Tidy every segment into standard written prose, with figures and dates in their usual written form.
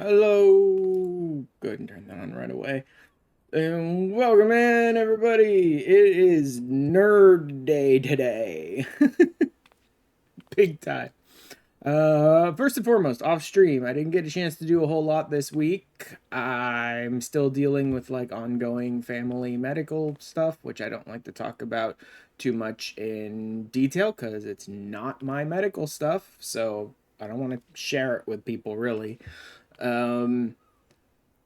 Hello. Go ahead and turn that on right away. And welcome in, everybody. It is Nerd Day today. Big time. First and foremost, off stream. I didn't get a chance to do a whole lot this week. I'm still dealing with like ongoing family medical stuff, which I don't like to talk about too much in detail because it's not my medical stuff. So I don't want to share it with people really. Um,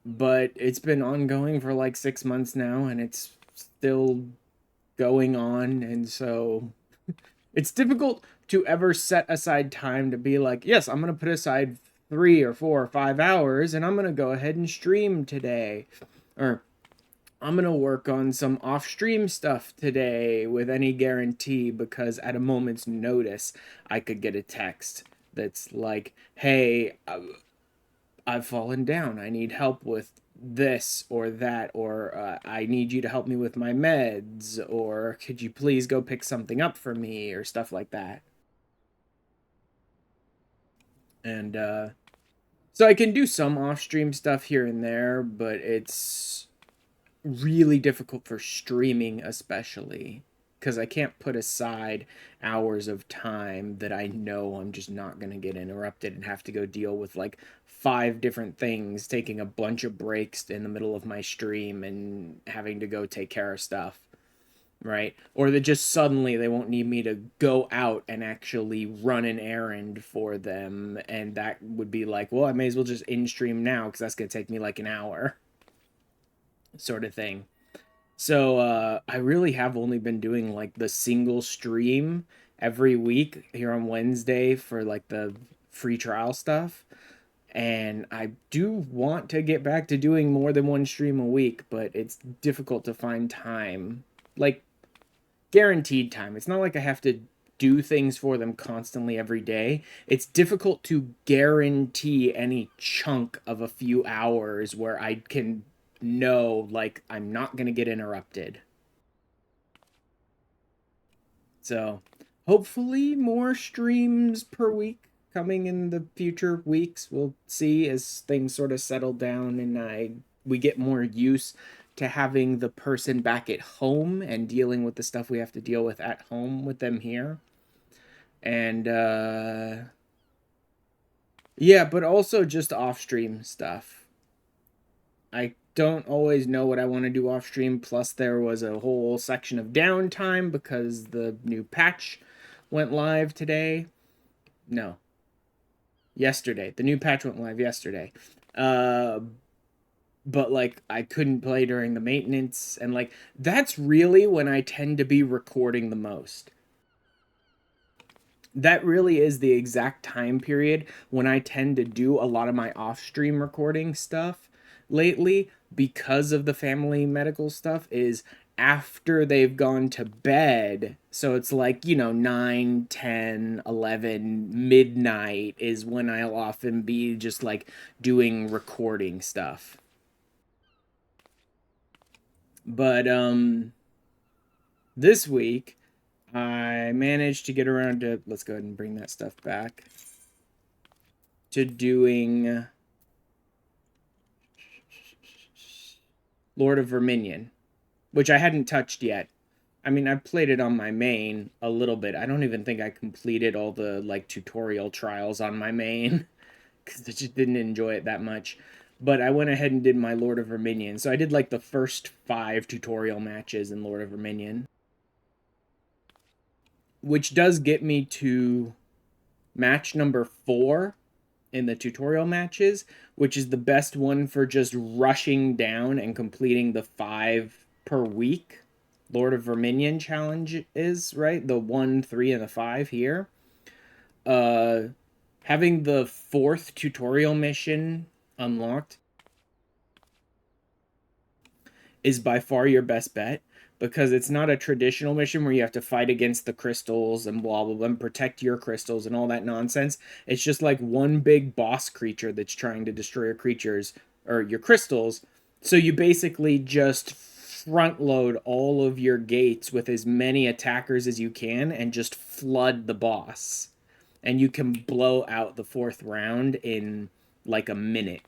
but it's been ongoing for like 6 months now and it's still going on, and so it's difficult to ever set aside time to be like, yes, I'm gonna put aside 3 or 4 or 5 hours and I'm gonna go ahead and stream today, or I'm gonna work on some off stream stuff today with any guarantee, because at a moment's notice I could get a text that's like, hey, I've fallen down. I need help with this or that, or I need you to help me with my meds, or could you please go pick something up for me, or stuff like that. And so I can do some off stream stuff here and there, but it's really difficult for streaming, especially because I can't put aside hours of time that I know I'm just not going to get interrupted and have to go deal with like 5 different things, taking a bunch of breaks in the middle of my stream and having to go take care of stuff, right? Or that just suddenly they won't need me to go out and actually run an errand for them, and that would be like, well, I may as well just in stream now because that's going to take me like an hour, sort of thing. So I really have only been doing like the single stream every week here on Wednesday for like the free trial stuff. And I do want to get back to doing more than one stream a week, but it's difficult to find time. Like guaranteed time. It's not like I have to do things for them constantly every day. It's difficult to guarantee any chunk of a few hours where I can know like I'm not going to get interrupted. So, hopefully more streams per week coming in the future weeks. We'll see as things sort of settle down and we get more use to having the person back at home and dealing with the stuff we have to deal with at home with them here. And yeah, but also just off stream stuff. I don't always know what I want to do off stream. Plus, there was a whole section of downtime because the new patch went live today. No, yesterday. The new patch went live yesterday. Uh, but like I couldn't play during the maintenance, and like that's really when I tend to be recording the most. That really is the exact time period when I tend to do a lot of my off-stream recording stuff lately, because of the family medical stuff, is after they've gone to bed. So it's like, 9, 10, 11, midnight is when I'll often be just like doing recording stuff. But this week I managed to get around to, let's go ahead and bring that stuff back, to doing Lord of Verminion, which I hadn't touched yet. I mean, I played it on my main a little bit. I don't even think I completed all the like tutorial trials on my main because I just didn't enjoy it that much. But I went ahead and did my Lord of Verminion. So I did like the first 5 tutorial matches in Lord of Verminion, which does get me to match number 4 in the tutorial matches, which is the best one for just rushing down and completing the 5 per week Lord of Verminion challenge is, right? The 1, 3, and the 5 here. Uh, Having the 4th tutorial mission unlocked is by far your best bet, because it's not a traditional mission where you have to fight against the crystals and blah blah blah and protect your crystals and all that nonsense. It's just like one big boss creature that's trying to destroy your creatures or your crystals. So you basically just front load all of your gates with as many attackers as you can and just flood the boss. And you can blow out the 4th round in like a minute.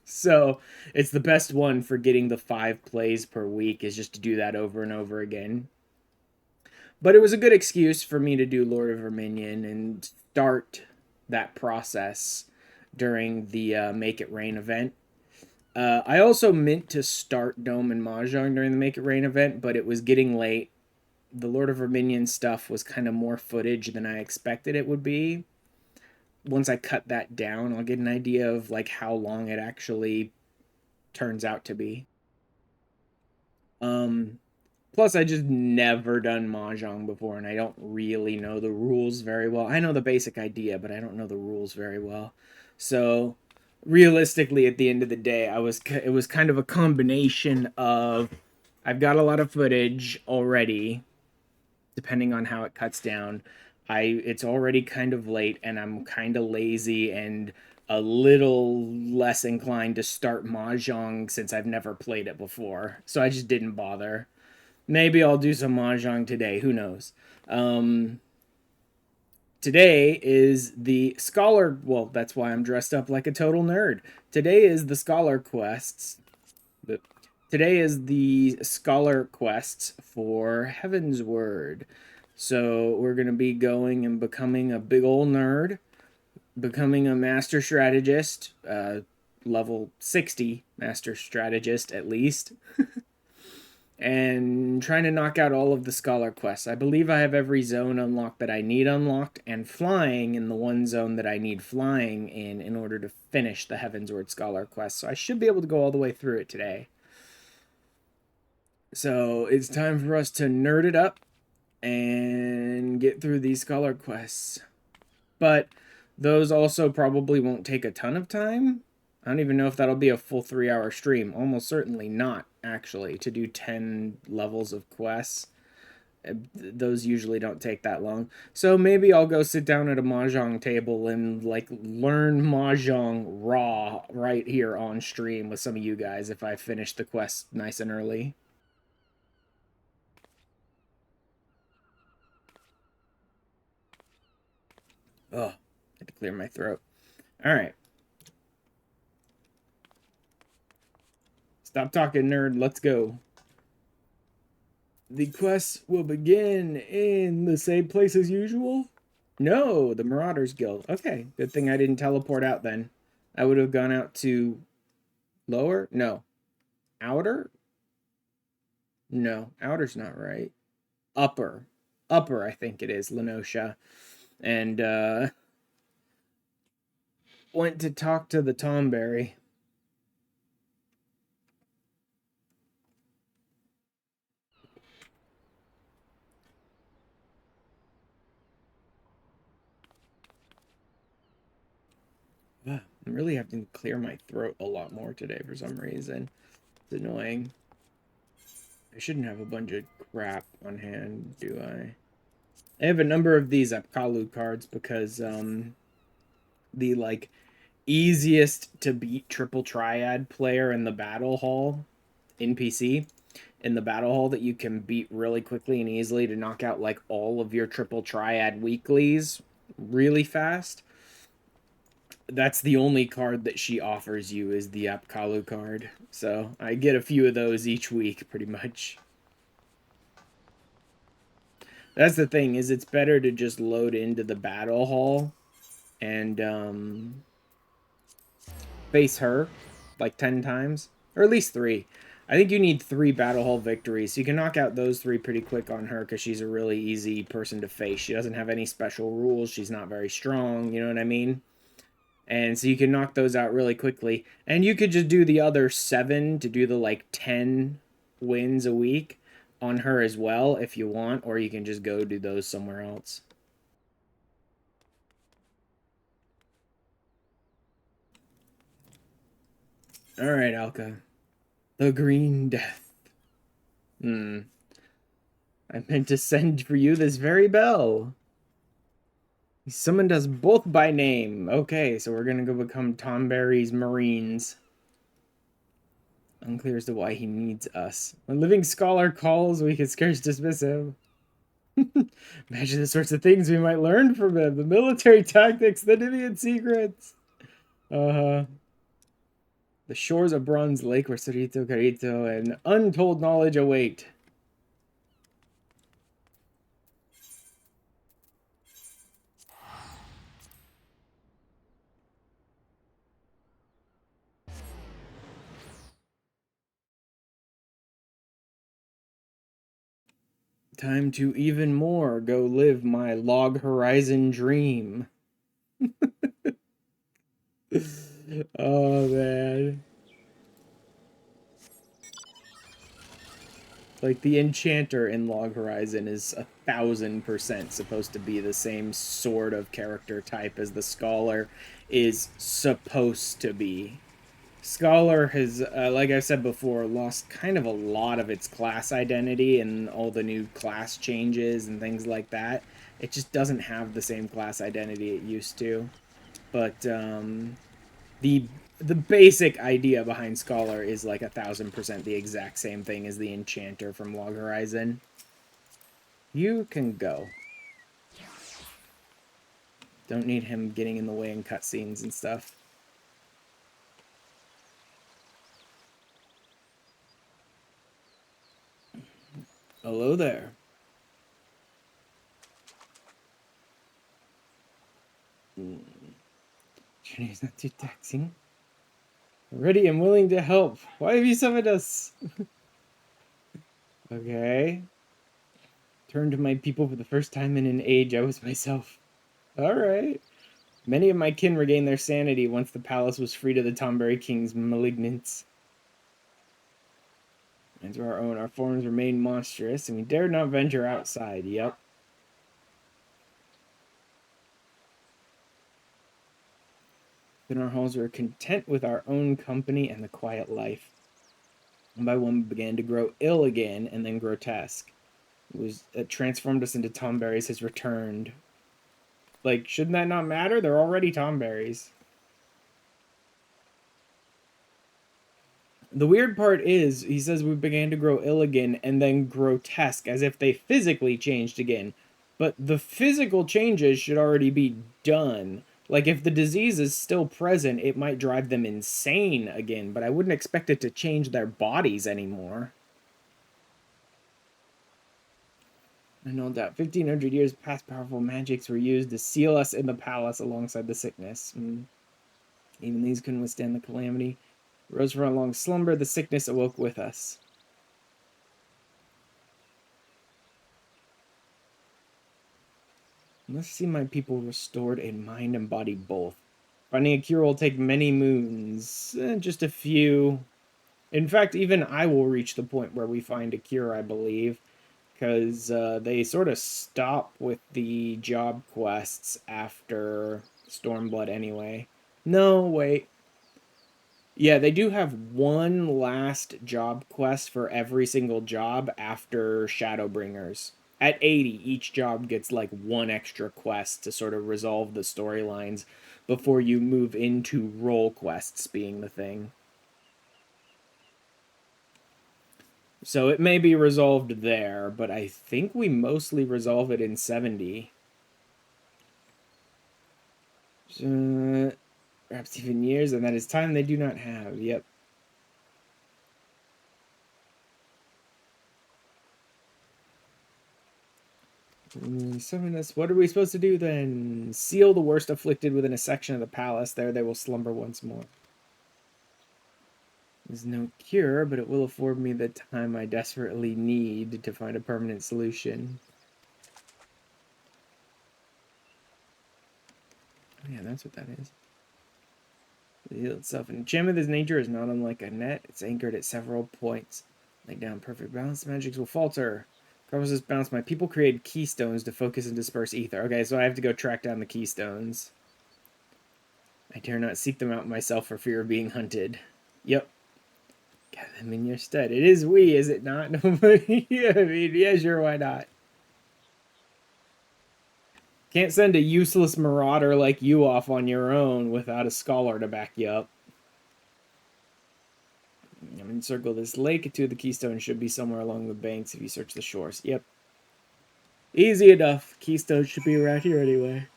So it's the best one for getting the 5 plays per week, is just to do that over and over again. But it was a good excuse for me to do Lord of Verminion and start that process during the Make It Rain event. I also meant to start Dome and Mahjong during the Make It Rain event, but it was getting late. The Lord of Verminion stuff was kind of more footage than I expected it would be. Once I cut that down, I'll get an idea of like how long it actually turns out to be. Um, Plus, I just never done Mahjong before, and I don't really know the rules very well. I know the basic idea, but I don't know the rules very well. So, realistically, at the end of the day, it was kind of a combination of I've got a lot of footage already, depending on how it cuts down. It's already kind of late, and I'm kind of lazy and a little less inclined to start Mahjong since I've never played it before. So I just didn't bother. Maybe I'll do some Mahjong today. Who knows? Um, Today is the Scholar. Well, that's why I'm dressed up like a total nerd. Today is the Scholar Quests. Today is the Scholar Quests for Heaven's Word. So we're going to be going and becoming a big old nerd, becoming a master strategist, level 60 master strategist at least, and trying to knock out all of the Scholar quests. I believe I have every zone unlocked that I need unlocked, and flying in the one zone that I need flying in order to finish the Heavensward Scholar quest. So I should be able to go all the way through it today. So it's time for us to nerd it up and get through these Scholar quests. But those also probably won't take a ton of time. I don't even know if that'll be a full 3-hour stream. Almost certainly not, actually, to do 10 levels of quests. Those usually don't take that long. So maybe I'll go sit down at a Mahjong table and like learn Mahjong raw right here on stream with some of you guys if I finish the quest nice and early. Oh, I had to clear my throat. All right. Stop talking, nerd. Let's go. The quest will begin in the same place as usual. No, the Marauders Guild. Okay, good thing I didn't teleport out then. I would have gone out to lower? No. Outer? No, outer's not right. Upper. Upper, I think it is, Lenosha. And went to talk to the Tomberry. I'm really having to clear my throat a lot more today for some reason. It's annoying. I shouldn't have a bunch of crap on hand, do I? I have a number of these Apkalu cards because the like easiest to beat triple triad player in the battle hall NPC in the battle hall that you can beat really quickly and easily to knock out like all of your triple triad weeklies really fast. That's the only card that she offers you is the Apkalu card. So I get a few of those each week pretty much. That's the thing, is it's better to just load into the battle hall and face her like 10 times, or at least 3. I think you need 3 battle hall victories, so you can knock out those 3 pretty quick on her because she's a really easy person to face. She doesn't have any special rules. She's not very strong, you know what I mean? And so you can knock those out really quickly. And you could just do the other 7 to do the like 10 wins a week on her as well if you want, or you can just go do those somewhere else. All right, Alka. The Green Death. I meant to send for you this very bell. He summoned us both by name. Okay, so we're gonna go become Tomberry's Marines. Unclear as to why he needs us. When Living Scholar calls, we can scarce dismiss him. Imagine the sorts of things we might learn from him. The military tactics, the Nymian secrets. Uh-huh. The shores of Bronze Lake where Cerrito, Carito, and untold knowledge await. Time to even more go live my Log Horizon dream. Oh, man. Like, the Enchanter in Log Horizon is 1000% supposed to be the same sort of character type as the Scholar is supposed to be. Scholar has, like I've said before, lost kind of a lot of its class identity and all the new class changes and things like that. It just doesn't have the same class identity it used to. But the the basic idea behind Scholar is like 1000% the exact same thing as the Enchanter from Log Horizon. You can go. Don't need him getting in the way in cutscenes and stuff. Hello there. Journey's not too taxing. Ready and willing to help. Why have you summoned us? Okay. Turned to my people for the first time in an age I was myself. Alright. Many of my kin regained their sanity once the palace was freed of the Tomberry King's malignants. And to our own, our forms remained monstrous, and we dared not venture outside. Yep. In our halls, we were content with our own company and the quiet life. One by one, we began to grow ill again, and then grotesque. It transformed us into Tomberries has returned. Like, shouldn't that not matter? They're already Tomberries. The weird part is, he says we began to grow ill again and then grotesque, as if they physically changed again. But the physical changes should already be done. Like, if the disease is still present, it might drive them insane again, but I wouldn't expect it to change their bodies anymore. No doubt, 1500 years past, powerful magics were used to seal us in the palace alongside the sickness. Even these couldn't withstand the calamity. Rose from a long slumber, the sickness awoke with us. Let's see my people restored in mind and body both. Finding a cure will take many moons. Just a few. In fact, even I will reach the point where we find a cure, I believe. Because they sort of stop with the job quests after Stormblood anyway. No, wait. Yeah, they do have one last job quest for every single job after Shadowbringers. At 80, each job gets like one extra quest to sort of resolve the storylines before you move into role quests being the thing. So it may be resolved there, but I think we mostly resolve it in 70. Perhaps even years, and that is time they do not have. Yep. Summon us. What are we supposed to do then? Seal the worst afflicted within a section of the palace. There they will slumber once more. There's no cure, but it will afford me the time I desperately need to find a permanent solution. Oh, yeah, that's what that is. The heal itself. An enchantment of this nature is not unlike a net. It's anchored at several points. Lay down perfect balance, magics will falter. Covers this balance. My people created keystones to focus and disperse ether. Okay, so I have to go track down the keystones. I dare not seek them out myself for fear of being hunted. Yep. Gather them in your stead. It is we, is it not? Nobody. Yeah, I mean, yeah, sure, why not? Can't send a useless marauder like you off on your own without a scholar to back you up. I'm going to encircle this lake. Two of the keystones should be somewhere along the banks if you search the shores. Yep. Easy enough. Keystones should be around here anyway.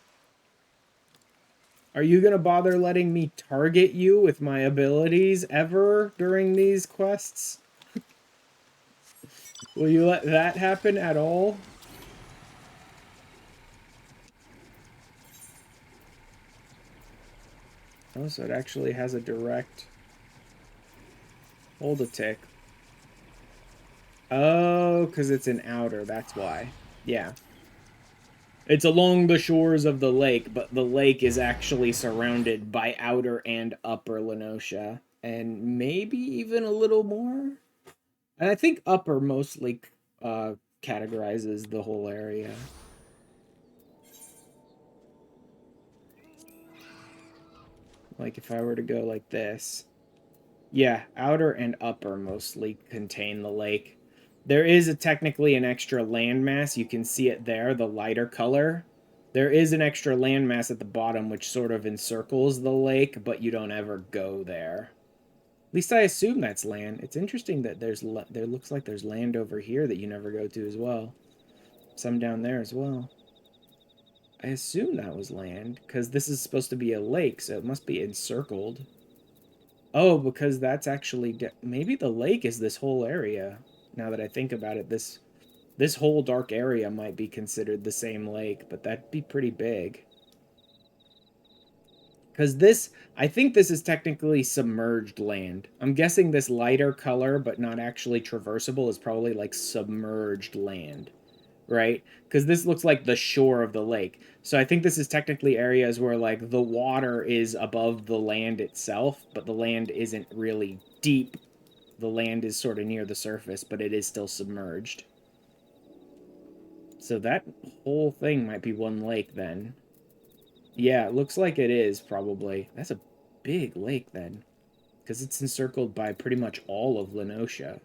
Are you gonna bother letting me target you with my abilities ever during these quests? Will you let that happen at all? Oh, so it actually has a direct... Hold a tick. Oh, because it's an outer, that's why. Yeah. It's along the shores of the lake, but the lake is actually surrounded by outer and upper Lenosha. And maybe even a little more? And I think upper mostly categorizes the whole area. Like if I were to go like this. Yeah, outer and upper mostly contain the lake. There is technically an extra landmass. You can see it there, the lighter color. There is an extra landmass at the bottom which sort of encircles the lake, but you don't ever go there. At least I assume that's land. It's interesting that there looks like there's land over here that you never go to as well. Some down there as well. I assume that was land, because this is supposed to be a lake, so it must be encircled. Oh, because that's actually... maybe the lake is this whole area. Now that I think about it, this whole dark area might be considered the same lake, but that'd be pretty big. Because this... I think this is technically submerged land. I'm guessing this lighter color, but not actually traversable, is probably like submerged land. Right? Because this looks like the shore of the lake. So I think this is technically areas where, like, the water is above the land itself, but the land isn't really deep. The land is sort of near the surface, but it is still submerged. So that whole thing might be one lake, then. Yeah, it looks like it is, probably. That's a big lake, then. Because it's encircled by pretty much all of Lenosha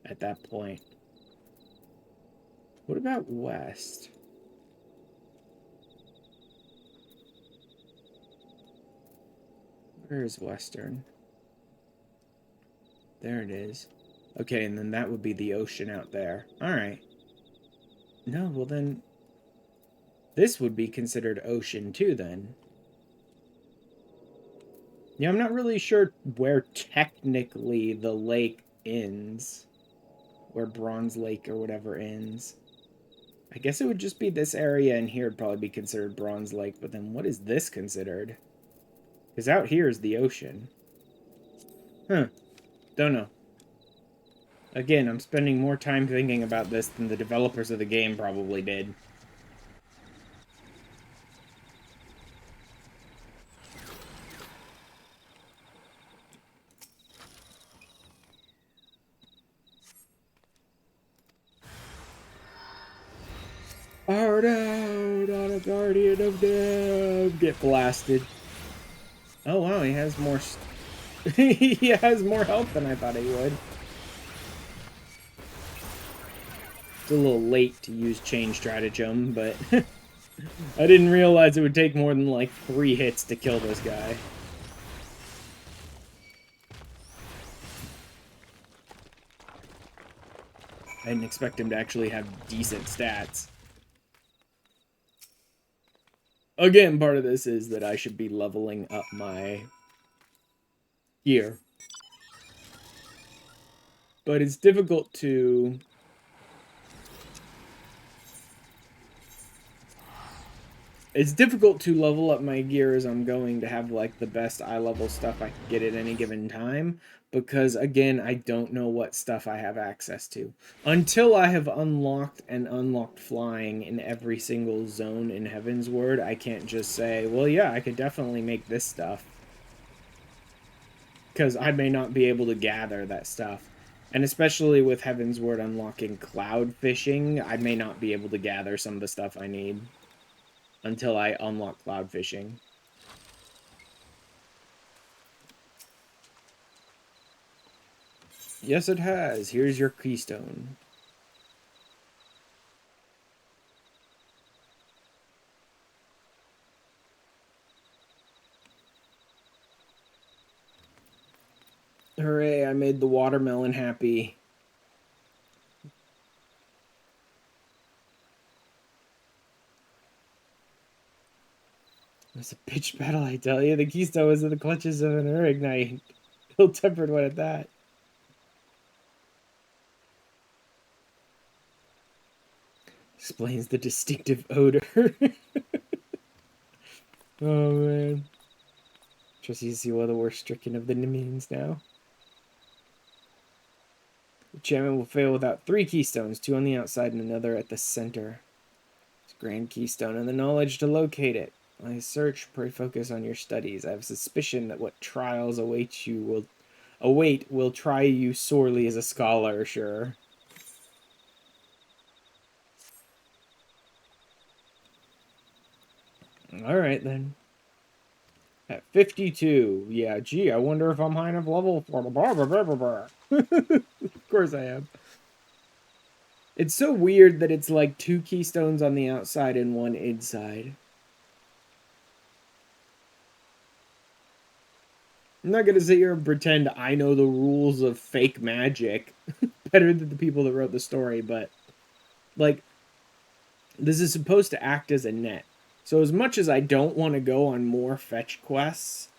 at that point. What about west? Where is western? There it is. Okay, and then that would be the ocean out there. Alright. No, well then... this would be considered ocean too, then. Yeah, I'm not really sure where technically the lake ends. Where Bronze Lake or whatever ends. I guess it would just be this area, and here would probably be considered Bronze Lake, but then what is this considered? Because out here is the ocean. Huh. Don't know. Again, I'm spending more time thinking about this than the developers of the game probably did. Art out on a guardian of death. Get blasted. Oh wow, he has more... he has more health than I thought he would. It's a little late to use chain stratagem, but... I didn't realize it would take more than like 3 hits to kill this guy. I didn't expect him to actually have decent stats. Again, part of this is that I should be leveling up my gear. But it's difficult to... it's difficult to level up my gear as I'm going to have, like, the best eye level stuff I can get at any given time. Because, again, I don't know what stuff I have access to. Until I have unlocked and unlocked flying in every single zone in Heavensward, I can't just say, well, yeah, I could definitely make this stuff. Because I may not be able to gather that stuff. And especially with Heavensward unlocking cloud fishing, I may not be able to gather some of the stuff I need until I unlock cloud fishing. Yes, it has. Here's your keystone. Hooray, I made the watermelon happy. was a pitched battle, I tell you. The keystone was in the clutches of an Urignite. Ill-tempered one at that. Explains the distinctive odor. Oh, man. Trust you see one of the worst stricken of the Nymians now. The enchantment will fail without 3 keystones, 2 on the outside and another at the center. It's a grand keystone and the knowledge to locate it. I search, pray focus on your studies. I have a suspicion that what trials will try you sorely as a scholar, sure. Alright then. At 52. Yeah, gee, I wonder if I'm high enough level for Of course I am. It's so weird that it's like 2 keystones on the outside and 1 inside. I'm not gonna sit here and pretend I know the rules of fake magic better than the people that wrote the story, but like, this is supposed to act as a net. So as much as I don't want to go on more fetch quests,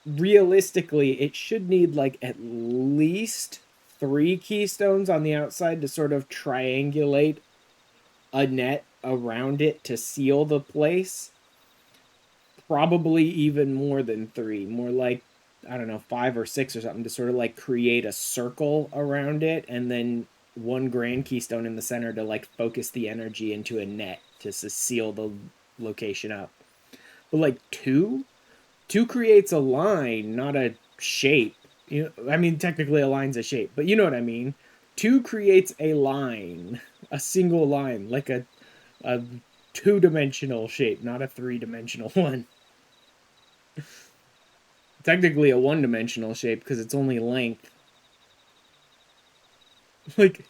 realistically, it should need like at least 3 keystones on the outside to sort of triangulate a net around it to seal the place. Probably even more than 3. More like, I don't know, 5 or 6 or something to sort of like create a circle around it, and then 1 grand keystone in the center to like focus the energy into a net to seal the location up. But like 2 creates a line, not a shape. You know, I mean, technically a line's a shape, but you know what I mean. 2 creates a line, a single line, like a 2-dimensional shape, not a 3-dimensional one. Technically a 1-dimensional shape because it's only length. Like,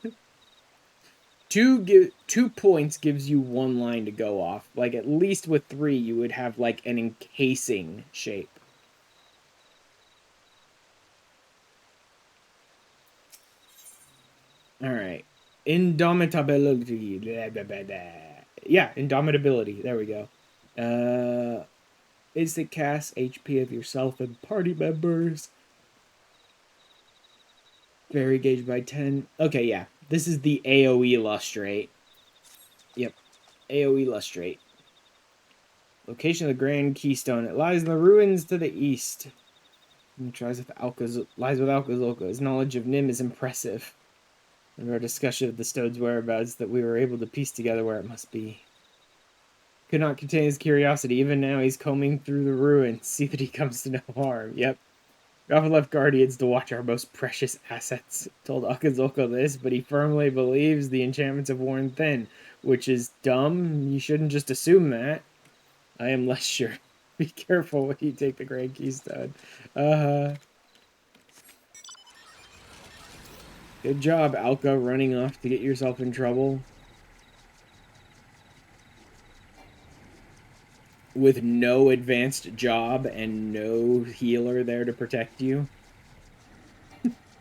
2 points gives you 1 line to go off. Like, at least with 3, you would have like an encasing shape. All right, indomitability. Yeah, indomitability. There we go. Instant cast HP of yourself and party members. Vary gauge by 10. Okay, yeah. This is the AoE lustrate. Yep. AoE lustrate. Location of the Grand Keystone. It lies in the ruins to the east. It lies with Alcazolca. His knowledge of Nym is impressive. And our discussion of the stone's whereabouts that we were able to piece together where it must be. Could not contain his curiosity. Even now he's combing through the ruins. See that he comes to no harm. Yep. We often left guardians to watch our most precious assets. Told Akazoko this, but he firmly believes the enchantments have worn thin, which is dumb. You shouldn't just assume that. I am less sure. Be careful when you take the Grand Keystone. Good job, Alka, running off to get yourself in trouble. With no advanced job and no healer there to protect you.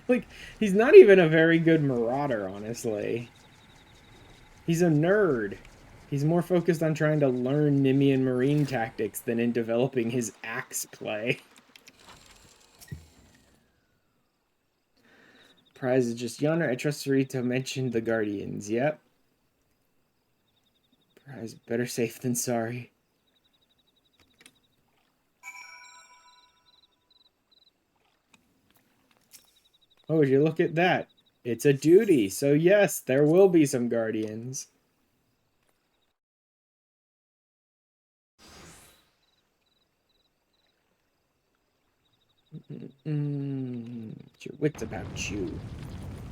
Like, he's not even a very good marauder, honestly. He's a nerd. He's more focused on trying to learn Nymian Marine tactics than in developing his axe play. Prize is just yonder. I trust Rita mentioned the Guardians. Yep. Prize better safe than sorry. Oh, would you look at that? It's a duty, so yes, there will be some Guardians. What's your wits about you?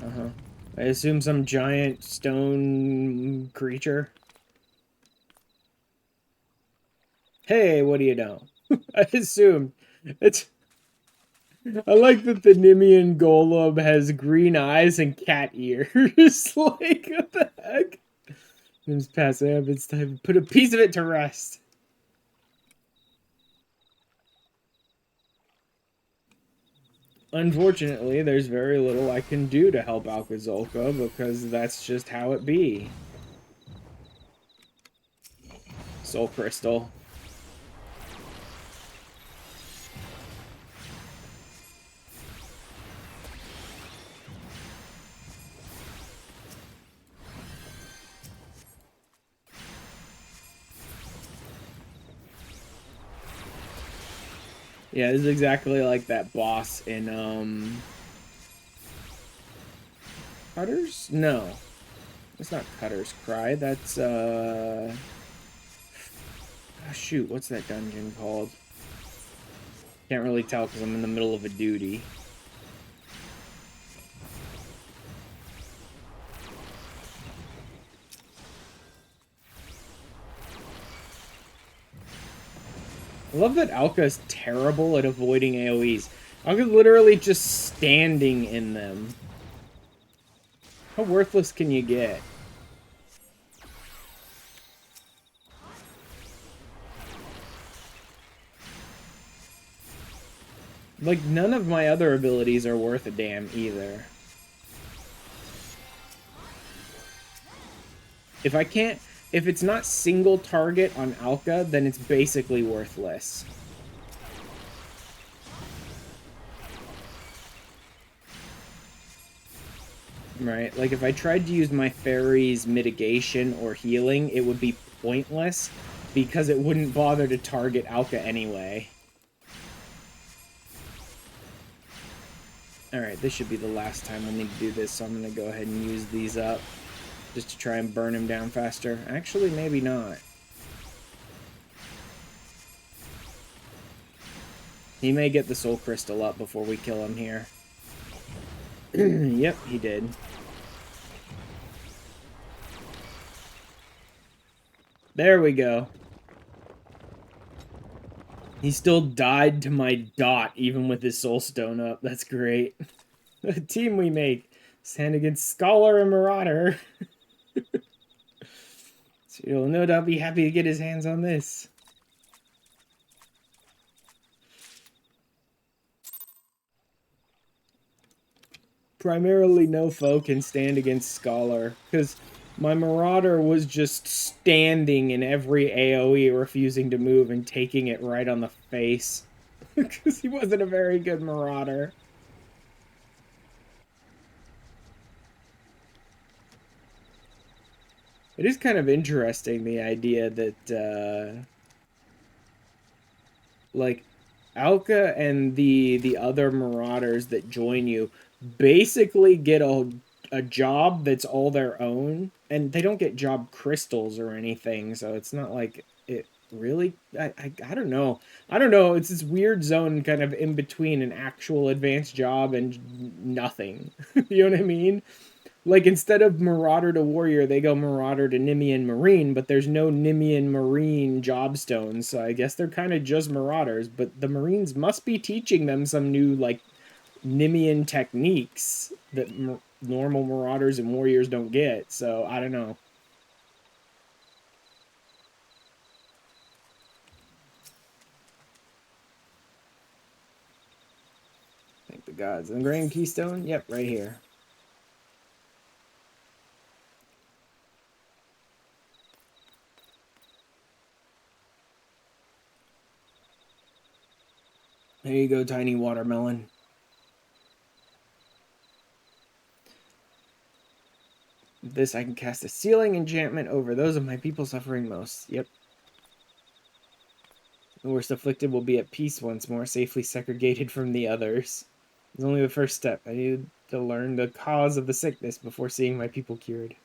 Uh-huh. I assume some giant stone creature? Hey, what do you know? I assumed. It's... I like that the Nymian golem has green eyes and cat ears. Like, what the heck? It's passing up. It's time to put a piece of it to rest. Unfortunately, there's very little I can do to help Alcazolca because that's just how it be. Soul Crystal. Yeah, this is exactly like that boss in, Cutter's? No. It's not Cutter's Cry. That's, oh, shoot, what's that dungeon called? Can't really tell because I'm in the middle of a duty. I love that Alka is terrible at avoiding AoEs. Alka's literally just standing in them. How worthless can you get? Like, none of my other abilities are worth a damn either. If it's not single target on Alka, then it's basically worthless. Right? Like, if I tried to use my fairy's mitigation or healing, it would be pointless because it wouldn't bother to target Alka anyway. Alright, this should be the last time we'll need to do this, so I'm going to go ahead and use these up just to try and burn him down faster. Actually, maybe not. He may get the soul crystal up before we kill him here. Yep, he did. There we go. He still died to my dot, even with his soul stone up. That's great. The team we make. Stand against Scholar and Marauder. So you'll no doubt be happy to get his hands on this. Primarily no foe can stand against Scholar, because my Marauder was just standing in every AoE, refusing to move and taking it right on the face. Because he wasn't a very good Marauder. It is kind of interesting, the idea that, like, Alka and the other Marauders that join you basically get a job that's all their own, and they don't get job crystals or anything, so it's not like it really... I don't know. I don't know, it's this weird zone kind of in between an actual advanced job and nothing. You know what I mean? Like, instead of Marauder to Warrior, they go Marauder to Nymian Marine, but there's no Nymian Marine jobstones, so I guess they're kind of just Marauders, but the Marines must be teaching them some new, like, Nymian techniques that normal Marauders and Warriors don't get, so I don't know. Thank the gods. The Grand Keystone? Yep, right here. There you go, tiny watermelon. With this, I can cast a sealing enchantment over those of my people suffering most. Yep. The worst afflicted will be at peace once more, safely segregated from the others. It's only the first step. I need to learn the cause of the sickness before seeing my people cured.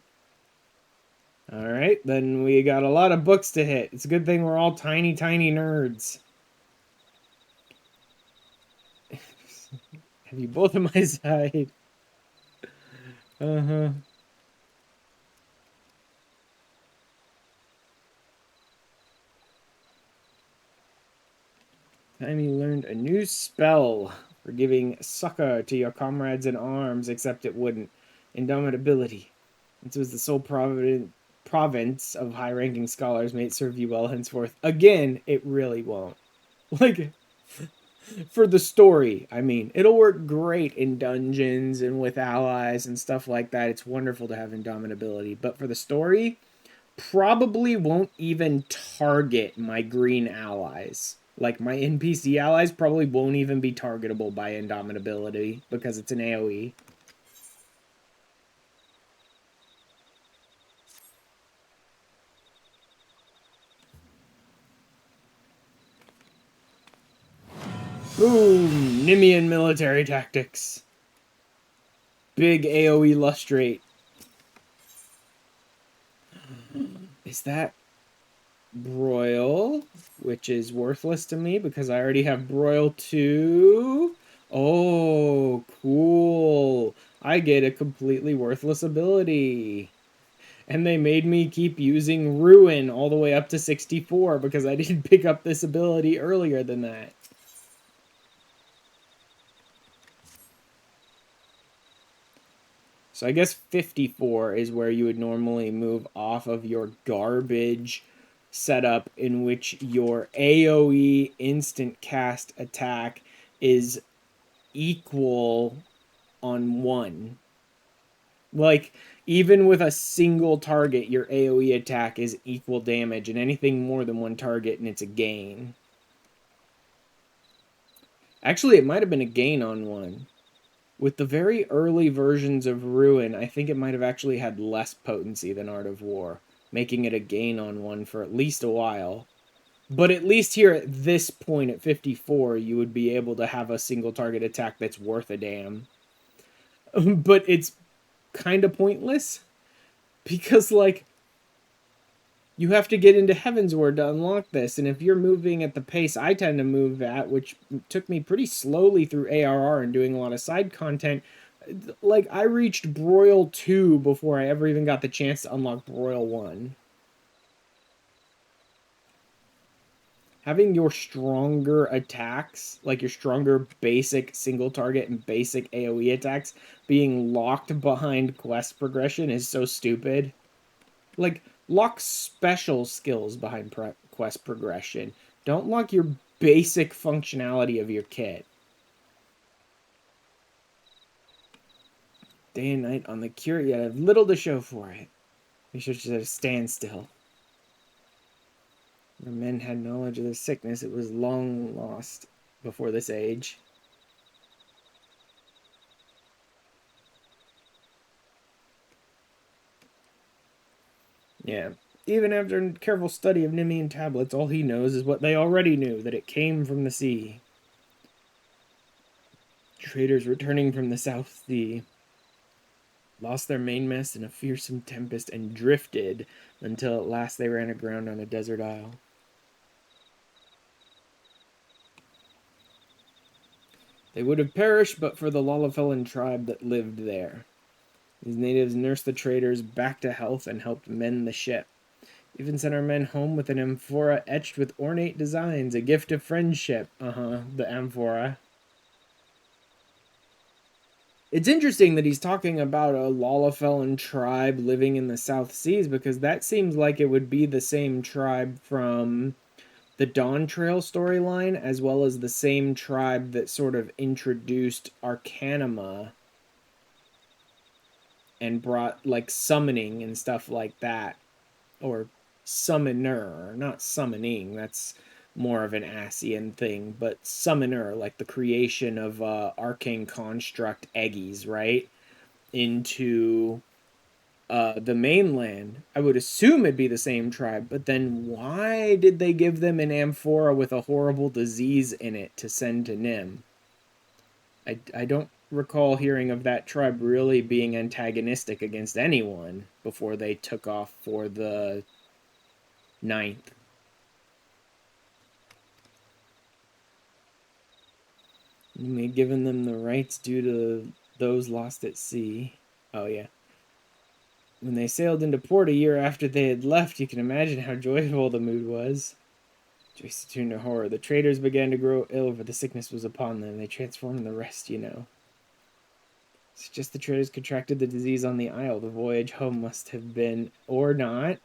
Alright, then we got a lot of books to hit. It's a good thing we're all tiny, tiny nerds. Have you both on my side? Uh-huh. Time you learned a new spell for giving succor to your comrades in arms, except it wouldn't. Indomitability. This was the sole province of high-ranking scholars. May it serve you well henceforth. Again, it really won't. Like, for the story, I mean, it'll work great in dungeons and with allies and stuff like that. It's wonderful to have indomitability. But for the story, probably won't even target my green allies. Like, my NPC allies probably won't even be targetable by indomitability because it's an AoE. Boom! Nymian military tactics. Big AoE lustrate. Is that broil? Which is worthless to me because I already have broil 2. Oh, cool. I get a completely worthless ability. And they made me keep using Ruin all the way up to 64 because I didn't pick up this ability earlier than that. So I guess 54 is where you would normally move off of your garbage setup in which your AoE instant cast attack is equal on 1. Like, even with a single target, your AoE attack is equal damage, and anything more than one target, and it's a gain. Actually, it might have been a gain on 1. With the very early versions of Ruin, I think it might have actually had less potency than Art of War, making it a gain on 1 for at least a while. But at least here at this point at 54, you would be able to have a single target attack that's worth a damn. But it's kind of pointless because, like, you have to get into Heavensward to unlock this, and if you're moving at the pace I tend to move at, which took me pretty slowly through ARR and doing a lot of side content, like, I reached Broil 2 before I ever even got the chance to unlock Broil 1. Having your stronger attacks, like your stronger basic single target and basic AoE attacks, being locked behind quest progression is so stupid. Like, lock special skills behind quest progression. Don't lock your basic functionality of your kit. Day and night on the cure, yet I have little to show for it. Research is at a standstill. Where men had knowledge of the sickness, it was long lost before this age. Yeah. Even after careful study of Nymian tablets, all he knows is what they already knew, that it came from the sea. Traders returning from the South Sea lost their mainmast in a fearsome tempest and drifted until at last they ran aground on a desert isle. They would have perished but for the Lalafellan tribe that lived there. These natives nursed the traders back to health and helped mend the ship. Even sent our men home with an amphora etched with ornate designs, a gift of friendship. The amphora. It's interesting that he's talking about a Lalafellan tribe living in the South Seas, because that seems like it would be the same tribe from the Dawn Trail storyline, as well as the same tribe that sort of introduced Arcanima and brought, like, summoning and stuff like that. Or summoner, not summoning, that's more of an Asian thing, but summoner, like the creation of arcane construct eggies, right? Into the mainland. I would assume it'd be the same tribe, but then why did they give them an amphora with a horrible disease in it to send to Nim? I don't recall hearing of that tribe really being antagonistic against anyone before they took off for the 9th. You may have given them the rights due to those lost at sea. Oh, yeah. When they sailed into port a year after they had left, you can imagine how joyful the mood was. Joyce turned to horror. The traders began to grow ill, for the sickness was upon them. They transformed the rest, you know. It's just the traders contracted the disease on the isle. The voyage home must have been, or not.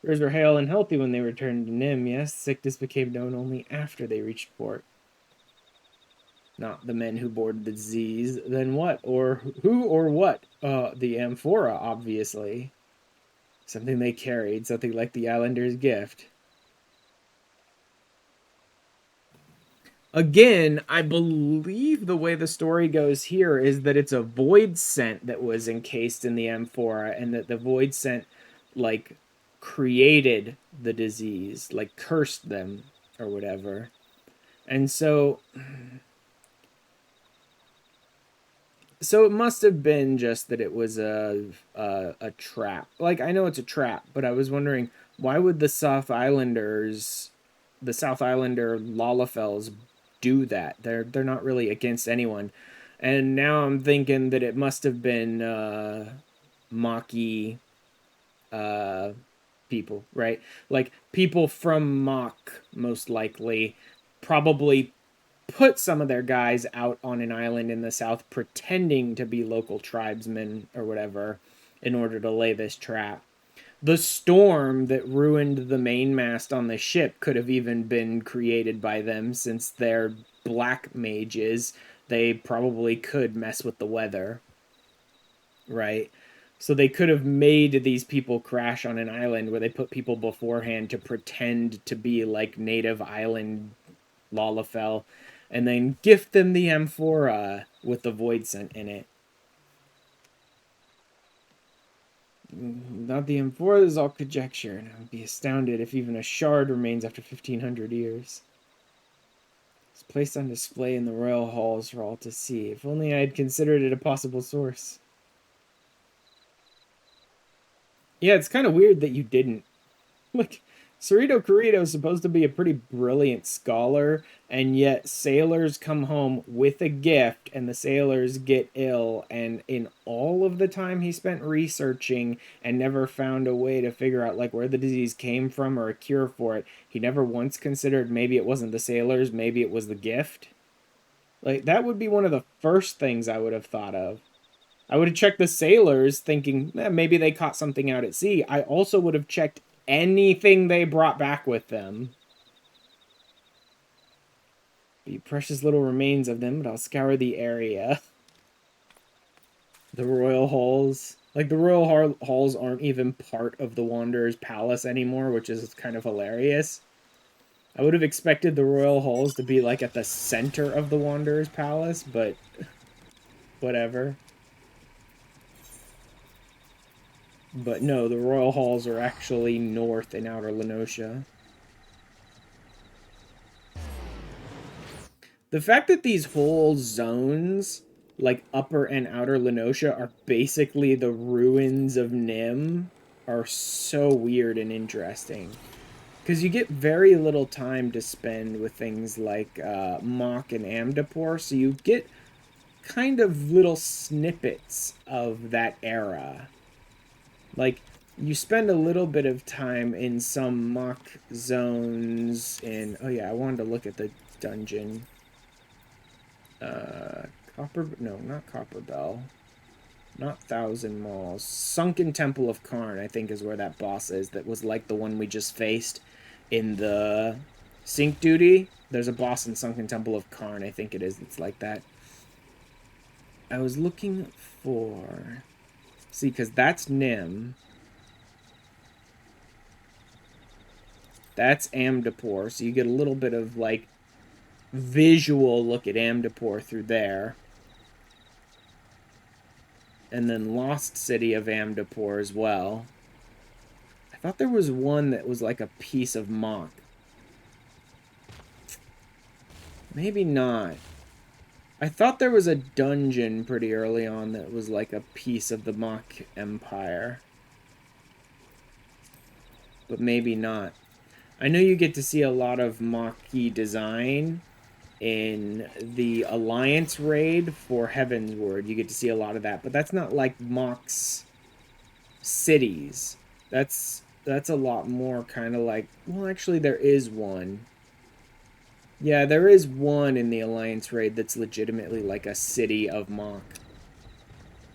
Traders were hale and healthy when they returned to Nim, yes. Sickness became known only after they reached port. Not the men who bore the disease. Then what? Or who or what? The amphora, obviously. Something they carried, something like the islander's gift. Again, I believe the way the story goes here is that it's a void scent that was encased in the amphora, and that the void scent, like, created the disease, like, cursed them, or whatever. And so it must have been just that it was a trap. Like, I know it's a trap, but I was wondering, why would the South Islander Lalafels do that? They're not really against anyone. And now I'm thinking that it must have been Maki people, right? Like, people from Mach, most likely, probably put some of their guys out on an island in the south pretending to be local tribesmen or whatever in order to lay this trap. The storm that ruined the mainmast on the ship could have even been created by them, since they're black mages. They probably could mess with the weather, right? So they could have made these people crash on an island where they put people beforehand to pretend to be like native island Lalafell, and then gift them the amphora with the void scent in it. Not the amphora is all conjecture, and I would be astounded if even a shard remains after 1,500 years. It's placed on display in the royal halls for all to see. If only I had considered it a possible source. Yeah, it's kind of weird that you didn't. Like, Cerrito Corrido is supposed to be a pretty brilliant scholar, and yet sailors come home with a gift, and the sailors get ill. And in all of the time he spent researching and never found a way to figure out like where the disease came from or a cure for it, he never once considered maybe it wasn't the sailors, maybe it was the gift. Like, that would be one of the first things I would have thought of. I would have checked the sailors, thinking maybe they caught something out at sea. I also would have checked anything they brought back with them. Be precious little remains of them, but I'll scour the area. The royal halls. Like, the royal halls aren't even part of the Wanderer's palace anymore, which is kind of hilarious. I would have expected the royal halls to be, like, at the center of the Wanderer's palace, but whatever. But no, the royal halls are actually north in Outer Lenosha. The fact that these whole zones, like Upper and Outer Lenosha, are basically the ruins of Nim are so weird and interesting. Because you get very little time to spend with things like Mach and Amdapor, so you get kind of little snippets of that era. Like, you spend a little bit of time in some Mach zones in... Oh yeah, I wanted to look at the dungeon. No, not Copperbell. Not Thousand Malls. Sunken Temple of Karn, I think, is where that boss is. That was like the one we just faced in the Sync Duty. There's a boss in Sunken Temple of Karn, I think it is. It's like that. I was looking for... See, because that's Nim. That's Amdapor, so you get a little bit of, like, visual look at Amdapor through there. And then Lost City of Amdapor as well. I thought there was one that was like a piece of Mach. Maybe not. I thought there was a dungeon pretty early on that was like a piece of the Mach Empire. But maybe not. I know you get to see a lot of Mach-y design in the Alliance raid for Heavensward. You get to see a lot of that, but that's not like Mach's cities. That's a lot more kind of like... Well, actually, there is one. Yeah, there is one in the Alliance raid that's legitimately like a city of Mach.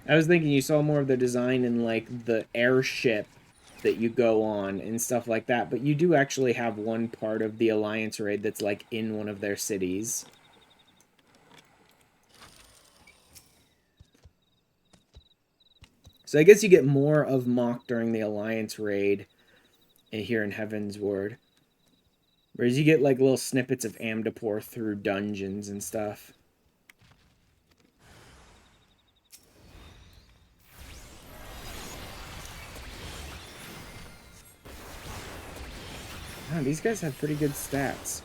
I was thinking you saw more of the design in like the airship that you go on and stuff like that, but you do actually have one part of the Alliance raid that's like in one of their cities. So I guess you get more of Mach during the Alliance raid here in Heavensward. Whereas you get like little snippets of Amdapor through dungeons and stuff. Wow, these guys have pretty good stats.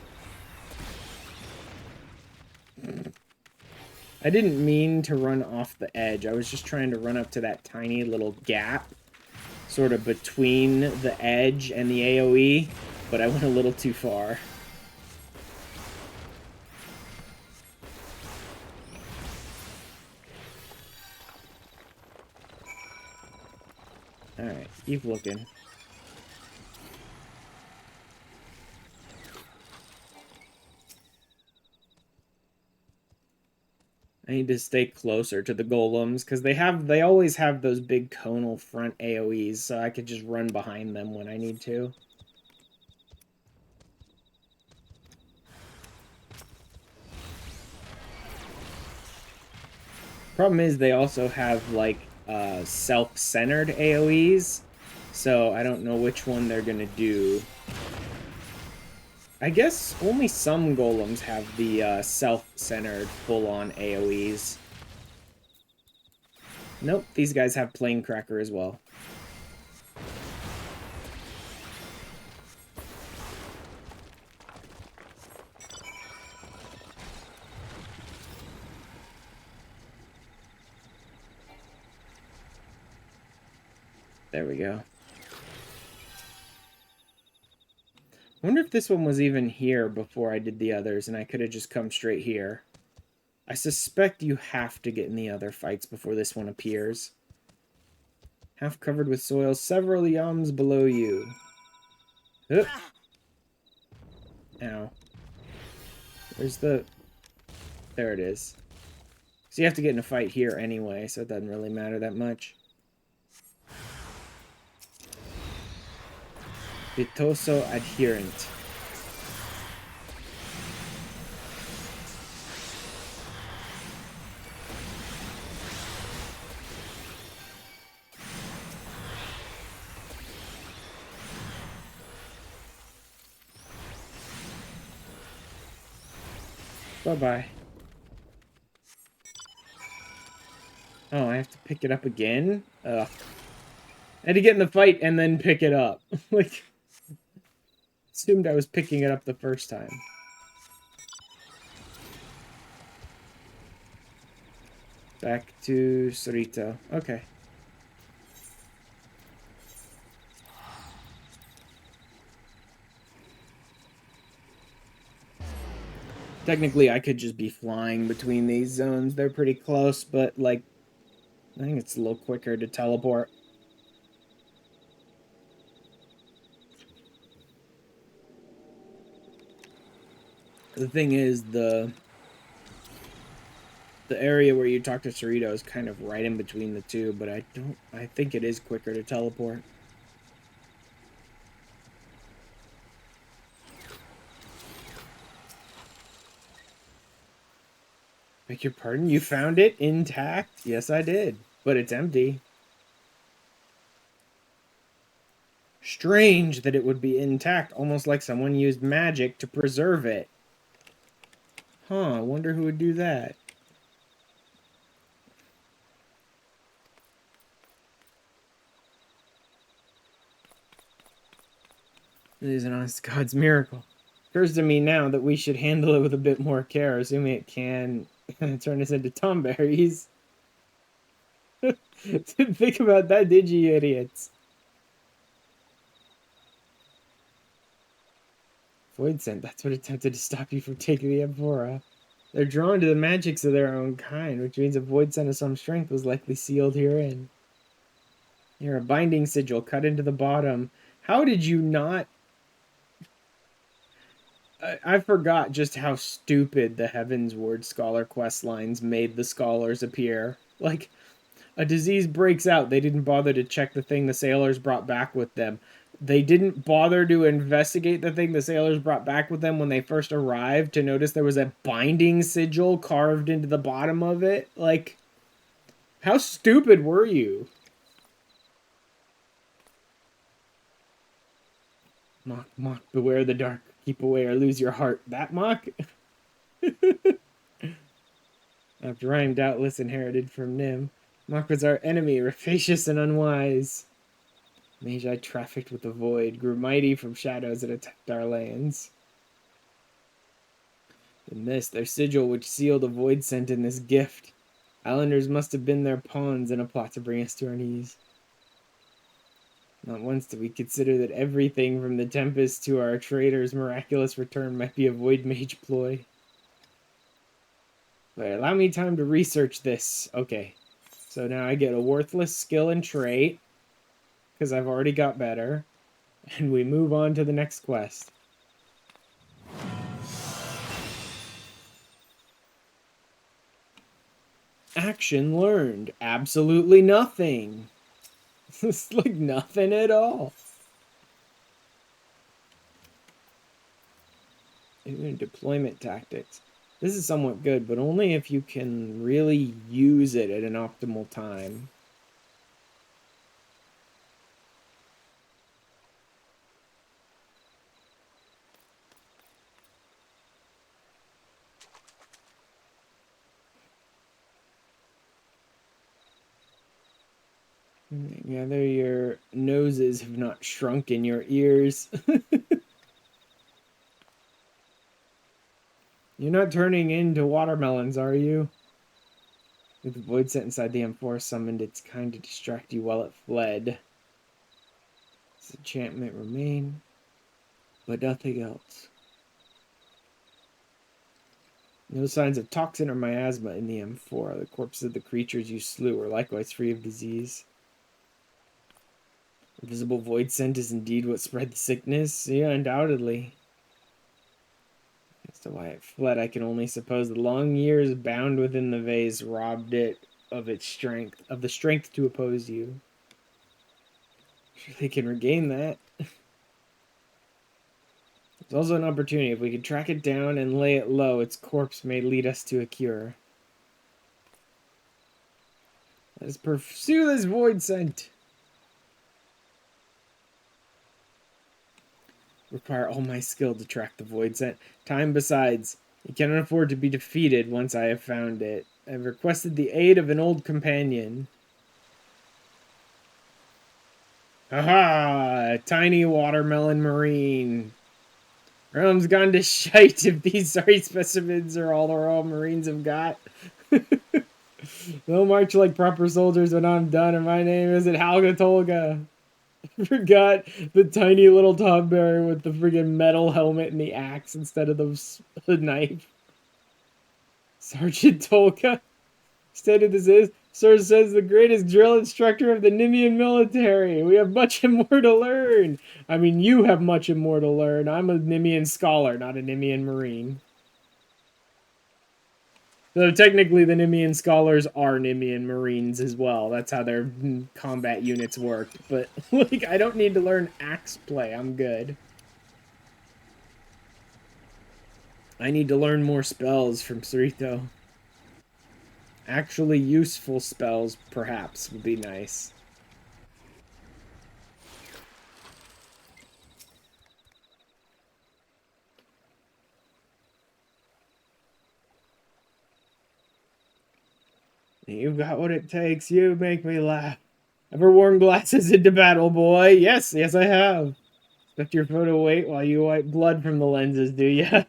I didn't mean to run off the edge. I was just trying to run up to that tiny little gap, sort of between the edge and the AoE, but I went a little too far. Alright, keep looking. I need to stay closer to the golems, because they always have those big conal front AoEs, so I could just run behind them when I need to. Problem is they also have, like, self-centered AoEs, so I don't know which one they're gonna do. I guess only some golems have the self-centered full-on AoEs. Nope, these guys have Plane Cracker as well. There we go. I wonder if this one was even here before I did the others, and I could have just come straight here. I suspect you have to get in the other fights before this one appears. Half covered with soil, several yams below you. Oop. Ow. Where's the... There it is. So you have to get in a fight here anyway, so it doesn't really matter that much. Vitoso Adherent. Bye-bye. Oh, I have to pick it up again? Ugh. I had to get in the fight and then pick it up. Like, assumed I was picking it up the first time. Back to Sarito. Okay. Technically, I could just be flying between these zones. They're pretty close, but, like, I think it's a little quicker to teleport. The thing is, the area where you talk to Cerrito is kind of right in between the two, but I think it is quicker to teleport. Beg your pardon? You found it intact? Yes, I did. But it's empty. Strange that it would be intact, almost like someone used magic to preserve it. Huh, I wonder who would do that. It is an honest God's miracle. Occurs to me now that we should handle it with a bit more care, assuming it can turn us into tomberries. Didn't think about that, did you, idiots? Void Scent, that's what attempted to stop you from taking the Amphora. They're drawn to the magics of their own kind, which means a Void Scent of some strength was likely sealed herein. Here, a binding sigil cut into the bottom. How did you not... I forgot just how stupid the Heaven's Word Scholar quest lines made the scholars appear. Like, a disease breaks out. They didn't bother to check the thing the sailors brought back with them. They didn't bother to investigate the thing the sailors brought back with them when they first arrived to notice there was a binding sigil carved into the bottom of it. Like, how stupid were you? Mock, mock, beware the dark. Keep away or lose your heart. That mock? After rhyme doubtless inherited from Nim. Mock was our enemy, rapacious and unwise. Magi trafficked with the void, grew mighty from shadows that attacked our lands. And this, their sigil which sealed a void sent in this gift. Islanders must have been their pawns in a plot to bring us to our knees. Not once did we consider that everything from the Tempest to our trader's miraculous return might be a void mage ploy. But allow me time to research this. Okay. So now I get a worthless skill and trait, because I've already got better. And we move on to the next quest. Action learned. Absolutely nothing. It's like nothing at all. Even deployment tactics. This is somewhat good, but only if you can really use it at an optimal time. Gather your noses have not shrunk in your ears. You're not turning into watermelons, are you? With the void set inside the M4 summoned its kind to distract you while it fled. This enchantment remain, but nothing else. No signs of toxin or miasma in the M4. The corpses of the creatures you slew are likewise free of disease. Invisible void scent is indeed what spread the sickness? Yeah, undoubtedly. As to why it fled, I can only suppose the long years bound within the vase robbed it of its strength, of the strength to oppose you. Sure they can regain that. There's also an opportunity. If we could track it down and lay it low, its corpse may lead us to a cure. Let's pursue this void scent. Require all my skill to track the void scent. Time besides. You cannot afford to be defeated once I have found it. I've requested the aid of an old companion. Aha! Tiny watermelon marine. Realm's gone to shite if these sorry specimens are all the Royal Marines have got. They'll march like proper soldiers when I'm done, and my name isn't Halga Tolga. I forgot the tiny little Togbearer with the friggin' metal helmet and the axe instead of the knife. Sergeant Tolga stated this is, Sir says the greatest drill instructor of the Nymian military. We have much and more to learn. I mean, you have much and more to learn. I'm a Nymian scholar, not a Nymian Marine. So technically the Nymian scholars are Nymian Marines as well. That's how their combat units work. But, like, I don't need to learn axe play. I'm good. I need to learn more spells from Cerrito. Actually useful spells, perhaps, would be nice. You've got what it takes. You make me laugh. Ever worn glasses into battle, boy? Yes, yes I have. Expect your photo wait while you wipe blood from the lenses, do ya?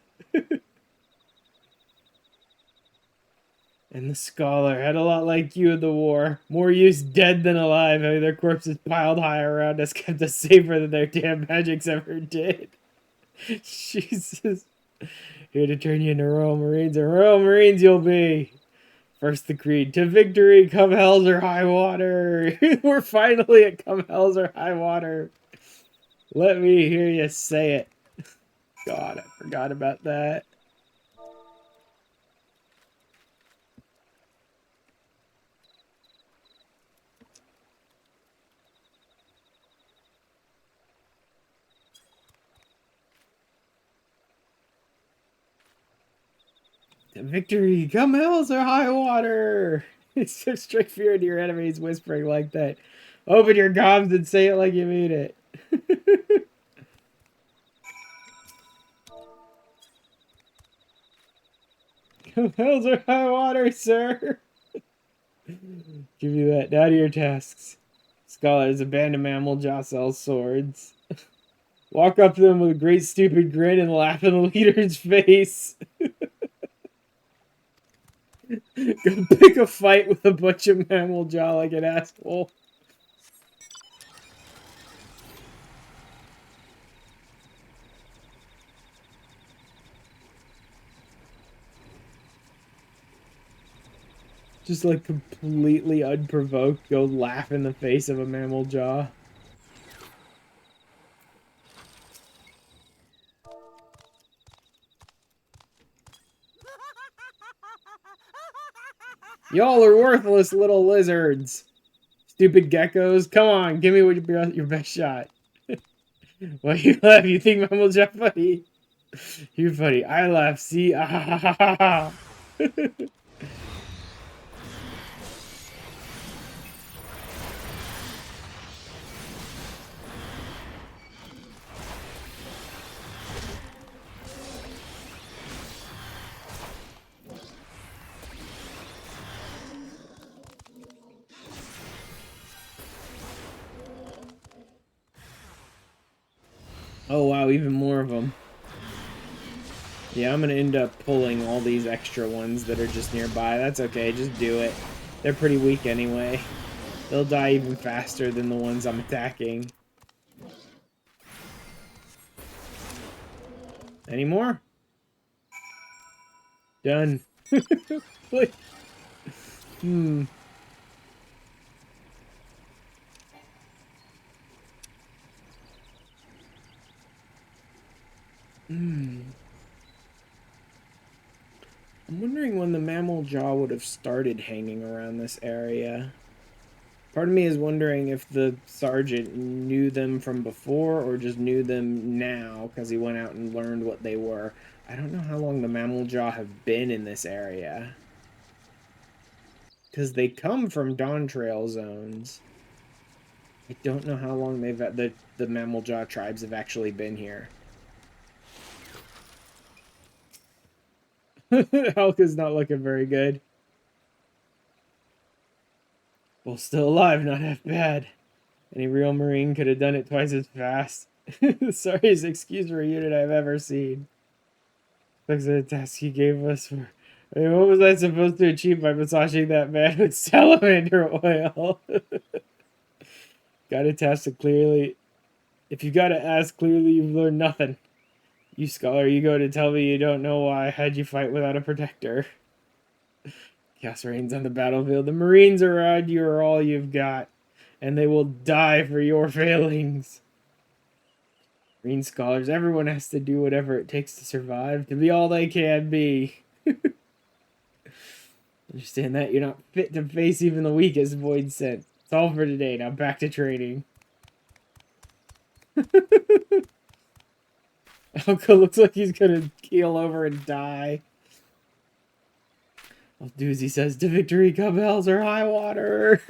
And the scholar had a lot like you in the war. More use dead than alive. Having their corpses piled high around us kept us safer than their damn magics ever did. Jesus. Here to turn you into Royal Marines, and Royal Marines you'll be. First the creed, to victory, come hells or high water. We're finally at come hells or high water. Let me hear you say it. God, I forgot about that. To victory, come hells or high water. It's so straight fear into your enemies whispering like that. Open your gobs and say it like you mean it. Come hells or high water, sir. Give you that. Now to your tasks. Scholars, abandon mammal jostle swords. Walk up to them with a great stupid grin and laugh in the leader's face. Go pick a fight with a bunch of mammal jaw like an asshole. Just like completely unprovoked, go laugh in the face of a mammal jaw. Y'all are worthless little lizards. Stupid geckos. Come on, give me your best shot. Why you laugh? You think mammal jaw funny? You're funny. I laugh. See? Ah, ha, ha, ha, ha. Oh wow, even more of them. Yeah, I'm gonna end up pulling all these extra ones that are just nearby. That's okay, just do it. They're pretty weak anyway. They'll die even faster than the ones I'm attacking. Any more? Done. Hmm. I'm wondering when the mammal jaw would have started hanging around this area. Part of me is wondering if the sergeant knew them from before or just knew them now because he went out and learned what they were. I don't know how long the mammal jaw have been in this area. Because they come from Dawn Trail zones. I don't know how long the mammal jaw tribes have actually been here. Hulk is not looking very good. Well, still alive, not half bad. Any real Marine could have done it twice as fast. Sorriest excuse for a unit I've ever seen. Looks at the task he gave us for... I mean, what was I supposed to achieve by massaging that man with salamander oil? Gotta test it clearly. If you gotta ask clearly, you've learned nothing. You scholar, you go to tell me you don't know why I had you fight without a protector. Chaos reigns on the battlefield. The Marines around you are all you've got, and they will die for your failings. Marine scholars, everyone has to do whatever it takes to survive, to be all they can be. Understand that? You're not fit to face even the weakest void sent. It's all for today. Now back to training. Elko looks like he's gonna keel over and die. Well, Doozy says, to victory, Cubhells or high water.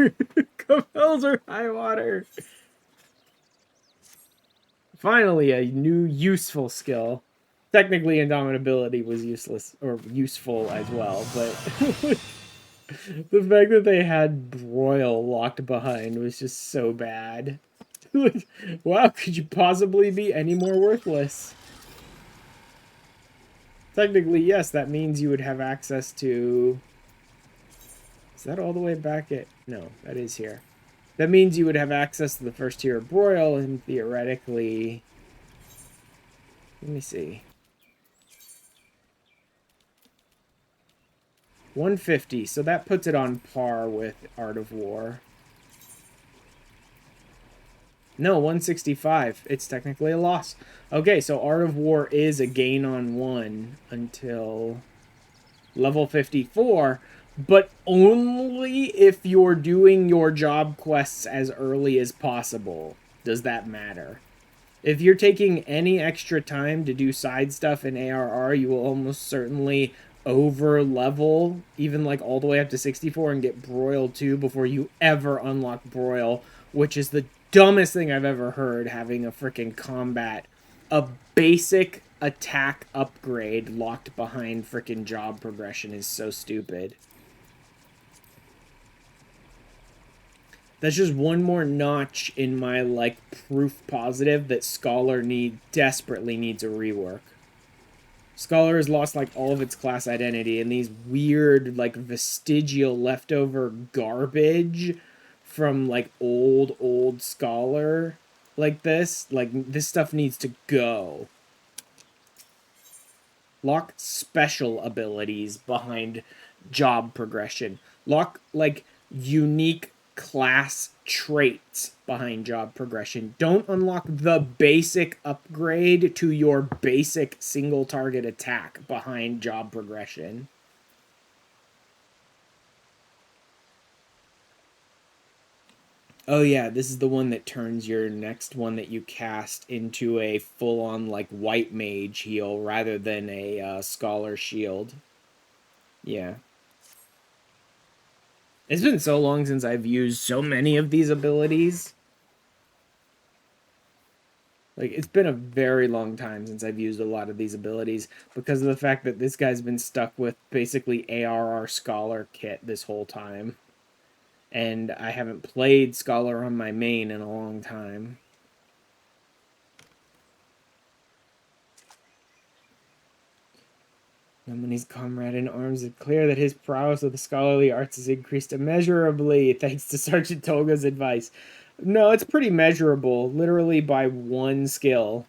Cubhells or high water. Finally, a new useful skill. Technically, indomitability was useless, or useful as well, but the fact that they had Broil locked behind was just so bad. Wow, could you possibly be any more worthless? Technically, yes, that means you would have access to... Is that all the way back at... No, that is here. That means you would have access to the first tier of Broil, and theoretically... Let me see. 150, so that puts it on par with Art of War. No, 165. It's technically a loss. Okay, so Art of War is a gain on 1 until level 54, but only if you're doing your job quests as early as possible. Does that matter? If you're taking any extra time to do side stuff in ARR, you will almost certainly over level, even like all the way up to 64 and get Broil 2 before you ever unlock Broil, which is the dumbest thing I've ever heard, having a freaking combat, a basic attack upgrade locked behind freaking job progression is so stupid. That's just one more notch in my, like, proof positive that Scholar desperately needs a rework. Scholar has lost like all of its class identity, and these weird like vestigial leftover garbage from like old Scholar like this stuff needs to go. Lock special abilities behind job progression. Lock like unique class traits behind job progression. Don't unlock the basic upgrade to your basic single target attack behind job progression. Oh yeah, this is the one that turns your next one that you cast into a full-on like white mage heal rather than a scholar shield. Yeah. It's been so long since I've used so many of these abilities. Like, it's been a very long time since I've used a lot of these abilities because of the fact that this guy's been stuck with basically ARR Scholar kit this whole time. And I haven't played Scholar on my main in a long time. Nominee comrade in arms, it's clear that his prowess with the scholarly arts has increased immeasurably thanks to Sergeant Toga's advice. No, it's pretty measurable, literally by one skill.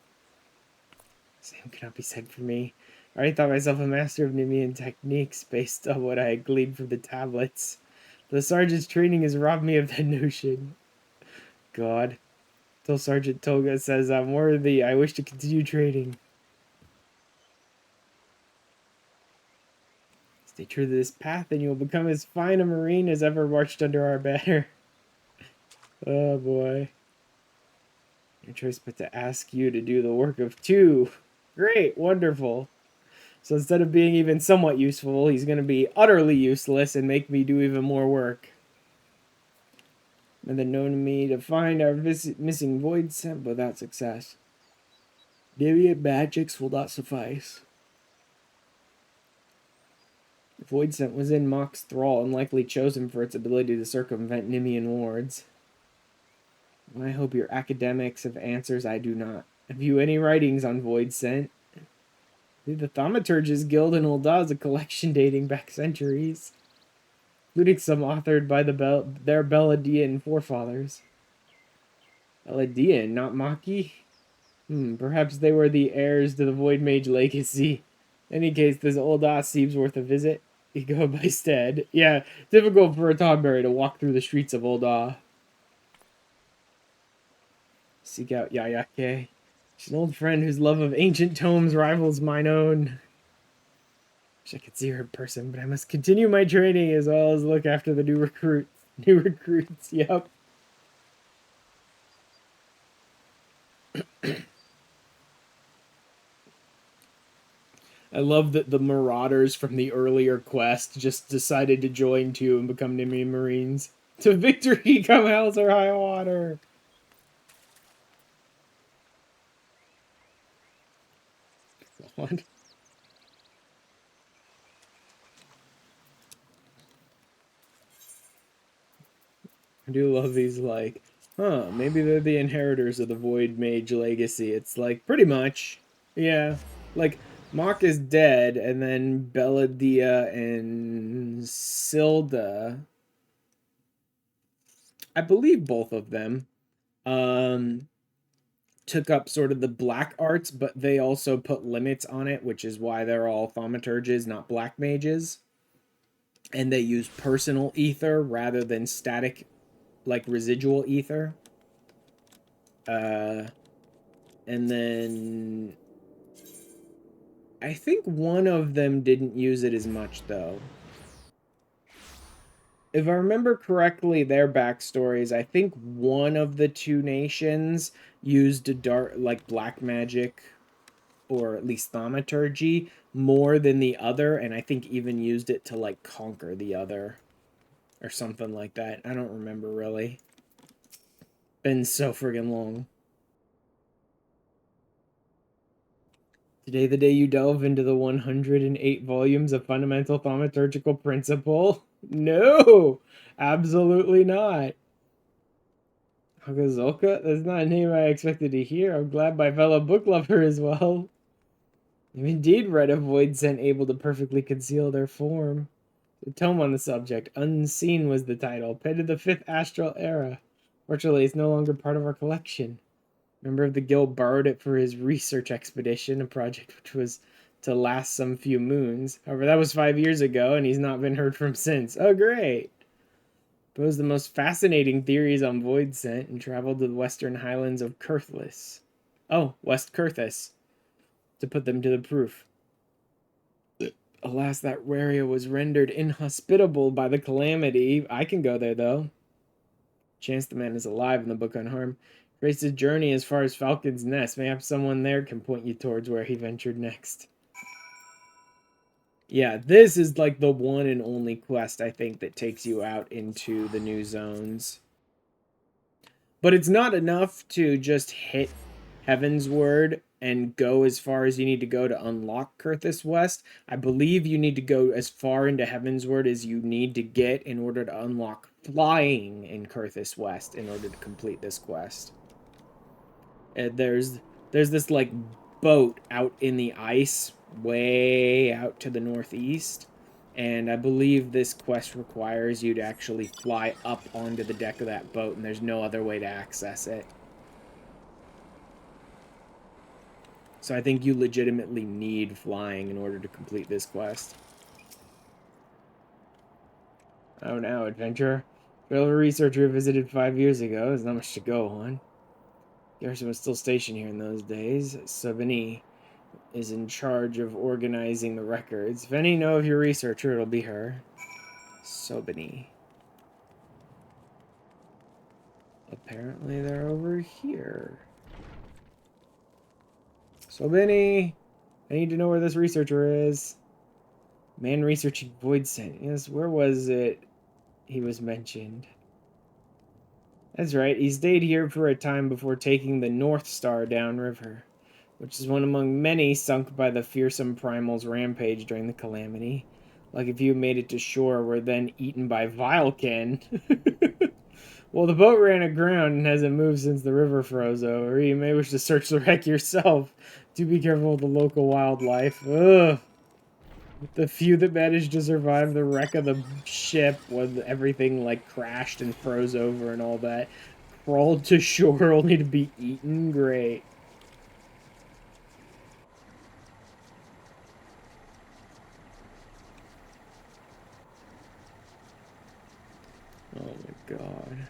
Same cannot be said for me. I already thought myself a master of Nymian techniques based on what I had gleaned from the tablets. The sergeant's training has robbed me of that notion. God. Till Sergeant Toga says I'm worthy, I wish to continue training. Stay true to this path and you will become as fine a Marine as ever marched under our banner. Oh boy. No choice but to ask you to do the work of two. Great, wonderful. So instead of being even somewhat useful, he's going to be utterly useless and make me do even more work. And then known me to find our missing void scent without success. Nymian magics will not suffice. The void scent was in Mock's thrall and likely chosen for its ability to circumvent Nymian wards. I hope your academics have answers I do not. Have you any writings on void scent? The Thaumaturge's Guild in Ul'dah is a collection dating back centuries, including some authored by their Beladian forefathers. Beladian, not Maki? Perhaps they were the heirs to the Void Mage legacy. In any case, this Ul'dah seems worth a visit. You go by stead. Yeah, difficult for a Tonberry to walk through the streets of Ul'dah. Seek out Yayake. She's an old friend whose love of ancient tomes rivals mine own. Wish I could see her in person, but I must continue my training as well as look after the new recruits. New recruits, yep. I love that the Marauders from the earlier quest just decided to join too and become Nymian Marines. To victory, come hell's or high water. God. I do love these, like, maybe they're the inheritors of the Void Mage legacy. It's like, pretty much. Yeah. Like, Mock is dead, and then Belladia and Silda, I believe both of them, took up sort of the black arts, but they also put limits on it, which is why they're all thaumaturges, not black mages. And they use personal ether rather than static, like residual ether. And then I think one of them didn't use it as much, though. If I remember correctly, their backstories, I think one of the two nations used dark, like black magic, or at least thaumaturgy, more than the other, and I think even used it to like conquer the other, or something like that. I don't remember really. Been so friggin' long. Today, the day you delve into the 108 volumes of fundamental thaumaturgical principle? No! Absolutely not. Hagazoka? That's not a name I expected to hear. I'm glad my fellow book lover as well. You've indeed read a void scent able to perfectly conceal their form. The tome on the subject, Unseen, was the title. Pen to the 5th Astral Era. Fortunately, it's no longer part of our collection. A member of the guild borrowed it for his research expedition, a project which was to last some few moons. However, that was 5 years ago, and he's not been heard from since. Oh, great! Proposed the most fascinating theories on void scent and traveled to the western highlands of Kurthlis. Oh, West Kurthis. To put them to the proof. Alas, that area was rendered inhospitable by the calamity. I can go there, though. Chance the man is alive in the book Unharmed. Traced his journey as far as Falcon's Nest. Mayhaps someone there can point you towards where he ventured next. Yeah, this is like the one and only quest, I think, that takes you out into the new zones. But it's not enough to just hit Heaven's Word and go as far as you need to go to unlock Kurthis West. I believe you need to go as far into Heaven's Word as you need to get in order to unlock flying in Kurthis West in order to complete this quest. There's this like boat out in the ice way out to the northeast, and I believe this quest requires you to actually fly up onto the deck of that boat, and there's no other way to access it. So I think you legitimately need flying in order to complete this quest. Oh, now, adventure. Trail of a researcher visited 5 years ago. There's not much to go on. Garrison was still stationed here in those days. Sobini is in charge of organizing the records. If any know of your researcher, it'll be her. Sobini. Apparently they're over here. Sobini! I need to know where this researcher is. Man researching void scent. Yes, where was it he was mentioned? That's right, he stayed here for a time before taking the North Star downriver, which is one among many sunk by the fearsome primal's rampage during the calamity. Like if you made it to shore, were then eaten by Vileken. Well, the boat ran aground and hasn't moved since the river froze over. You may wish to search the wreck yourself. Do be careful with the local wildlife. Ugh. The few that managed to survive the wreck of the ship when everything like crashed and froze over and all that crawled to shore only to be eaten. Great. Oh my god.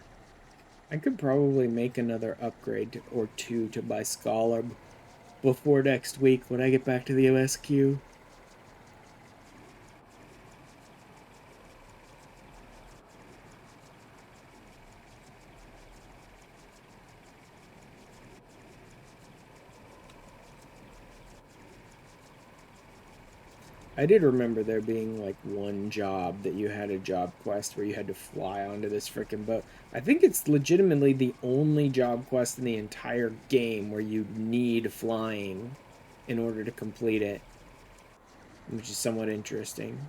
I could probably make another upgrade or two to my Scholar before next week when I get back to the OSQ. I did remember there being like one job that you had a job quest where you had to fly onto this freaking boat. I think it's legitimately the only job quest in the entire game where you need flying in order to complete it, which is somewhat interesting.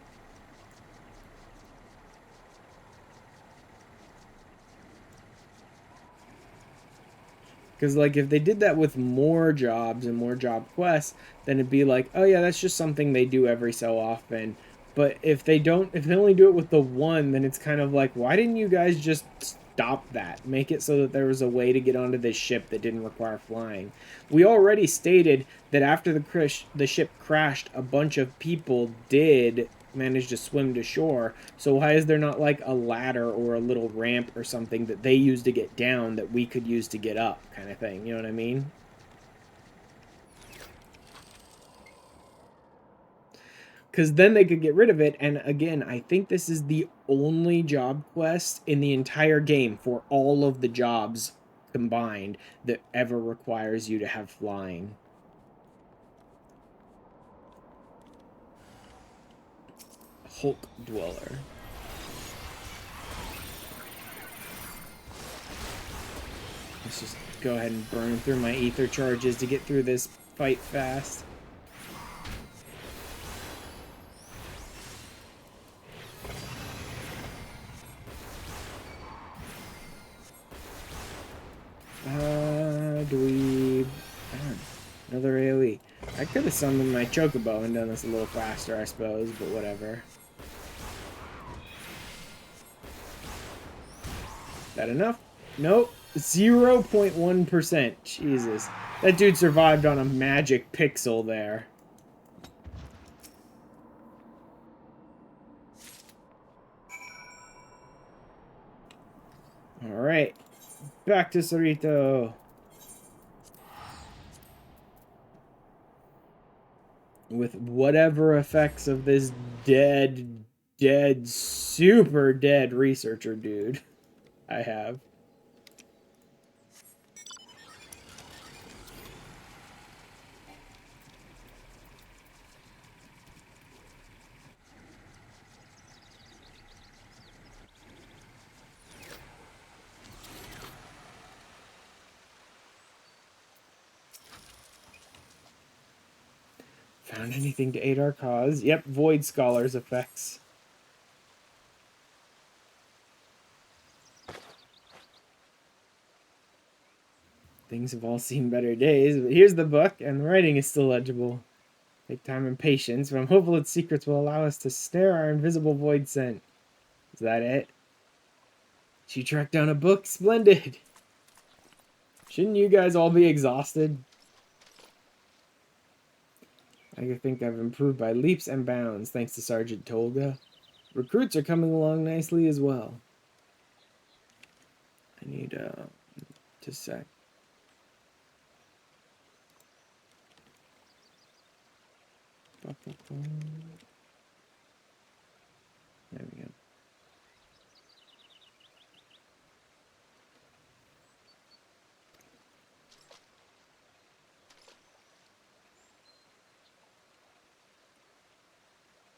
Because, like, if they did that with more jobs and more job quests, then it'd be like, oh yeah, that's just something they do every so often. But if they only do it with the one, then it's kind of like, why didn't you guys just stop that? Make it so that there was a way to get onto this ship that didn't require flying. We already stated that after the ship crashed, a bunch of people did manage to swim to shore. So why is there not like a ladder or a little ramp or something that they use to get down that we could use to get up, kind of thing? You know what I mean? Because then they could get rid of it. And again, I think this is the only job quest in the entire game for all of the jobs combined that ever requires you to have flying. Hulk Dweller. Let's just go ahead and burn through my ether charges to get through this fight fast. Do we... Another AoE. I could have summoned my Chocobo and done this a little faster, I suppose, but whatever. That enough? Nope. 0.1%. Jesus. That dude survived on a magic pixel there. Alright. Back to Sarito. With whatever effects of this dead, super dead researcher dude I have. Found anything to aid our cause? Yep, Void Scholar's effects. Things have all seen better days, but here's the book, and the writing is still legible. Take time and patience, but I'm hopeful its secrets will allow us to snare our invisible void scent. Is that it? She tracked down a book? Splendid! Shouldn't you guys all be exhausted? I think I've improved by leaps and bounds, thanks to Sergeant Tolga. Recruits are coming along nicely as well. I need, just a sec. There we go.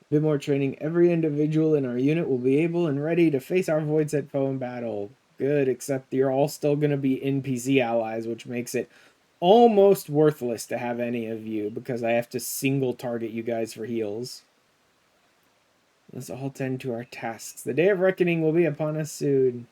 A bit more training. Every individual in our unit will be able and ready to face our void set foe in battle. Good, except you're all still going to be NPC allies, which makes it almost worthless to have any of you, because I have to single target you guys for heals. Let's all tend to our tasks. The day of reckoning will be upon us soon.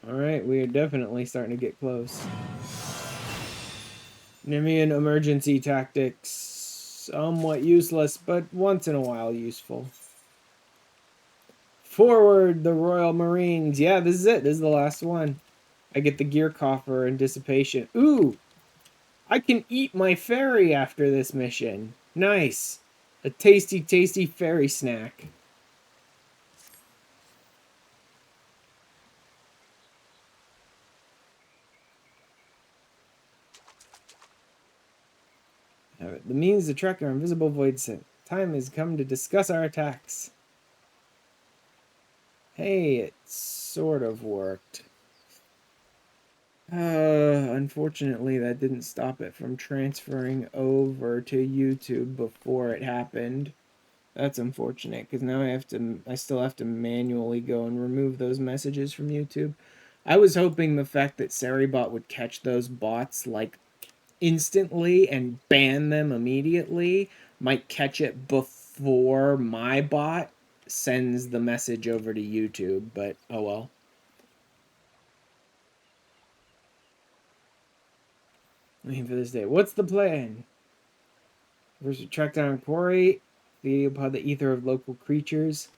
Alright, we are definitely starting to get close. Nymian emergency tactics. Somewhat useless, but once in a while useful. Forward, the Royal Marines. Yeah, this is it. This is the last one. I get the gear coffer and dissipation. Ooh! I can eat my fairy after this mission. Nice. A tasty, tasty fairy snack. The means to track our invisible void scent. Time has come to discuss our attacks. Hey, it sort of worked. Unfortunately, that didn't stop it from transferring over to YouTube before it happened. That's unfortunate, because now I still have to manually go and remove those messages from YouTube. I was hoping the fact that Saribot would catch those bots, like, instantly and ban them immediately might catch it before my bot sends the message over to YouTube, but oh well. Waiting for this day. What's the plan? First, track down quarry, feeding upon the ether of local creatures.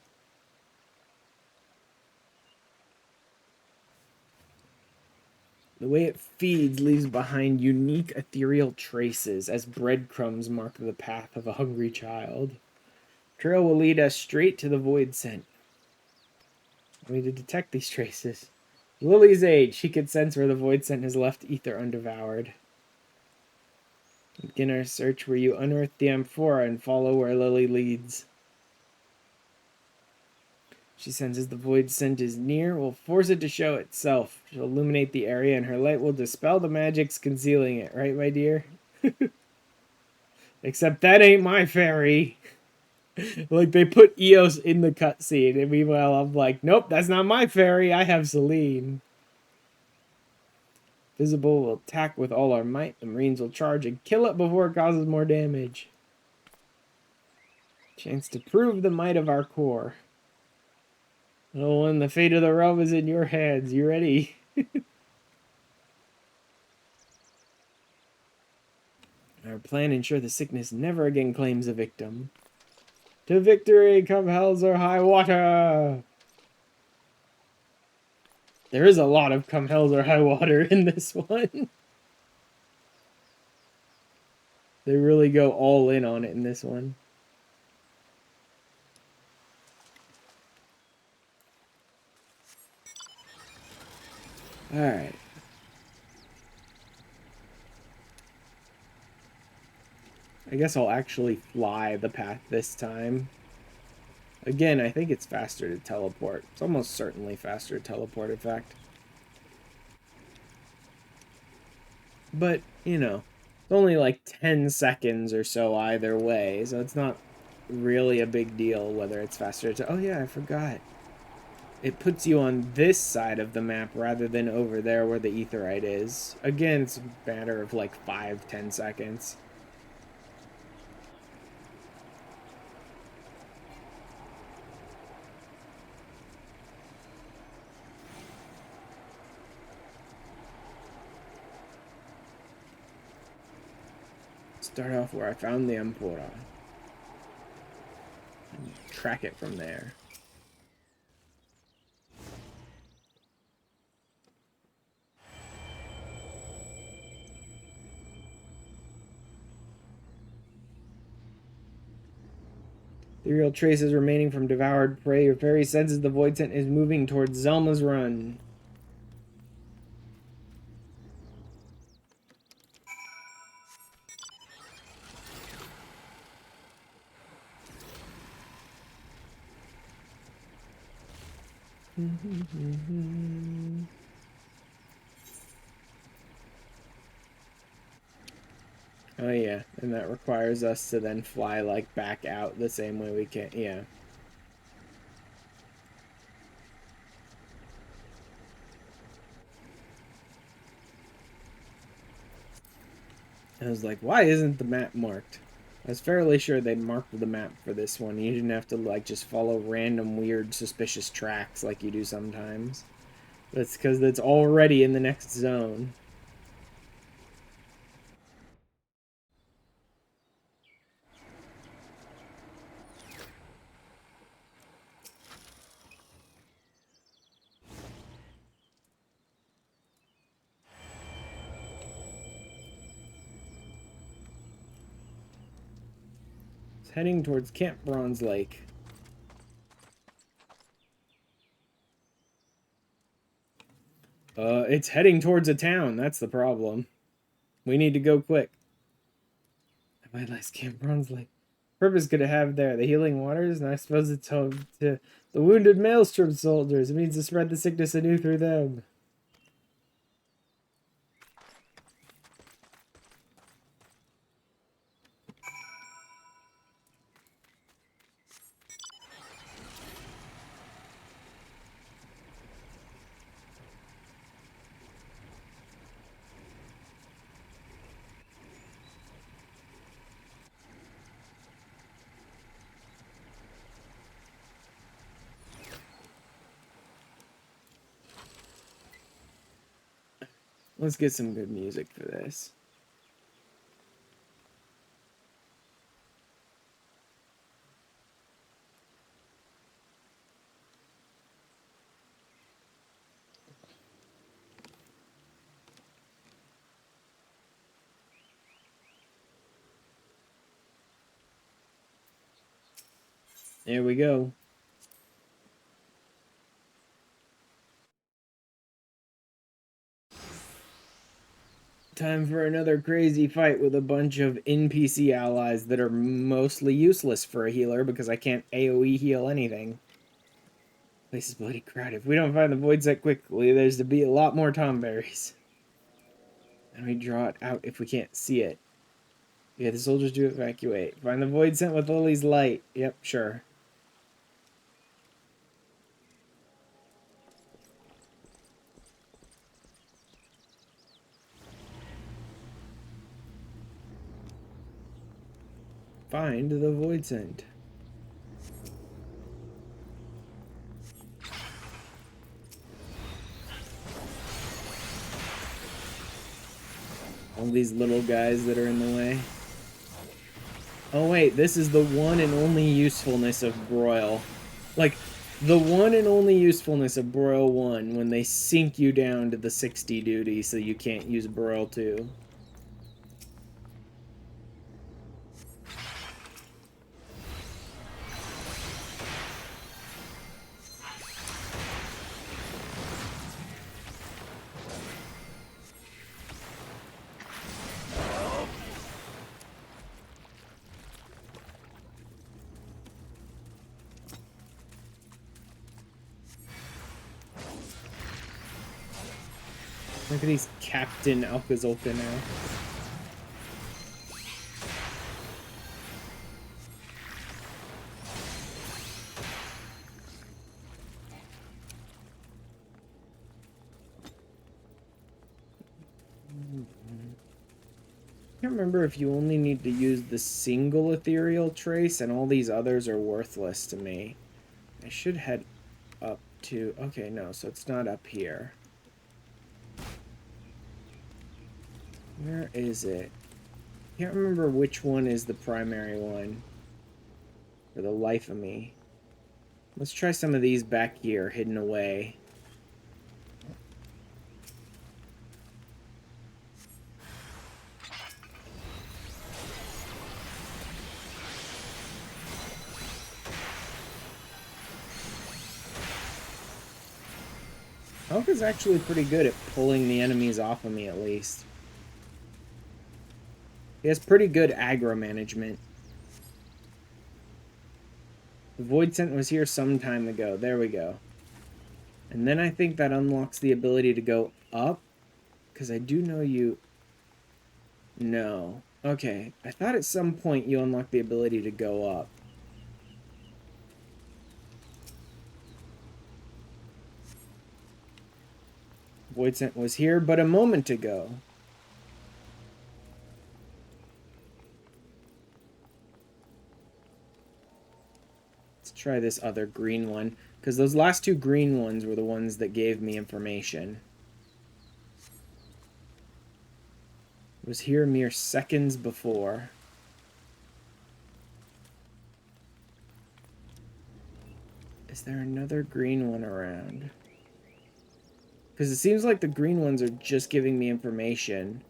The way it feeds leaves behind unique ethereal traces as breadcrumbs mark the path of a hungry child. Trail will lead us straight to the void scent. We need to detect these traces. Lily's age, she could sense where the void scent has left ether undevoured. Begin our search where you unearth the amphora and follow where Lily leads. She senses the void scent is near, will force it to show itself. She'll illuminate the area and her light will dispel the magics concealing it, right, my dear? Except that ain't my fairy. Like, they put Eos in the cutscene, and meanwhile I'm like, nope, that's not my fairy, I have Celine. Visible will attack with all our might. The Marines will charge and kill it before it causes more damage. Chance to prove the might of our core. Oh, and the fate of the realm is in your hands. You ready? Our plan ensure the sickness never again claims a victim. To victory, come hells or high water! There is a lot of come hells or high water in this one. They really go all in on it in this one. Alright. I guess I'll actually fly the path this time. Again, I think it's faster to teleport. It's almost certainly faster to teleport, in fact. But, you know, it's only like 10 seconds or so either way, so it's not really a big deal whether it's faster to... Oh yeah, I forgot. It puts you on this side of the map rather than over there where the aetheryte is. Again, it's a matter of like 5-10 seconds. Start off where I found the Empora. And track it from there. The real traces remaining from devoured prey. Your fairy senses the void scent is moving towards Zelma's Run. Oh yeah, and that requires us to then fly like back out the same way we can. Yeah. I was like, why isn't the map marked? I was fairly sure they marked the map for this one. You didn't have to like just follow random weird suspicious tracks like you do sometimes. That's because it's already in the next zone. It's heading towards Camp Bronze Lake. It's heading towards a town. That's the problem. We need to go quick. I realize Camp Bronze Lake. Purpose could it have there? The healing waters? And I suppose it's home to the wounded Maelstrom soldiers. It means to spread the sickness anew through them. Let's get some good music for this. There we go. Time for another crazy fight with a bunch of NPC allies that are mostly useless for a healer because I can't AoE heal anything. Place is bloody crowded. If we don't find the void set quickly, there's to be a lot more tomberries. And we draw it out if we can't see it. Yeah, the soldiers do evacuate. Find the void sent with Lily's light. Yep, sure. Find the void scent. All these little guys that are in the way. Oh wait, this is the one and only usefulness of Broil. Like, the one and only usefulness of Broil 1 when they sink you down to the 60 duty so you can't use Broil 2. Look at these Captain Alcazolca now. I can't remember if you only need to use the single ethereal trace and all these others are worthless to me. I should head up to... Okay, no, so it's not up here. Where is it? I can't remember which one is the primary one. For the life of me. Let's try some of these back here, hidden away. Helga's actually pretty good at pulling the enemies off of me, at least. He has pretty good aggro management. The Void Scent was here some time ago. There we go. And then I think that unlocks the ability to go up. Because I do know you... No. Okay. I thought at some point you unlocked the ability to go up. Void Scent was here but a moment ago. Try this other green one, because those last two green ones were the ones that gave me information. It was here mere seconds before. Is there another green one around? Because it seems like the green ones are just giving me information.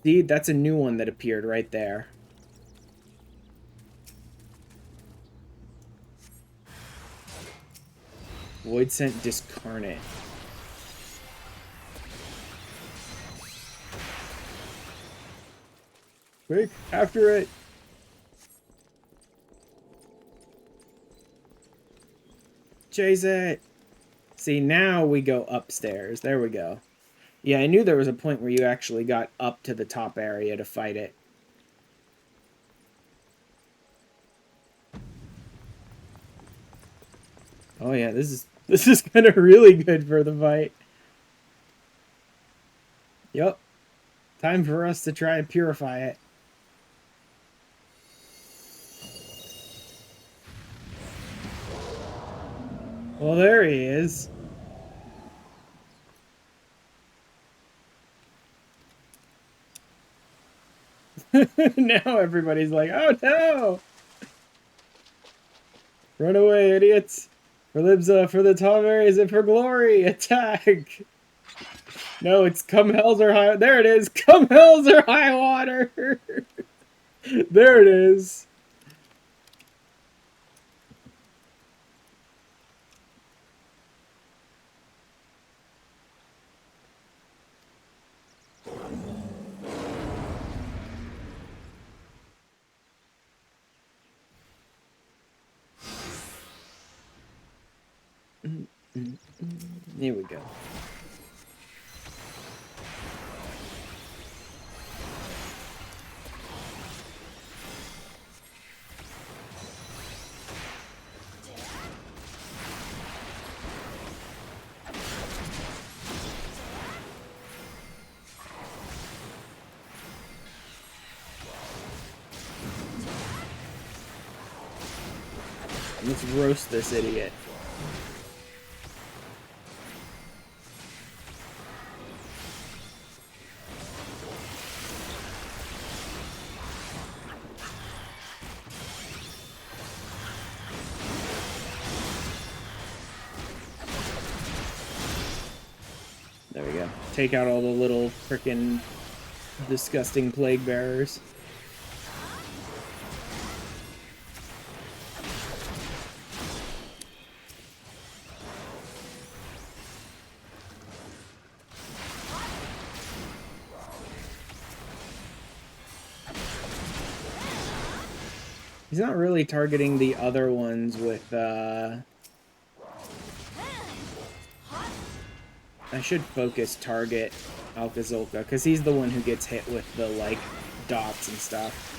See, that's a new one that appeared right there. Void Scent Discarnate. Quick, after it! Chase it! See, now we go upstairs. There we go. Yeah, I knew there was a point where you actually got up to the top area to fight it. Oh yeah, this is kind of really good for the fight. Yup. Time for us to try and purify it. Well, there he is. Now everybody's like, oh no! Run away, idiots! For Libza, for the top areas, and for glory! Attack! No, it's come hells or high... There it is! Come hells or high water! There it is! Here we go. Let's roast this idiot. There we go. Take out all the little frickin' disgusting plague bearers. He's not really targeting the other ones with, I should focus target Alcazolka, because he's the one who gets hit with the, like, dots and stuff.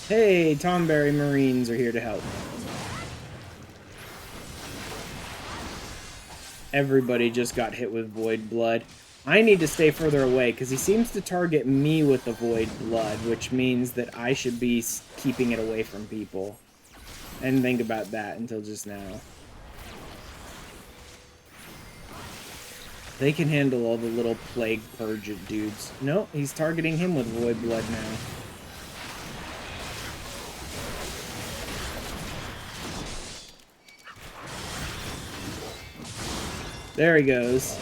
Hey, Tomberry Marines are here to help. Everybody just got hit with Void Blood. I need to stay further away, because he seems to target me with the Void Blood, which means that I should be keeping it away from people. I didn't think about that until just now. They can handle all the little Plague Purge dudes. No, he's targeting him with Void Blood now. There he goes.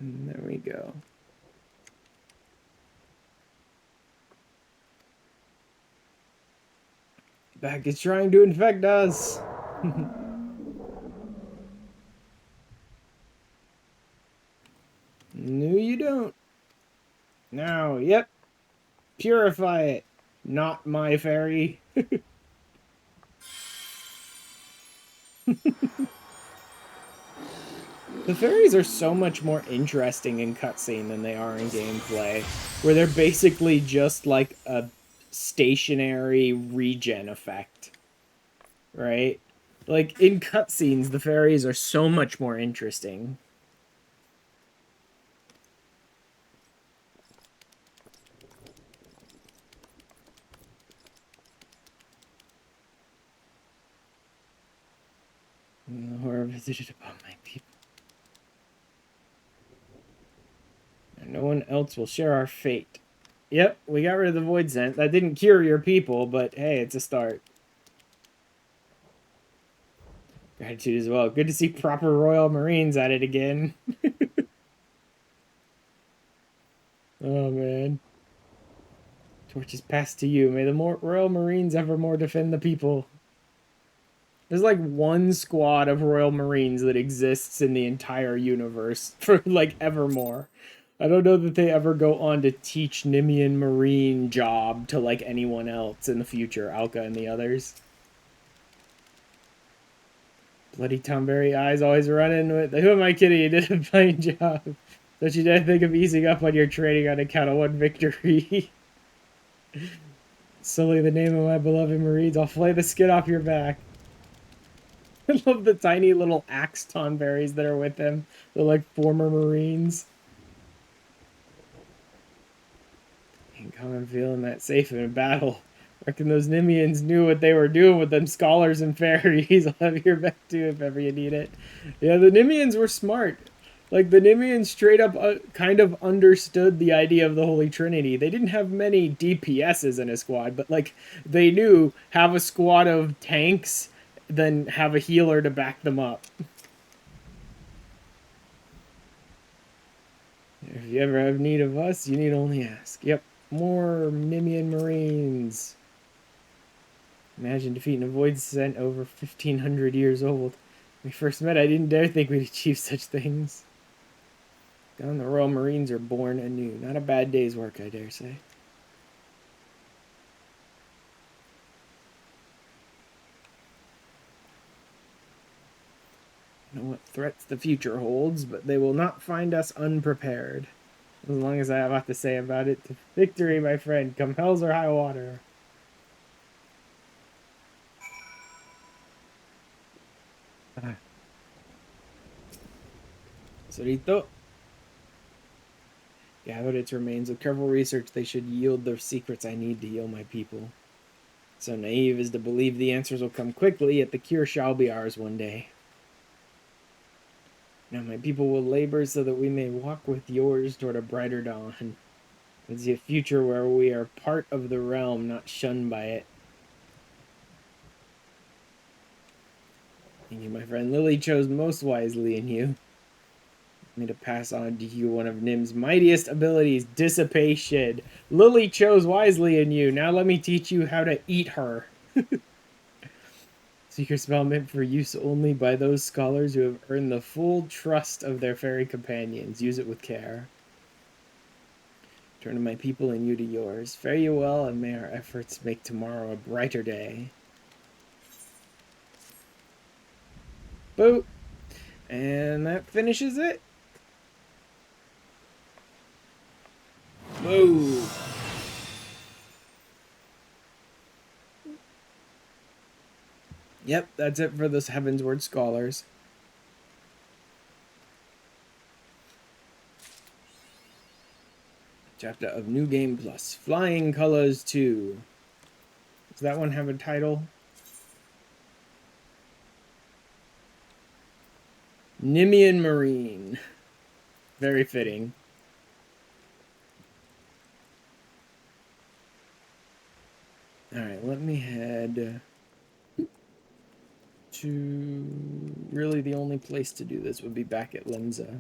And there we go. Back is trying to infect us. No, you don't. Now, yep. Purify it. Not my fairy. The fairies are so much more interesting in cutscene than they are in gameplay, where they're basically just like a stationary regen effect. Right? Like, in cutscenes, the fairies are so much more interesting. The horror visited upon my people. And no one else will share our fate. Yep, we got rid of the void scent. That didn't cure your people, but hey, it's a start. Gratitude as well. Good to see proper Royal Marines at it again. Oh, man. Torch is passed to you. May the Royal Marines evermore defend the people. There's like one squad of Royal Marines that exists in the entire universe for like evermore. I don't know that they ever go on to teach Nymian Marine job to like anyone else in the future, Alka and the others. Bloody Tomberry eyes always running with, who am I kidding? You did a fine job. Don't you dare think of easing up on your training on account of one victory. Sully the name of my beloved Marines, I'll flay the skin off your back. I love the tiny little axe Tomberries that are with him. They're like former Marines. Ain't coming feeling that safe in a battle. Reckon those Nymians knew what they were doing with them scholars and fairies. I'll have your back too if ever you need it. Yeah, the Nymians were smart. Like, the Nymians straight up kind of understood the idea of the Holy Trinity. They didn't have many DPSs in a squad, but, like, they knew have a squad of tanks, then have a healer to back them up. If you ever have need of us, you need only ask. Yep, more Nymian Marines. Imagine defeating a void scent over 1,500 years old. When we first met, I didn't dare think we'd achieve such things. Down the Royal Marines are born anew. Not a bad day's work, I dare say. I know what threats the future holds, but they will not find us unprepared. As long as I have a lot to say about it. To victory, my friend, come hells or high water. Solito. Gathered its remains. With careful research, they should yield the secrets I need to heal my people. So naive as to believe the answers will come quickly, yet the cure shall be ours one day. Now my people will labor so that we may walk with yours toward a brighter dawn. It's a future where we are part of the realm, not shunned by it. Thank you, my friend. Lily chose most wisely in you. Me to pass on to you one of Nim's mightiest abilities, dissipation. Lily chose wisely in you. Now let me teach you how to eat her. Secret spell meant for use only by those scholars who have earned the full trust of their fairy companions. Use it with care. Turn to my people and you to yours. Fare you well, and may our efforts make tomorrow a brighter day. Boop. And that finishes it. Whoa. Yep, that's it for those Heavensward Scholars. Chapter of New Game Plus. Flying Colors 2. Does that one have a title? Nymian Marine. Very fitting. Alright, let me head to... Really, the only place to do this would be back at Limsa.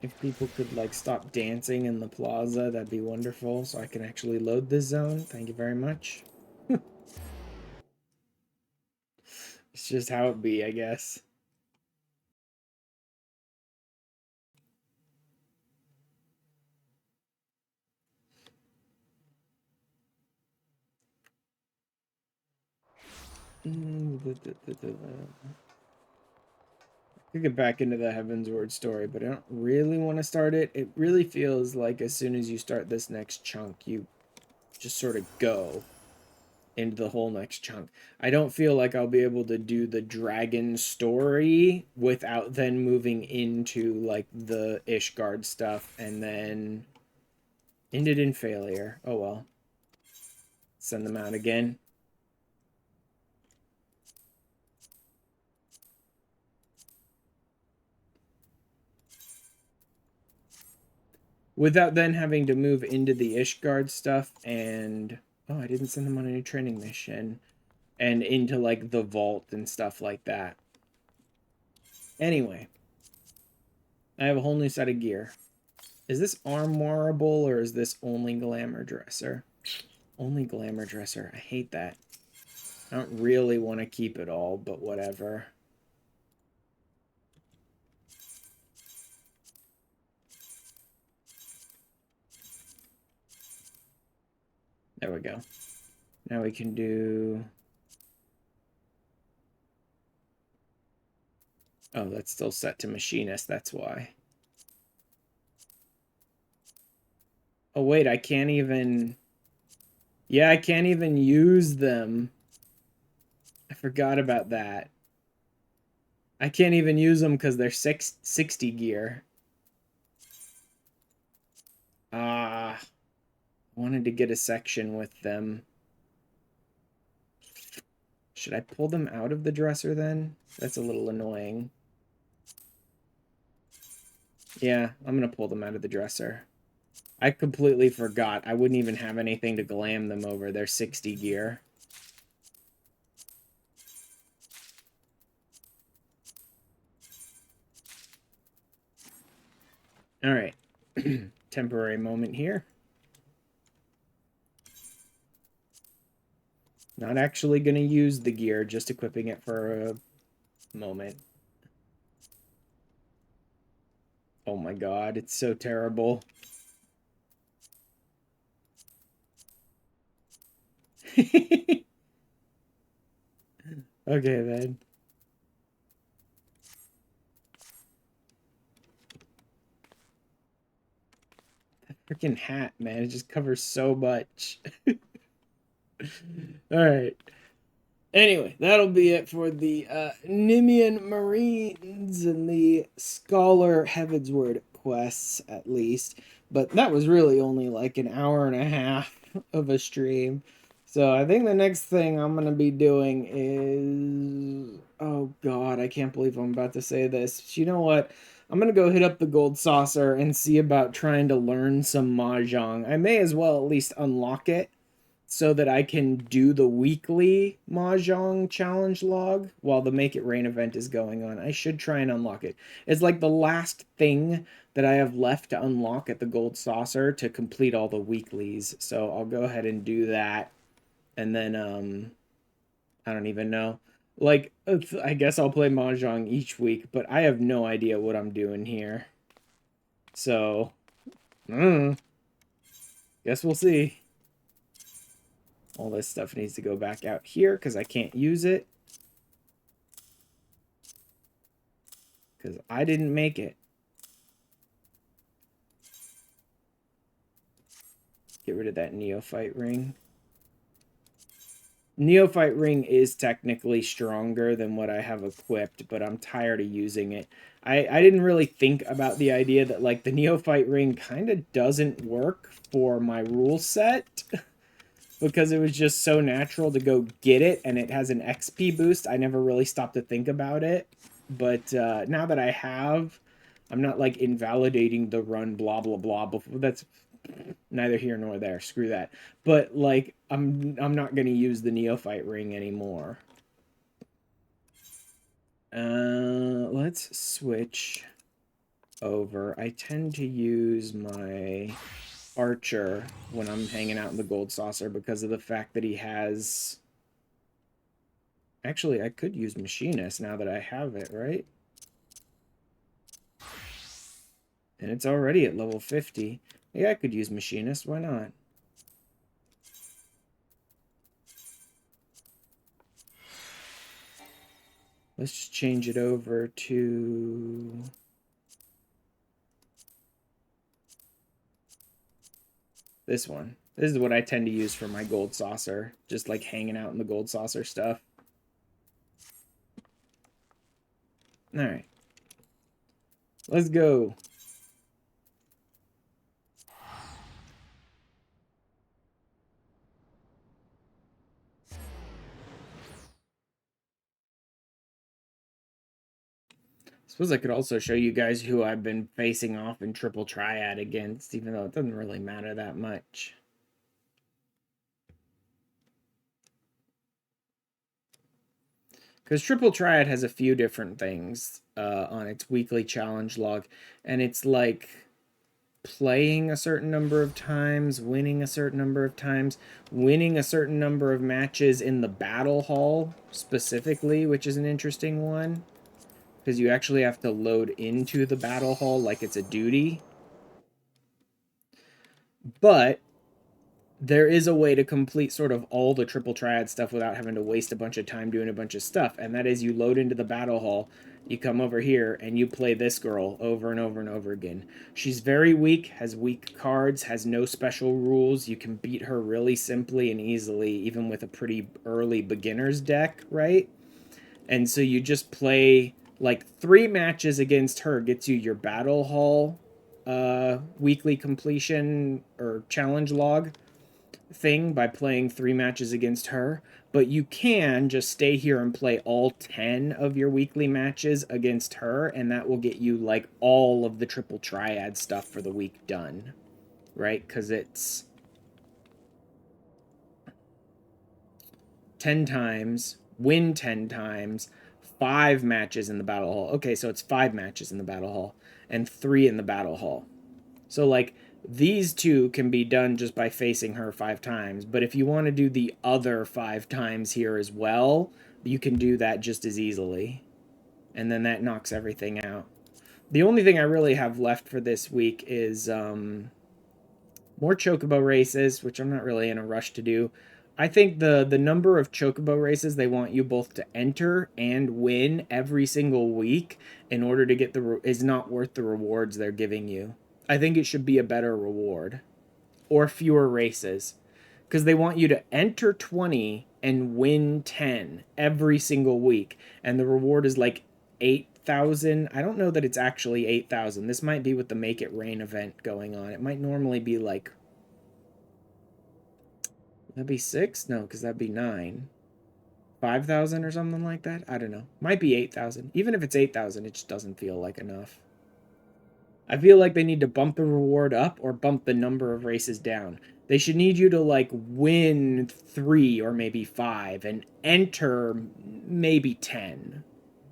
If people could, like, stop dancing in the plaza, that'd be wonderful, so I can actually load this zone. Thank you very much. It's just how it be, I guess. I could get back into the Heavensward story, but I don't really want to start it. It really feels like as soon as you start this next chunk, you just sort of go into the whole next chunk. I don't feel like I'll be able to do the dragon story without then moving into like the Ishgard stuff and then ended in failure. Oh well. Send them out again. Without then having to move into the Ishgard stuff and... Oh, I didn't send them on any training mission. And into, like, the vault and stuff like that. Anyway. I have a whole new set of gear. Is this armorable or is this only glamour dresser? Only glamour dresser. I hate that. I don't really want to keep it all, but whatever. There we go. Now we can do... Oh, that's still set to machinist, that's why. Oh, wait, I can't even... Yeah, I can't even use them. I forgot about that. I can't even use them because they're 60 gear. Ah. Wanted to get a section with them. Should I pull them out of the dresser then? That's a little annoying. Yeah, I'm gonna pull them out of the dresser. I completely forgot. I wouldn't even have anything to glam them over. They're 60 gear. Alright. Temporary moment here. Not actually gonna use the gear, just equipping it for moment. Oh my god, it's so terrible. Okay, then. That freaking hat, man, it just covers so much. Alright. Anyway, that'll be it for the Nymian Marines and the Scholar Heavensward quests, at least. But that was really only like an hour and a half of a stream. So I think the next thing I'm going to be doing is... Oh, God, I can't believe I'm about to say this. But you know what? I'm going to go hit up the Gold Saucer and see about trying to learn some Mahjong. I may as well at least unlock it so that I can do the weekly Mahjong challenge log while the Make It Rain event is going on. I should try and unlock it. It's like the last thing that I have left to unlock at the Gold Saucer to complete all the weeklies. So I'll go ahead and do that. And then, I don't even know. Like, I guess I'll play Mahjong each week, but I have no idea what I'm doing here. So, guess we'll see. All this stuff needs to go back out here because I can't use it. Because I didn't make it. Get rid of that neophyte ring. Neophyte ring is technically stronger than what I have equipped, but I'm tired of using it. I didn't really think about the idea that, like, the neophyte ring kind of doesn't work for my rule set. Because it was just so natural to go get it, and it has an XP boost. I never really stopped to think about it. But now that I have, I'm not, like, invalidating the run, blah, blah, blah. Before, that's neither here nor there. Screw that. But, like, I'm not going to use the neophyte ring anymore. Let's switch over. I tend to use my archer when I'm hanging out in the Gold Saucer because of the fact that he has... Actually, I could use Machinist now that I have it, right? And it's already at level 50. Yeah, I could use Machinist. Why not? Let's just change it over to... this one. This is what I tend to use for my Gold Saucer. Just like hanging out in the Gold Saucer stuff. Alright. Let's go. Suppose I could also show you guys who I've been facing off in Triple Triad against, even though it doesn't really matter that much. Because Triple Triad has a few different things on its weekly challenge log, and it's like playing a certain number of times, winning a certain number of times, winning a certain number of matches in the battle hall specifically, which is an interesting one. Because you actually have to load into the battle hall like it's a duty. But there is a way to complete sort of all the Triple Triad stuff without having to waste a bunch of time doing a bunch of stuff. And that is you load into the battle hall, you come over here, and you play this girl over and over and over again. She's very weak, has weak cards, has no special rules. You can beat her really simply and easily, even with a pretty early beginner's deck, right? And so you just play like 3 matches against her gets you your battle hall weekly completion or challenge log thing by playing 3 matches against her. But you can just stay here and play all 10 of your weekly matches against her, and that will get you like all of the Triple Triad stuff for the week done, right? Because it's 10 times, win 10 times, 5 matches in the battle hall. Okay, so it's 5 matches in the battle hall and 3 in the battle hall. So, like, these 2 can be done just by facing her 5 times. But if you want to do the other 5 times here as well, you can do that just as easily. And then that knocks everything out. The only thing I really have left for this week is more chocobo races, which I'm not really in a rush to do. I think the number of chocobo races they want you both to enter and win every single week in order to get is not worth the rewards they're giving you. I think it should be a better reward or fewer races because they want you to enter 20 and win 10 every single week, and the reward is like 8,000. I don't know that it's actually 8,000. This might be with the Make It Rain event going on. It might normally be like, that'd be 6? No, because that'd be 9. 5,000 or something like that. I don't know. Might be 8,000. Even if it's 8,000, it just doesn't feel like enough. I feel like they need to bump the reward up or bump the number of races down. They should need you to like win 3 or maybe 5 and enter maybe 10.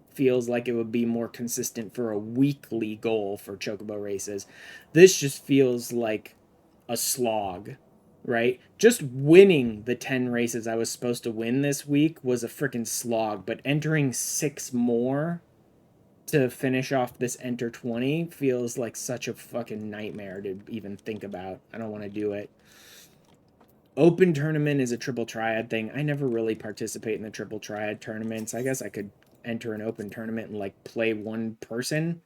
Feels like it would be more consistent for a weekly goal for chocobo races. This just feels like a slog, right? Just winning the 10 races I was supposed to win this week was a freaking slog, but entering 6 more to finish off this enter 20 feels like such a fucking nightmare to even think about. I don't want to do it. Open tournament is a triple triad thing. I never really participate in the triple triad tournaments. I guess I could enter an open tournament and like play one person.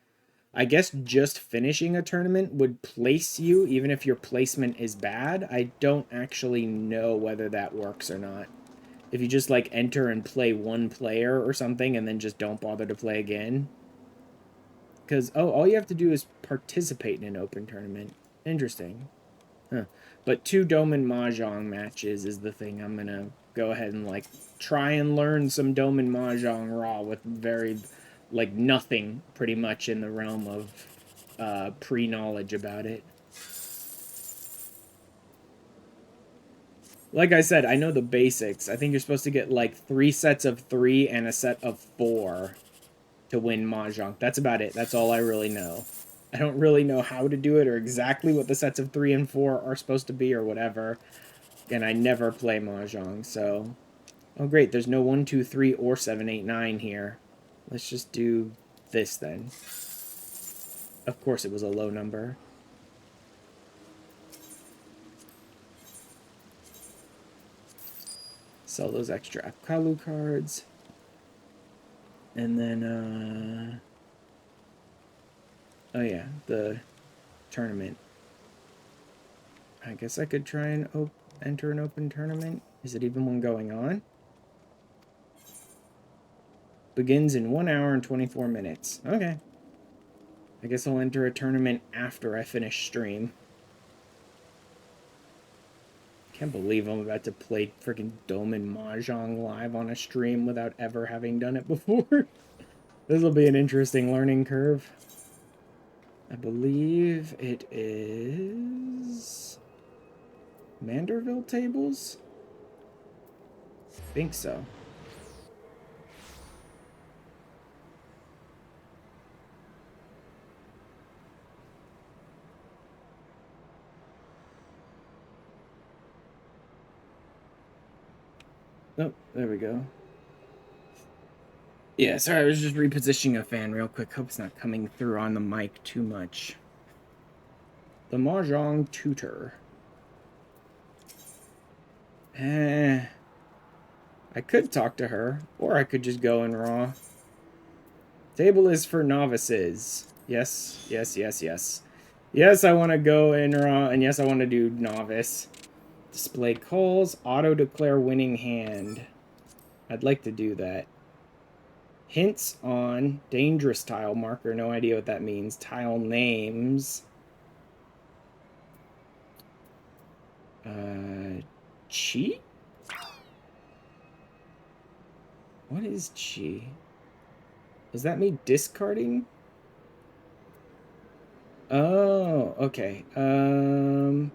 I guess just finishing a tournament would place you even if your placement is bad. I don't actually know whether that works or not. If you just like enter and play one player or something and then just don't bother to play again, because all you have to do is participate in an open tournament. Interesting. Huh. But 2 Doman Mahjong matches is the thing I'm gonna go ahead and like try and learn some Doman Mahjong raw with very like nothing pretty much in the realm of pre-knowledge about it. Like I said, I know the basics. I think you're supposed to get like 3 sets of 3 and a set of 4 to win Mahjong. That's about it. That's all I really know. I don't really know how to do it or exactly what the sets of 3 and 4 are supposed to be or whatever. And I never play Mahjong, so... Oh, great. There's no 1, 2, 3 or 7, 8, 9 here. Let's just do this then. Of course it was a low number. Sell those extra Apkalu cards. And then, oh yeah, the tournament. I guess I could try and enter an open tournament. Is it even one going on? Begins in 1 hour and 24 minutes. Okay. I guess I'll enter a tournament after I finish stream. Can't believe I'm about to play freaking Doman Mahjong live on a stream without ever having done it before. This will be an interesting learning curve. I believe it is Manderville tables? I think so. Oh, there we go. Yeah, sorry, I was just repositioning a fan real quick. Hope it's not coming through on the mic too much. The Mahjong Tutor. I could talk to her, or I could just go in raw. Table is for novices. Yes, yes, yes, yes. Yes, I want to go in raw, and yes, I want to do novice. Display calls, auto-declare winning hand. I'd like to do that. Hints on dangerous tile marker. No idea what that means. Tile names. Chi? What is chi? Is that me discarding? Oh, okay. I'm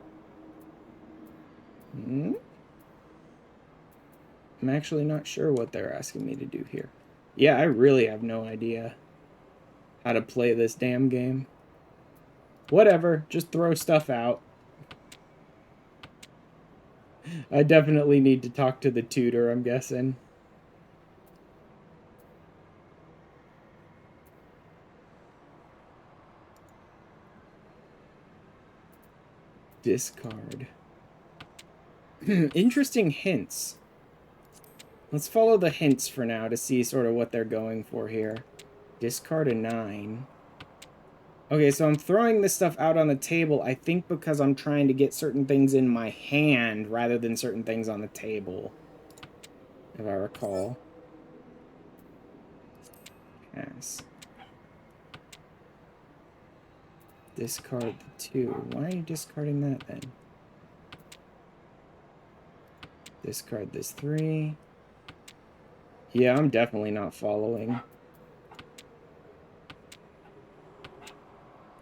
actually not sure what they're asking me to do here. Yeah, I really have no idea how to play this damn game. Whatever, just throw stuff out. I definitely need to talk to the tutor, I'm guessing. Discard. Interesting hints. Let's follow the hints for now to see sort of what they're going for here. Discard a 9. Okay, so I'm throwing this stuff out on the table, I think because I'm trying to get certain things in my hand rather than certain things on the table. If I recall. Pass. Discard the 2. Why are you discarding that then? Discard this 3. Yeah, I'm definitely not following.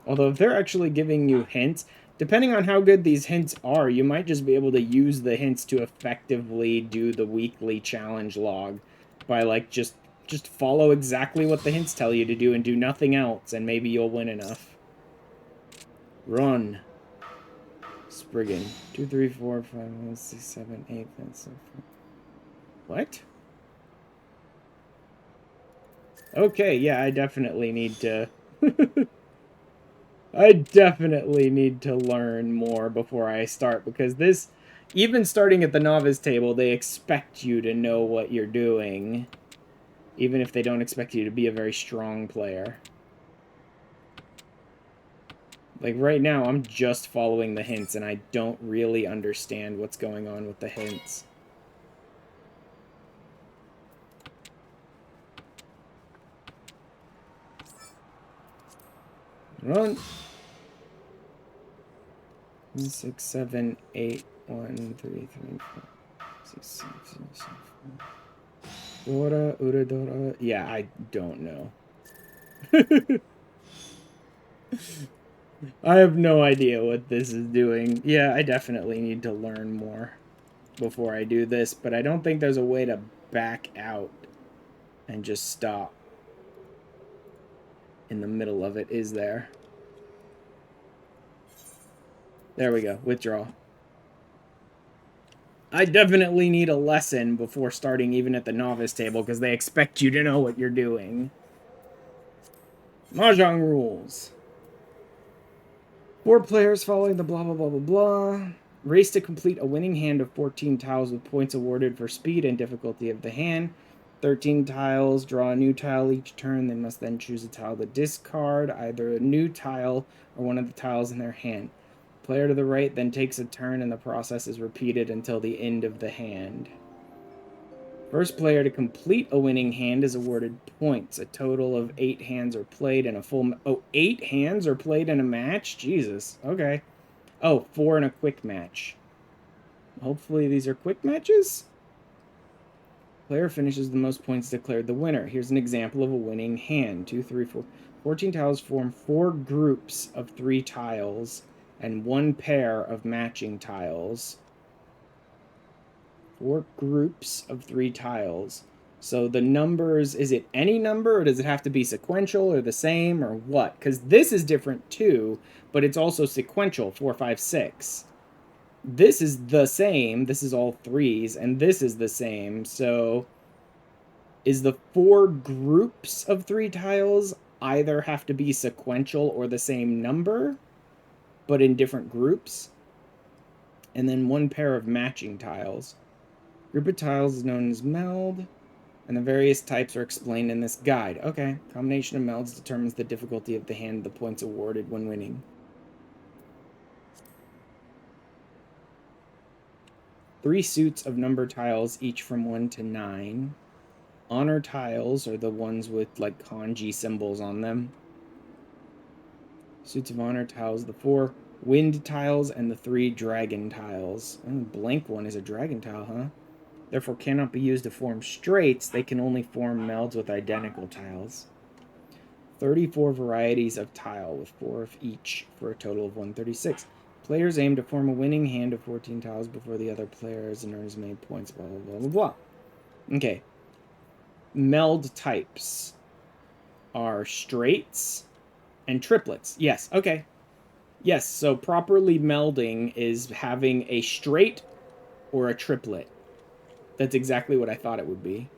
Although if they're actually giving you hints, depending on how good these hints are, you might just be able to use the hints to effectively do the weekly challenge log by like just follow exactly what the hints tell you to do and do nothing else, and maybe you'll win enough. Run. Spriggan. 2, 3, 4, 5, 6, 7, 8, and so forth. What? Okay, yeah, I definitely need to... I definitely need to learn more before I start, because this... Even starting at the novice table, they expect you to know what you're doing. Even if they don't expect you to be a very strong player. Like, right now, I'm just following the hints, and I don't really understand what's going on with the hints. Run! 6, 7, 8, 1, 3, 3, 4, 6, 7, 6, 4. Dora, Ura, Dora. Yeah, I don't know. I have no idea what this is doing. Yeah, I definitely need to learn more before I do this, but I don't think there's a way to back out and just stop in the middle of it, is there? There we go. Withdraw. I definitely need a lesson before starting even at the novice table, because they expect you to know what you're doing. Mahjong rules. 4 players following the blah blah blah blah blah. Race to complete a winning hand of 14 tiles with points awarded for speed and difficulty of the hand. 13 tiles. Draw a new tile each turn. They must then choose a tile to discard, either a new tile or one of the tiles in their hand. Player to the right then takes a turn, and the process is repeated until the end of the hand. First player to complete a winning hand is awarded points. A total of 8 hands are played in a full... 8 hands are played in a match? Jesus. Okay. 4 in a quick match. Hopefully these are quick matches? Player finishes the most points declared the winner. Here's an example of a winning hand. 2, 3, 4. 14 tiles form 4 groups of 3 tiles and 1 pair of matching tiles. 4 groups of 3 tiles. So the numbers, is it any number, or does it have to be sequential or the same, or what? Because this is different too, but it's also sequential, 4, 5, 6. This is the same, this is all 3s, and this is the same, so is the 4 groups of 3 tiles either have to be sequential or the same number, but in different groups? And then 1 pair of matching tiles. Group of tiles is known as meld, and the various types are explained in this guide. Okay, combination of melds determines the difficulty of the hand, the points awarded when winning. Three suits of number tiles, each from 1 to 9. Honor tiles are the ones with like kanji symbols on them. Suits of honor tiles, the 4 wind tiles and the 3 dragon tiles. Oh, the blank one is a dragon tile, huh? Therefore cannot be used to form straights. They can only form melds with identical tiles. 34 varieties of tile with 4 of each for a total of 136. Players aim to form a winning hand of 14 tiles before the other players and earn as many points, blah, blah, blah, blah, blah. Okay. Meld types are straights and triplets. Yes, okay. Yes, so properly melding is having a straight or a triplet. That's exactly what I thought it would be.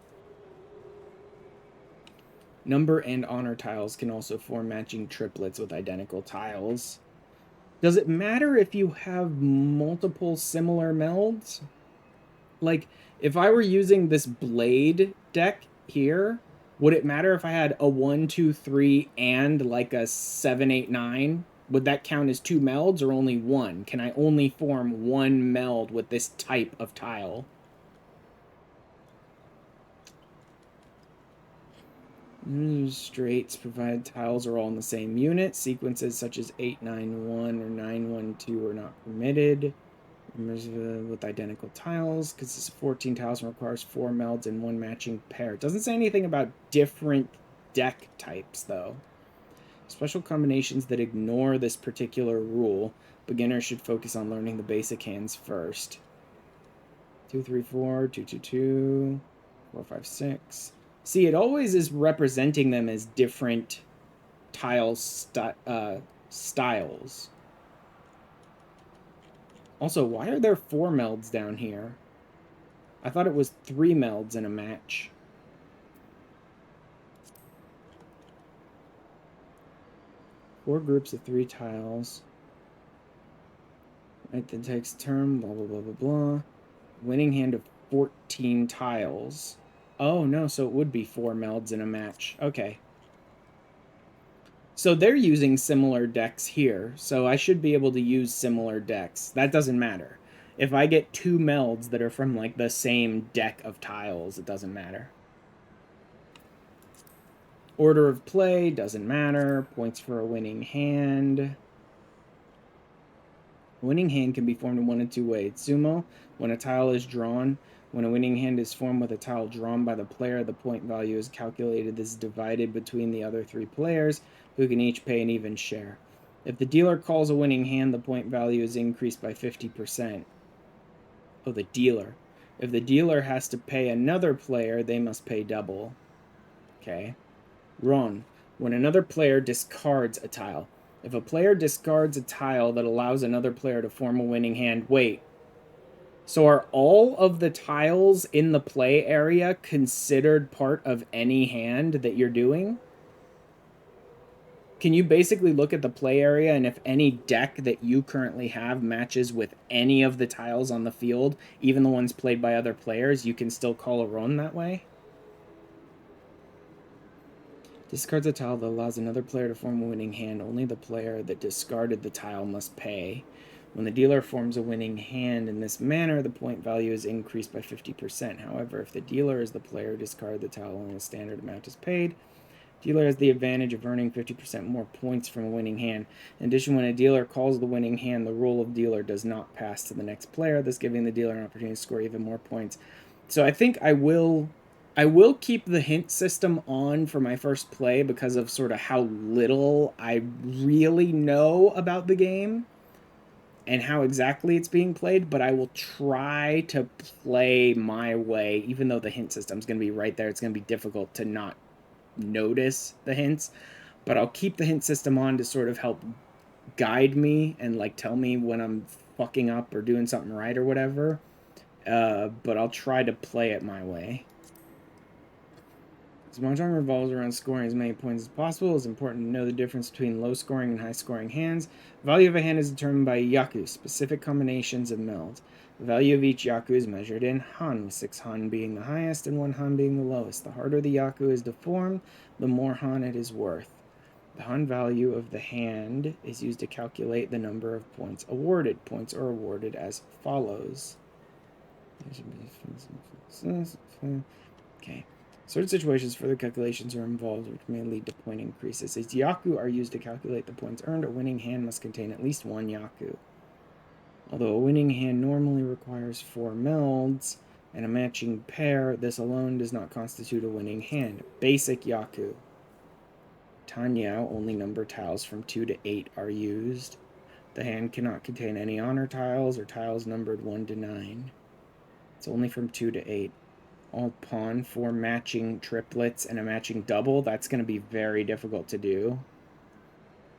Number and honor tiles can also form matching triplets with identical tiles. Does it matter if you have multiple similar melds? Like, if I were using this blade deck here, would it matter if I had a 1, 2, 3 and like a 7, 8, 9? Would that count as 2 melds or only one? Can I only form one meld with this type of tile? Straights provided tiles are all in the same unit. Sequences such as 891 or 912 are not permitted. With identical tiles, because this is 14 tiles and requires 4 melds and 1 matching pair. It doesn't say anything about different deck types, though. Special combinations that ignore this particular rule. Beginners should focus on learning the basic hands first. 2, 3, 4, 2, 2, 2, 4, 5, 6. See, it always is representing them as different styles. Also, why are there 4 melds down here? I thought it was 3 melds in a match. Four groups of 3 tiles. Right, that takes turn, blah, blah, blah, blah, blah. Winning hand of 14 tiles. Oh, no, so it would be 4 melds in a match. Okay. So they're using similar decks here, so I should be able to use similar decks. That doesn't matter. If I get 2 melds that are from, like, the same deck of tiles, it doesn't matter. Order of play, doesn't matter. Points for a winning hand. A winning hand can be formed in one of 2 ways. Sumo, when a tile is drawn. When a winning hand is formed with a tile drawn by the player, the point value is calculated. This is divided between the other 3 players, who can each pay an even share. If the dealer calls a winning hand, the point value is increased by 50%. Oh, the dealer. If the dealer has to pay another player, they must pay double. Okay. Ron. When another player discards a tile. If a player discards a tile that allows another player to form a winning hand, wait. So are all of the tiles in the play area considered part of any hand that you're doing? Can you basically look at the play area, and if any deck that you currently have matches with any of the tiles on the field, even the ones played by other players, you can still call a run that way? Discards a tile that allows another player to form a winning hand. Only the player that discarded the tile must pay. When the dealer forms a winning hand in this manner, the point value is increased by 50%. However, if the dealer is the player who discarded the tile, only a standard amount is paid. Dealer has the advantage of earning 50% more points from a winning hand. In addition, when a dealer calls the winning hand, the role of dealer does not pass to the next player, thus giving the dealer an opportunity to score even more points. So I think I will keep the hint system on for my first play because of sort of how little I really know about the game and how exactly it's being played, but I will try to play my way, even though the hint system is going to be right there. It's going to be difficult to not notice the hints, but I'll keep the hint system on to sort of help guide me and like tell me when I'm fucking up or doing something right or whatever. But I'll try to play it my way. As Mahjong revolves around scoring as many points as possible, it's important to know the difference between low-scoring and high-scoring hands. The value of a hand is determined by yaku, specific combinations of melds. The value of each yaku is measured in han, with 6 han being the highest and 1 han being the lowest. The harder the yaku is to form, the more han it is worth. The han value of the hand is used to calculate the number of points awarded. Points are awarded as follows. Okay. Certain situations, further calculations are involved, which may lead to point increases. As yaku are used to calculate the points earned, a winning hand must contain at least 1 yaku. Although a winning hand normally requires 4 melds and a matching pair, this alone does not constitute a winning hand. Basic yaku. Tanyao, only number tiles from 2 to 8 are used. The hand cannot contain any honor tiles or tiles numbered 1 to 9. It's only from 2 to 8. All pawn, 4 matching triplets and a matching double. That's going to be very difficult to do.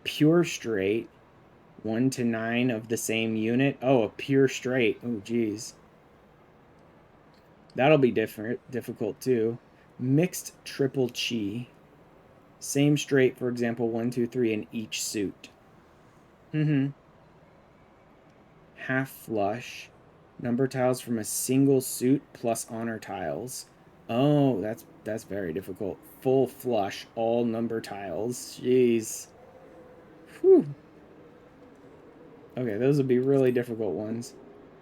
Pure straight, 1 to 9 of the same unit. Oh, a pure straight. Oh, geez. That'll be difficult too. Mixed triple chi. Same straight, for example, 1, 2, 3 in each suit. Mm-hmm. half flush, number tiles from a single suit plus honor tiles. Oh, that's very difficult. Full flush, all number tiles. Jeez. Whew. Okay, those would be really difficult ones.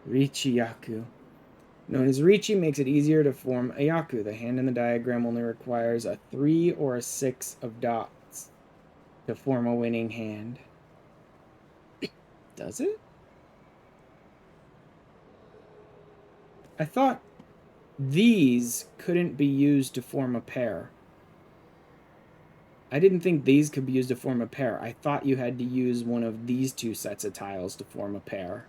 Richiyaku. Known as Richi makes it easier to form a Yaku. The hand in the diagram only requires a 3 or a 6 of dots to form a winning hand. Does it? I thought these couldn't be used to form a pair. I didn't think these could be used to form a pair. I thought you had to use one of these two sets of tiles to form a pair.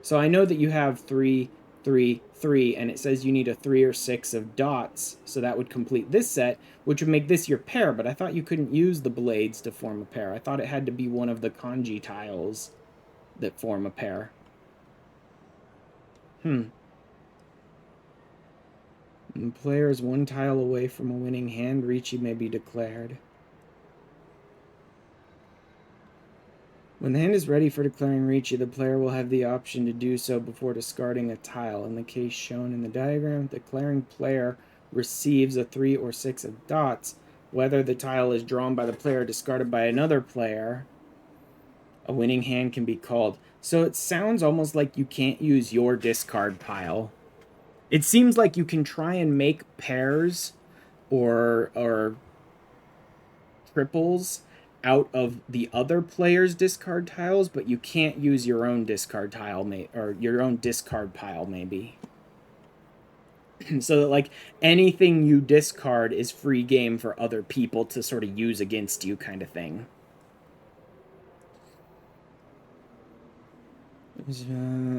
So I know that you have 3, 3, 3, and it says you need a 3 or 6 of dots, so that would complete this set, which would make this your pair, but I thought you couldn't use the blades to form a pair. I thought it had to be one of the kanji tiles that form a pair. The player is one tile away from a winning hand. Richi may be declared. When the hand is ready for declaring Richi, the player will have the option to do so before discarding a tile. In the case shown in the diagram, the declaring player receives a 3 or 6 of dots. Whether the tile is drawn by the player or discarded by another player, a winning hand can be called. So it sounds almost like you can't use your discard pile. It seems like you can try and make pairs or triples out of the other player's discard tiles, but you can't use your own discard tile, or your own discard pile, maybe. So that, like, anything you discard is free game for other people to sort of use against you, kind of thing.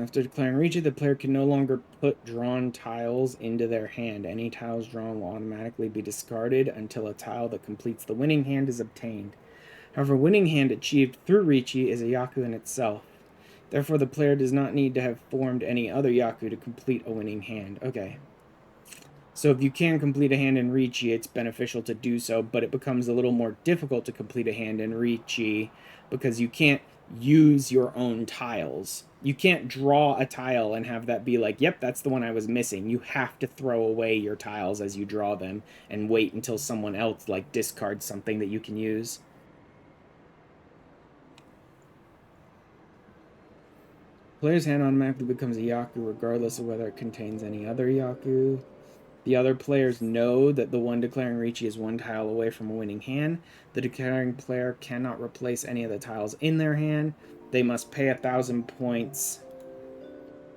After declaring Richi, the player can no longer put drawn tiles into their hand. Any tiles drawn will automatically be discarded until a tile that completes the winning hand is obtained. However, winning hand achieved through Richi is a Yaku in itself. Therefore, the player does not need to have formed any other Yaku to complete a winning hand. Okay. So if you can complete a hand in Richi, it's beneficial to do so, but it becomes a little more difficult to complete a hand in Richi because you can't use your own tiles. You can't draw a tile and have that be like, yep, that's the one I was missing. You have to throw away your tiles as you draw them and wait until someone else like discards something that you can use. Player's hand automatically becomes a Yaku regardless of whether it contains any other Yaku. The other players know that the one declaring Richi is one tile away from a winning hand. The declaring player cannot replace any of the tiles in their hand. They must pay 1,000 points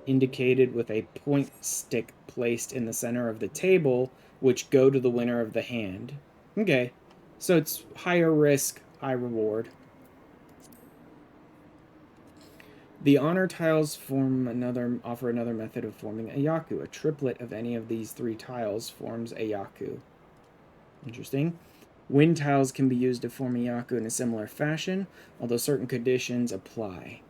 indicated with a point stick placed in the center of the table, which go to the winner of the hand. Okay, so it's higher risk, high reward. The honor tiles offer another method of forming a Yaku. A triplet of any of these 3 tiles forms a Yaku. Interesting. Wind tiles can be used to form a Yaku in a similar fashion, although certain conditions apply.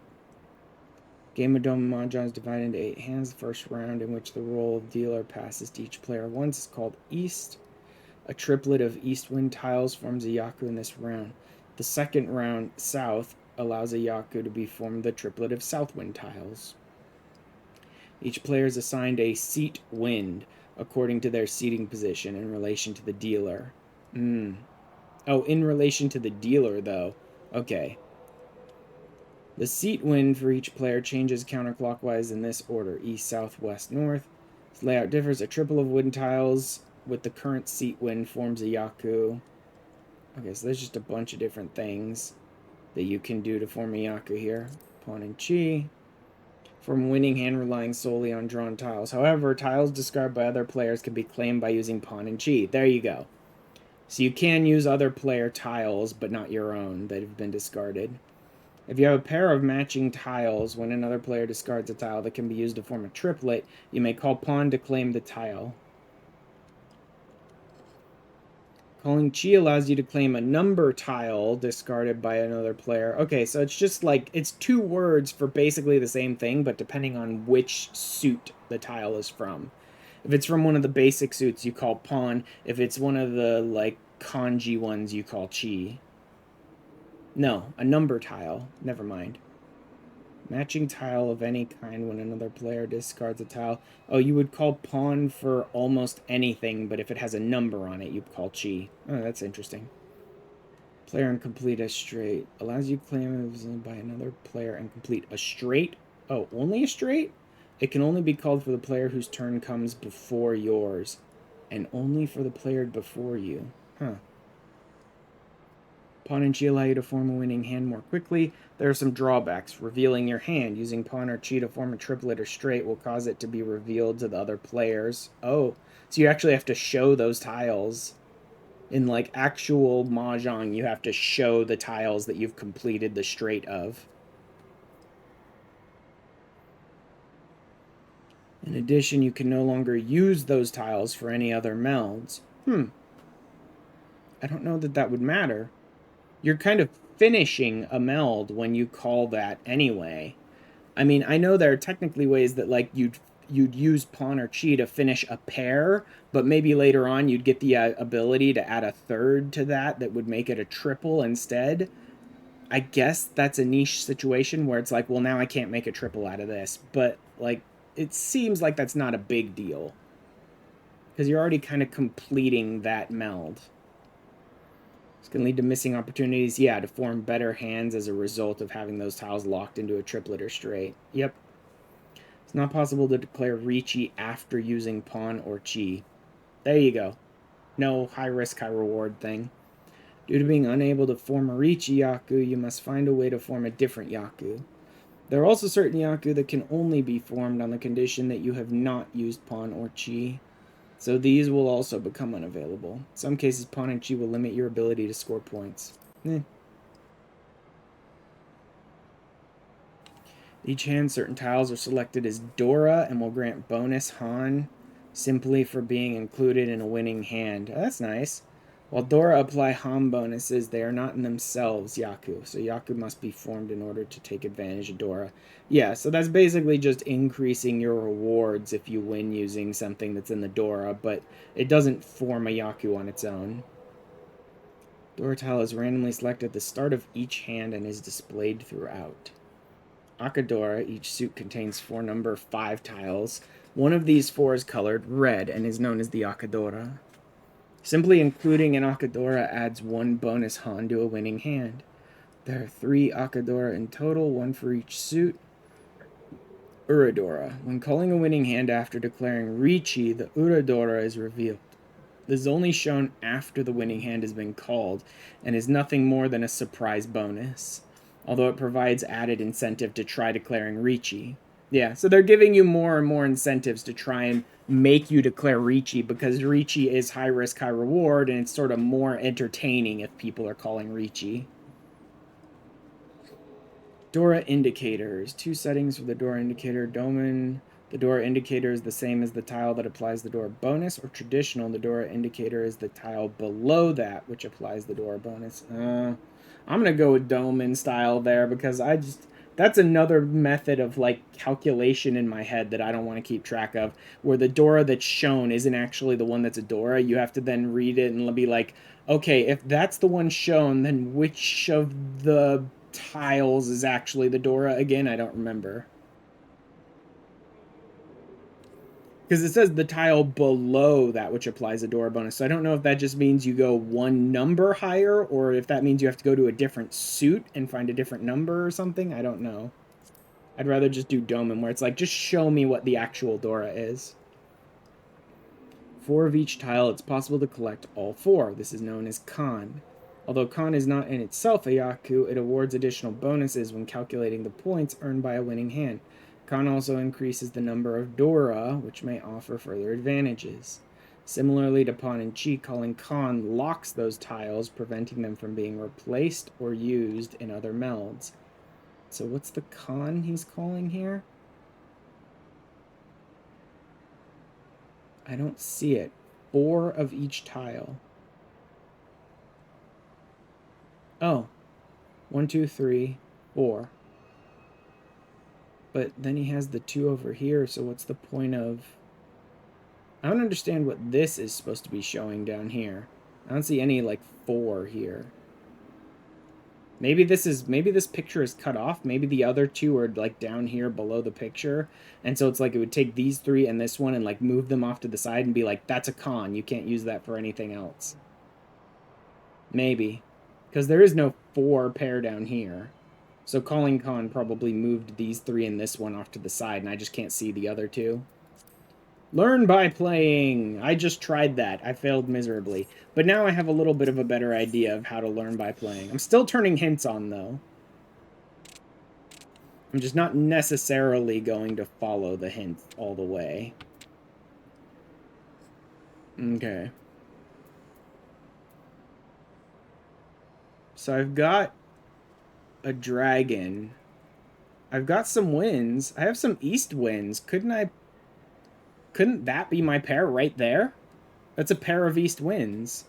Game of Dome Mahjong is divided into 8 hands. The first round, in which the role of dealer passes to each player once, is called East. A triplet of East wind tiles forms a Yaku in this round. The second round, South, allows a Yaku to be formed the triplet of South wind tiles. Each player is assigned a seat wind according to their seating position in relation to the dealer. Oh, in relation to the dealer, though. Okay. The seat wind for each player changes counterclockwise in this order: east, south, west, north. This layout differs. A triple of wind tiles with the current seat wind forms a Yaku. Okay, so there's just a bunch of different things that you can do to form a Yaku here. Pawn and Chi. From winning hand relying solely on drawn tiles. However, tiles discarded by other players can be claimed by using pawn and Chi. There you go. So you can use other player tiles, but not your own, that have been discarded. If you have a pair of matching tiles, when another player discards a tile that can be used to form a triplet, you may call pawn to claim the tile. Calling Chi allows you to claim a number tile discarded by another player. Okay, so it's just like, it's 2 words for basically the same thing, but depending on which suit the tile is from. If it's from one of the basic suits, you call pawn. If it's one of the, like, kanji ones, you call Chi. No, a number tile. Never mind. Matching tile of any kind when another player discards a tile. Oh, you would call pawn for almost anything, but if it has a number on it, you'd call chi. Oh, that's interesting. Player and complete a straight. Allows you to claim by another player and complete a straight. Oh, only a straight? It can only be called for the player whose turn comes before yours. And only for the player before you. Huh. Pawn and chi allow you to form a winning hand more quickly. There are some drawbacks. Revealing your hand. Using pawn or chi to form a triplet or straight will cause it to be revealed to the other players. Oh, so you actually have to show those tiles. In like actual Mahjong, you have to show the tiles that you've completed the straight of. In addition, you can no longer use those tiles for any other melds. I don't know that that would matter. You're kind of finishing a meld when you call that anyway. I mean, I know there are technically ways that like you'd use pawn or chi to finish a pair, but maybe later on you'd get the ability to add a third to that would make it a triple instead. I guess that's a niche situation where it's like, well, now I can't make a triple out of this, but like it seems like that's not a big deal because you're already kind of completing that meld. It's going to lead to missing opportunities, yeah, to form better hands as a result of having those tiles locked into a triplet or straight. Yep. It's not possible to declare Richi after using pawn or chi. There you go. No high risk, high reward thing. Due to being unable to form a Richi Yaku, you must find a way to form a different Yaku. There are also certain Yaku that can only be formed on the condition that you have not used pawn or chi. So these will also become unavailable. In some cases, pawn and chi will limit your ability to score points. Each hand, certain tiles are selected as Dora and will grant bonus Han simply for being included in a winning hand. Oh, that's nice. While Dora apply Han bonuses, they are not in themselves Yaku. So Yaku must be formed in order to take advantage of Dora. Yeah, so that's basically just increasing your rewards if you win using something that's in the Dora, but it doesn't form a Yaku on its own. Dora tile is randomly selected at the start of each hand and is displayed throughout. Akadora, each suit contains 5 tiles. One of these 4 is colored red and is known as the Akadora. Simply including an Akadora adds 1 bonus Han to a winning hand. There are 3 Akadora in total, 1 for each suit. Uradora. When calling a winning hand after declaring Richi, the Uradora is revealed. This is only shown after the winning hand has been called and is nothing more than a surprise bonus, although it provides added incentive to try declaring Richi. Yeah, so they're giving you more and more incentives to try and make you declare Richi because Richi is high risk, high reward, and it's sort of more entertaining if people are calling Richi. Dora indicators. 2 settings for the Dora indicator. Domain. The Dora indicator is the same as the tile that applies the Dora bonus, or traditional, the Dora indicator is the tile below that, which applies the Dora bonus. I'm going to go with Domain style there because that's another method of like calculation in my head that I don't want to keep track of, where the Dora that's shown isn't actually the one that's a Dora. You have to then read it and be like, okay, if that's the one shown, then which of the tiles is actually the Dora again? I don't remember. Because it says the tile below that which applies a Dora bonus. So I don't know if that just means you go 1 number higher or if that means you have to go to a different suit and find a different number or something. I don't know. I'd rather just do Domain where it's like, just show me what the actual Dora is. 4 of each tile, it's possible to collect all 4. This is known as Kan. Although Kan is not in itself a Yaku, it awards additional bonuses when calculating the points earned by a winning hand. Kan also increases the number of Dora, which may offer further advantages. Similarly to Pawn and Chi, calling Kan locks those tiles, preventing them from being replaced or used in other melds. So what's the Kan he's calling here? I don't see it. 4 of each tile. Oh. 1, 2, 3, 4. But then he has the 2 over here, so what's the point of... I don't understand what this is supposed to be showing down here. I don't see any, like, 4 here. Maybe this picture is cut off. Maybe the other two are like down here below the picture. And so it's like it would take these three and this one and like move them off to the side and be like, that's a con. You can't use that for anything else. Maybe. Because there is no 4 pair down here. So calling con probably moved these 3 and this one off to the side, and I just can't see the other 2. Learn by playing! I just tried that. I failed miserably. But now I have a little bit of a better idea of how to learn by playing. I'm still turning hints on, though. I'm just not necessarily going to follow the hint all the way. Okay. So I've got a dragon. I've got some winds. I have some east winds. Couldn't that be my pair right there? That's a pair of east winds.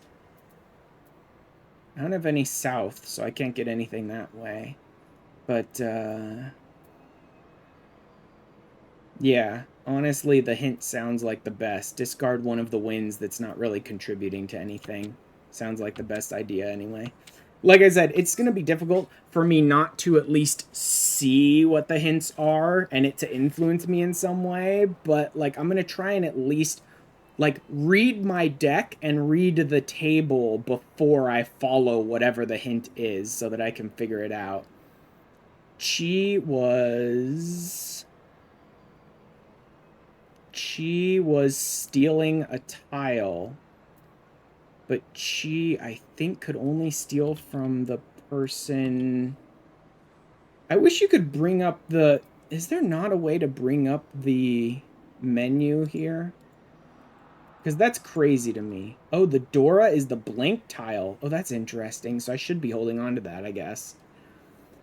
I don't have any south, so I can't get anything that way. But, yeah, honestly, the hint sounds like the best. Discard one of the winds that's not really contributing to anything. Sounds like the best idea anyway. Like I said, it's going to be difficult for me not to at least see what the hints are and it to influence me in some way, but like I'm going to try and at least like read my deck and read the table before I follow whatever the hint is so that I can figure it out. She was stealing a tile, but she, I think, could only steal from the person. I wish you could bring up the... Is there not a way to bring up the menu here? Because that's crazy to me. Oh, the Dora is the blank tile. Oh, that's interesting. So I should be holding on to that, I guess.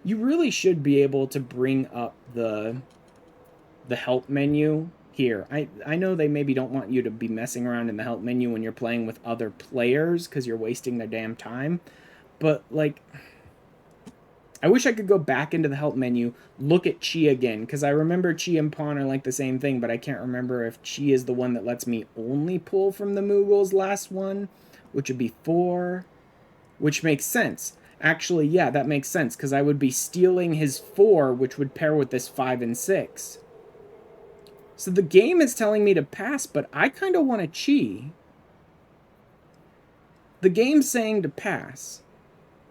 You really should be able to bring up the help menu here. I know they maybe don't want you to be messing around in the help menu when you're playing with other players because you're wasting their damn time. But, like, I wish I could go back into the help menu, look at Chi again, because I remember Chi and Pawn are like the same thing, but I can't remember if Chi is the one that lets me only pull from the Moogle's last one, which would be 4, which makes sense. Actually, yeah, that makes sense, because I would be stealing his 4, which would pair with this 5 and 6. So the game is telling me to pass, but I kind of want to Chi. The game's saying to pass.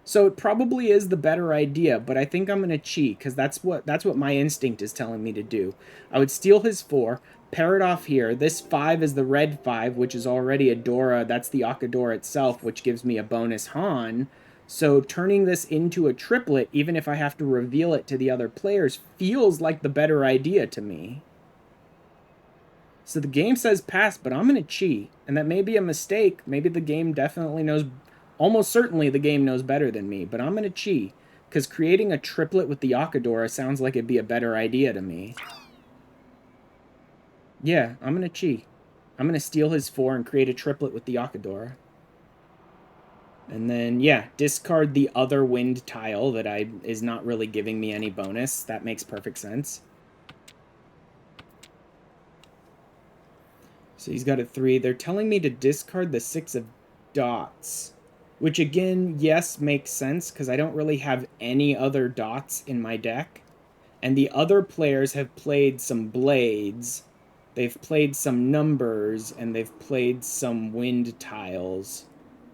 So it probably is the better idea, but I think I'm going to Chi, because that's what my instinct is telling me to do. I would steal his 4, pair it off here. This 5 is the red 5, which is already a Dora. That's the Akadora itself, which gives me a bonus Han. So turning this into a triplet, even if I have to reveal it to the other players, feels like the better idea to me. So the game says pass, but I'm going to Chi. And that may be a mistake. Maybe the game definitely knows... Almost certainly the game knows better than me, but I'm going to Chi. Because creating a triplet with the Akadora sounds like it'd be a better idea to me. Yeah, I'm going to Chi. I'm going to steal his 4 and create a triplet with the Akadora. And then, yeah, discard the other wind tile that is not really giving me any bonus. That makes perfect sense. So he's got a 3. They're telling me to discard the 6 of dots. Which, again, yes, makes sense, because I don't really have any other dots in my deck. And the other players have played some blades. They've played some numbers, and they've played some wind tiles.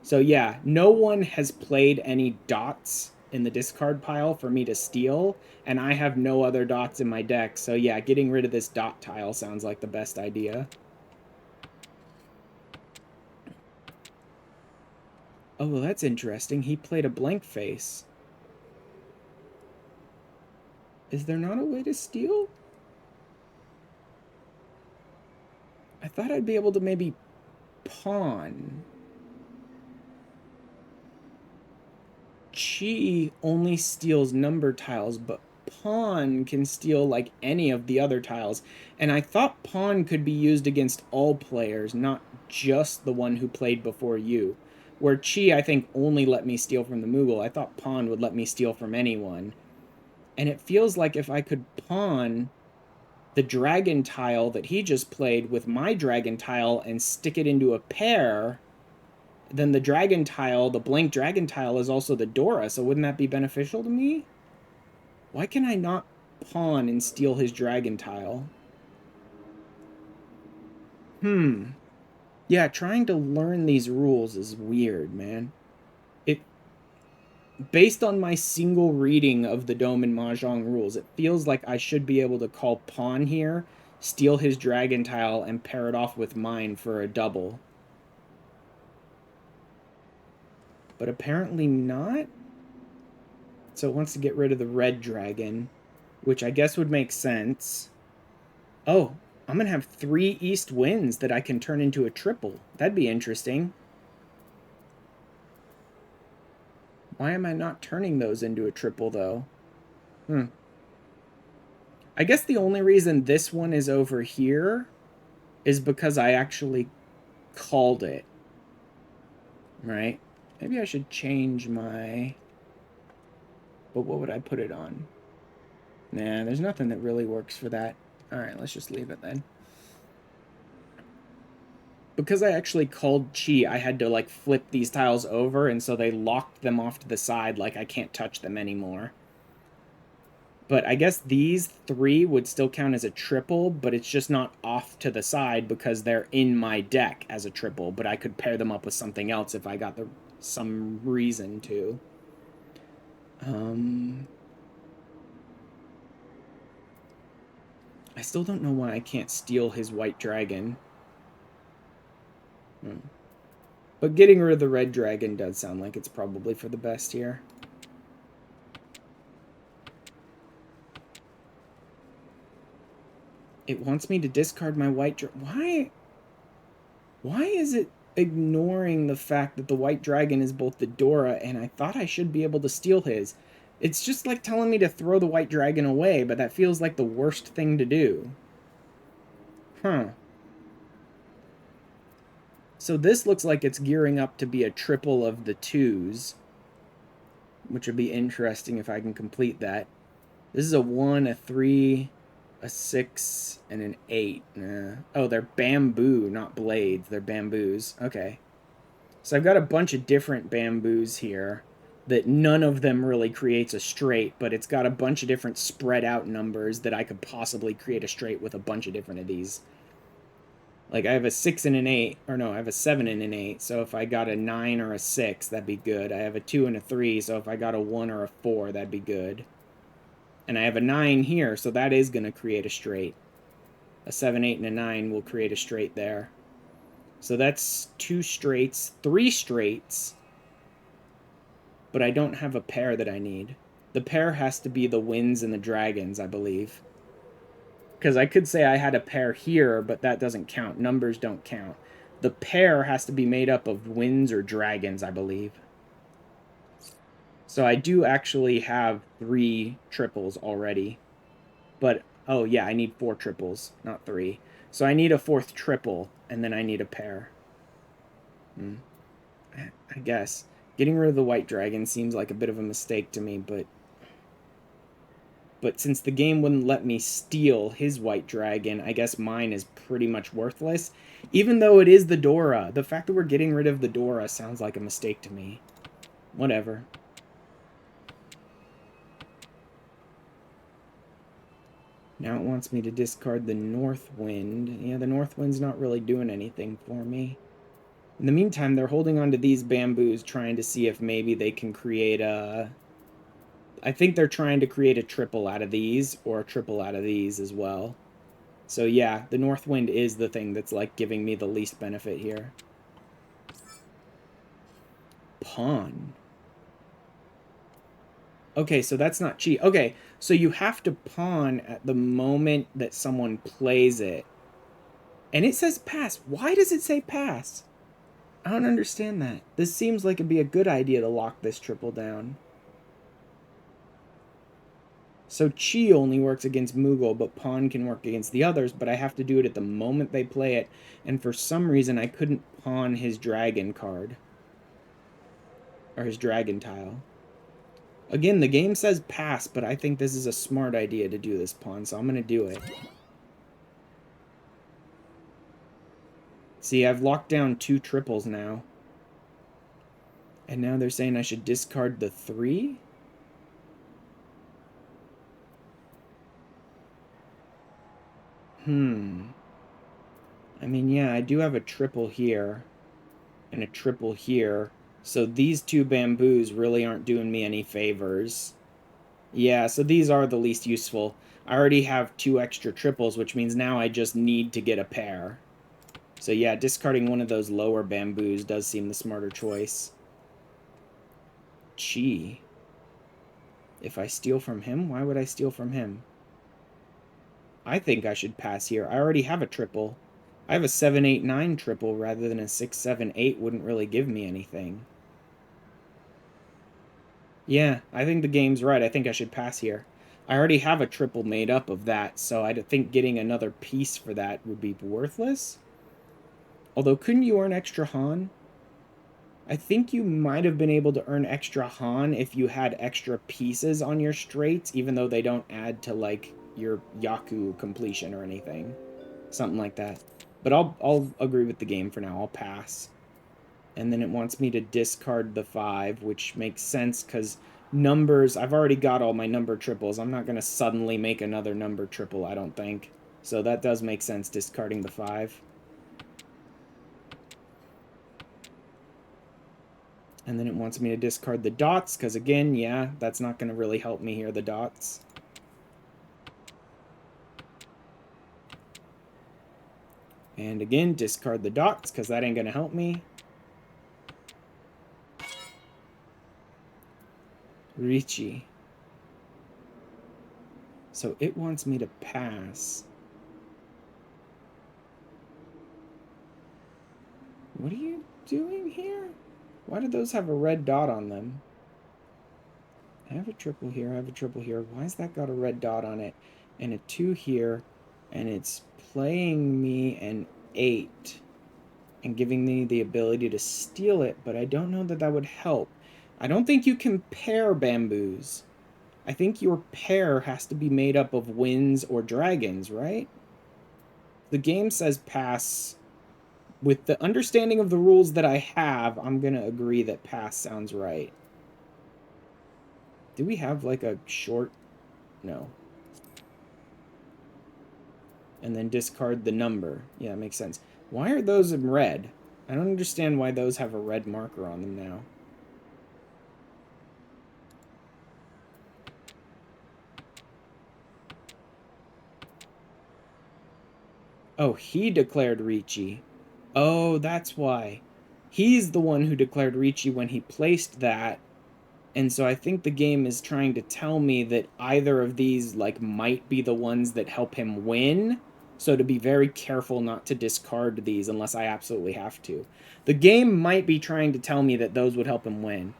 So, yeah, no one has played any dots in the discard pile for me to steal, and I have no other dots in my deck. So, yeah, getting rid of this dot tile sounds like the best idea. Oh, well, that's interesting. He played a blank face. Is there not a way to steal? I thought I'd be able to maybe pawn. Chi only steals number tiles, but pawn can steal like any of the other tiles. And I thought pawn could be used against all players, not just the one who played before you. Where Chi, I think, only let me steal from the Moogle. I thought pawn would let me steal from anyone. And it feels like if I could pawn the dragon tile that he just played with my dragon tile and stick it into a pair, then the dragon tile, the blank dragon tile, is also the Dora, so wouldn't that be beneficial to me? Why can I not pawn and steal his dragon tile? Yeah, trying to learn these rules is weird, man. Based on my single reading of the Dome and Mahjong rules, it feels like I should be able to call pawn here, steal his dragon tile, and pair it off with mine for a double. But apparently not. So it wants to get rid of the red dragon, which I guess would make sense. Oh, I'm going to have 3 east winds that I can turn into a triple. That'd be interesting. Why am I not turning those into a triple, though? I guess the only reason this one is over here is because I actually called it. Right? Maybe I should change my... But what would I put it on? Nah, there's nothing that really works for that. Alright, let's just leave it then. Because I actually called Chi, I had to, like, flip these tiles over, and so they locked them off to the side, like I can't touch them anymore. But I guess these 3 would still count as a triple, but it's just not off to the side because they're in my deck as a triple, but I could pair them up with something else if I got some reason to. I still don't know why I can't steal his white dragon. But getting rid of the red dragon does sound like it's probably for the best here. It wants me to discard my white dragon. Why is it ignoring the fact that the white dragon is both the Dora and I thought I should be able to steal his? It's just like telling me to throw the white dragon away, but that feels like the worst thing to do. So this looks like it's gearing up to be a triple of the 2s, which would be interesting if I can complete that. This is a 1, a 3, a 6, and an 8. Oh, they're bamboo, not blades. They're bamboos. Okay. So I've got a bunch of different bamboos here that none of them really creates a straight, but it's got a bunch of different spread out numbers that I could possibly create a straight with a bunch of different of these. Like I have a 6 and an 8, or no, I have a 7 and an 8, so if I got a 9 or a 6, that'd be good. I have a 2 and a 3, so if I got a 1 or a 4, that'd be good. And I have a 9 here, so that is going to create a straight. A 7, 8, and a 9 will create a straight there. So that's 2 straights, 3 straights. But I don't have a pair that I need. The pair has to be the winds and the dragons, I believe. Because I could say I had a pair here, but that doesn't count. Numbers don't count. The pair has to be made up of winds or dragons, I believe. So I do actually have 3 triples already. But, oh yeah, I need 4 triples, not 3. So I need a 4th triple, and then I need a pair. I guess. Getting rid of the white dragon seems like a bit of a mistake to me, but since the game wouldn't let me steal his white dragon, I guess mine is pretty much worthless. Even though it is the Dora. The fact that we're getting rid of the Dora sounds like a mistake to me. Whatever. Now it wants me to discard the North Wind. Yeah, the North Wind's not really doing anything for me. In the meantime, they're holding on to these bamboos, trying to see if maybe they can create a... I think they're trying to create a triple out of these, or a triple out of these as well. So yeah, the North Wind is the thing that's like giving me the least benefit here. Pawn. Okay, so that's not cheat. Okay, so you have to pawn at the moment that someone plays it. And it says pass. Why does it say pass? I don't understand that. This seems like it'd be a good idea to lock this triple down. So Chi only works against Moogle, but Pawn can work against the others, but I have to do it at the moment they play it, and for some reason I couldn't pawn his dragon card. Or his dragon tile. Again, the game says pass, but I think this is a smart idea to do this pawn, so I'm going to do it. See, I've locked down 2 triples now. And now they're saying I should discard the 3? I mean, yeah, I do have a triple here and a triple here. So these 2 bamboos really aren't doing me any favors. Yeah, so these are the least useful. I already have 2 extra triples, which means now I just need to get a pair. So yeah, discarding one of those lower bamboos does seem the smarter choice. Gee. If I steal from him, why would I steal from him? I think I should pass here. I already have a triple. I have a 7-8-9 triple rather than a 6-7-8 wouldn't really give me anything. Yeah, I think the game's right. I think I should pass here. I already have a triple made up of that, so I think getting another piece for that would be worthless. Although, couldn't you earn extra Han? I think you might have been able to earn extra Han if you had extra pieces on your straights, even though they don't add to, like, your Yaku completion or anything. Something like that. But I'll agree with the game for now. I'll pass. And then it wants me to discard the 5, which makes sense because numbers, I've already got all my number triples. I'm not going to suddenly make another number triple, I don't think. So that does make sense, discarding the 5. And then it wants me to discard the dots, because again, yeah, that's not going to really help me here, the dots. And again, discard the dots, because that ain't going to help me. Ricci. So it wants me to pass. What are you doing here? Why do those have a red dot on them? I have a triple here, I have a triple here. Why has that got a red dot on it? And a 2 here, and it's playing me an 8 and giving me the ability to steal it, but I don't know that that would help. I don't think you can pair bamboos. I think your pair has to be made up of winds or dragons, right? The game says pass. With the understanding of the rules that I have, I'm going to agree that pass sounds right. Do we have like a short? No. And then discard the number. Yeah, it makes sense. Why are those in red? I don't understand why those have a red marker on them now. Oh, he declared Ricci. Oh, that's why. He's the one who declared Ricci when he placed that. And so I think the game is trying to tell me that either of these, like, might be the ones that help him win. So to be very careful not to discard these unless I absolutely have to. The game might be trying to tell me that those would help him win.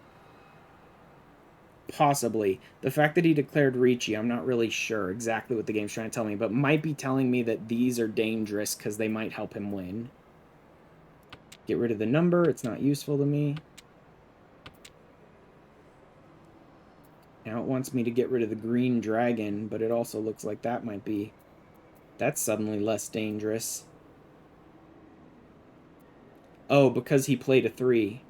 Possibly. The fact that he declared Ricci, I'm not really sure exactly what the game's trying to tell me, but might be telling me that these are dangerous because they might help him win. Get rid of the number. It's not useful to me. Now it wants me to get rid of the green dragon, but it also looks like that might be... That's suddenly less dangerous. Oh, because he played a 3.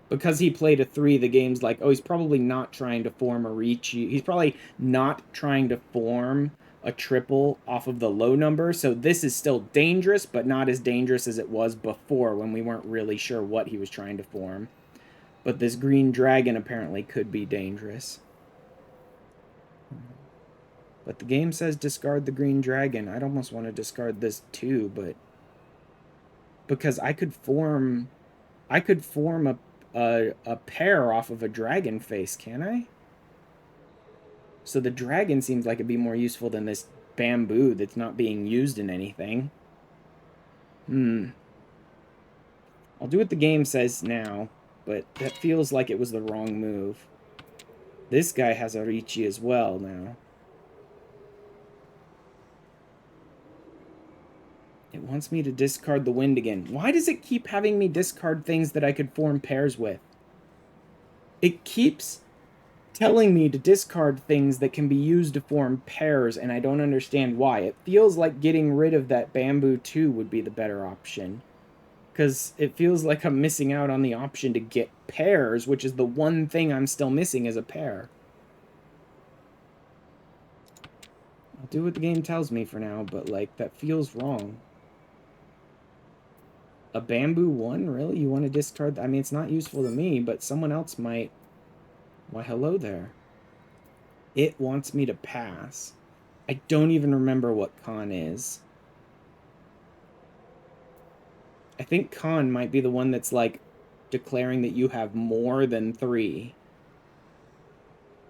Because he played a 3, the game's like, oh, he's probably not trying to form a Ricci. He's probably not trying to form a triple off of the low number. So this is still dangerous, but not as dangerous as it was before when we weren't really sure what he was trying to form. But this green dragon apparently could be dangerous. But the game says discard the green dragon. I'd almost want to discard this too, but... Because I could form a pair off of a dragon face, can I? So the dragon seems like it'd be more useful than this bamboo that's not being used in anything. I'll do what the game says now, but that feels like it was the wrong move. This guy has a Ricci as well now. It wants me to discard the wind again. Why does it keep having me discard things that I could form pairs with? It keeps telling me to discard things that can be used to form pairs, and I don't understand why. It feels like getting rid of that bamboo too would be the better option. Because it feels like I'm missing out on the option to get pairs, which is the one thing I'm still missing is a pair. I'll do what the game tells me for now, but, like, that feels wrong. A bamboo 1? Really? You want to discard? I mean, it's not useful to me, but someone else might. Why, hello there. It wants me to pass. I don't even remember what con is. I think con might be the one that's, like, declaring that you have more than 3.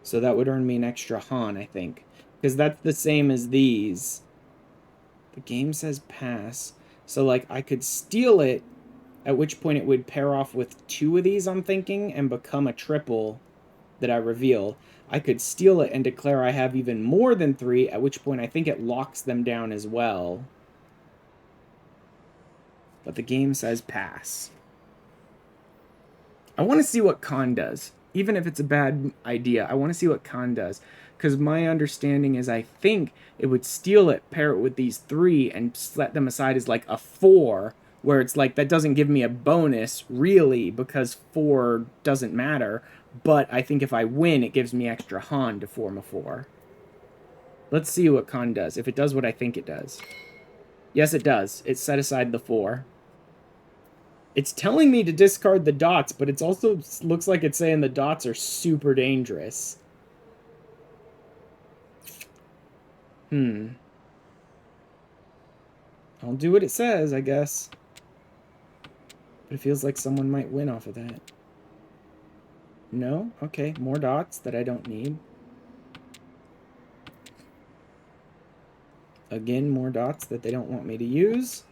So that would earn me an extra Han, I think. Because that's the same as these. The game says pass. So, like, I could steal it, at which point it would pair off with 2 of these, I'm thinking, and become a triple that I reveal. I could steal it and declare I have even more than 3, at which point I think it locks them down as well. But the game says pass. I want to see what con does. Even if it's a bad idea, I want to see what con does. Because my understanding is I think it would steal it, pair it with these 3, and set them aside as like a 4, where it's like that doesn't give me a bonus, really, because 4 doesn't matter. But I think if I win, it gives me extra Han to form a 4. Let's see what con does, if it does what I think it does. Yes, it does. It set aside the 4. It's telling me to discard the dots, but it's also looks like it's saying the dots are super dangerous. I'll do what it says, I guess. But it feels like someone might win off of that. No? Okay, more dots that I don't need. Again, more dots that they don't want me to use.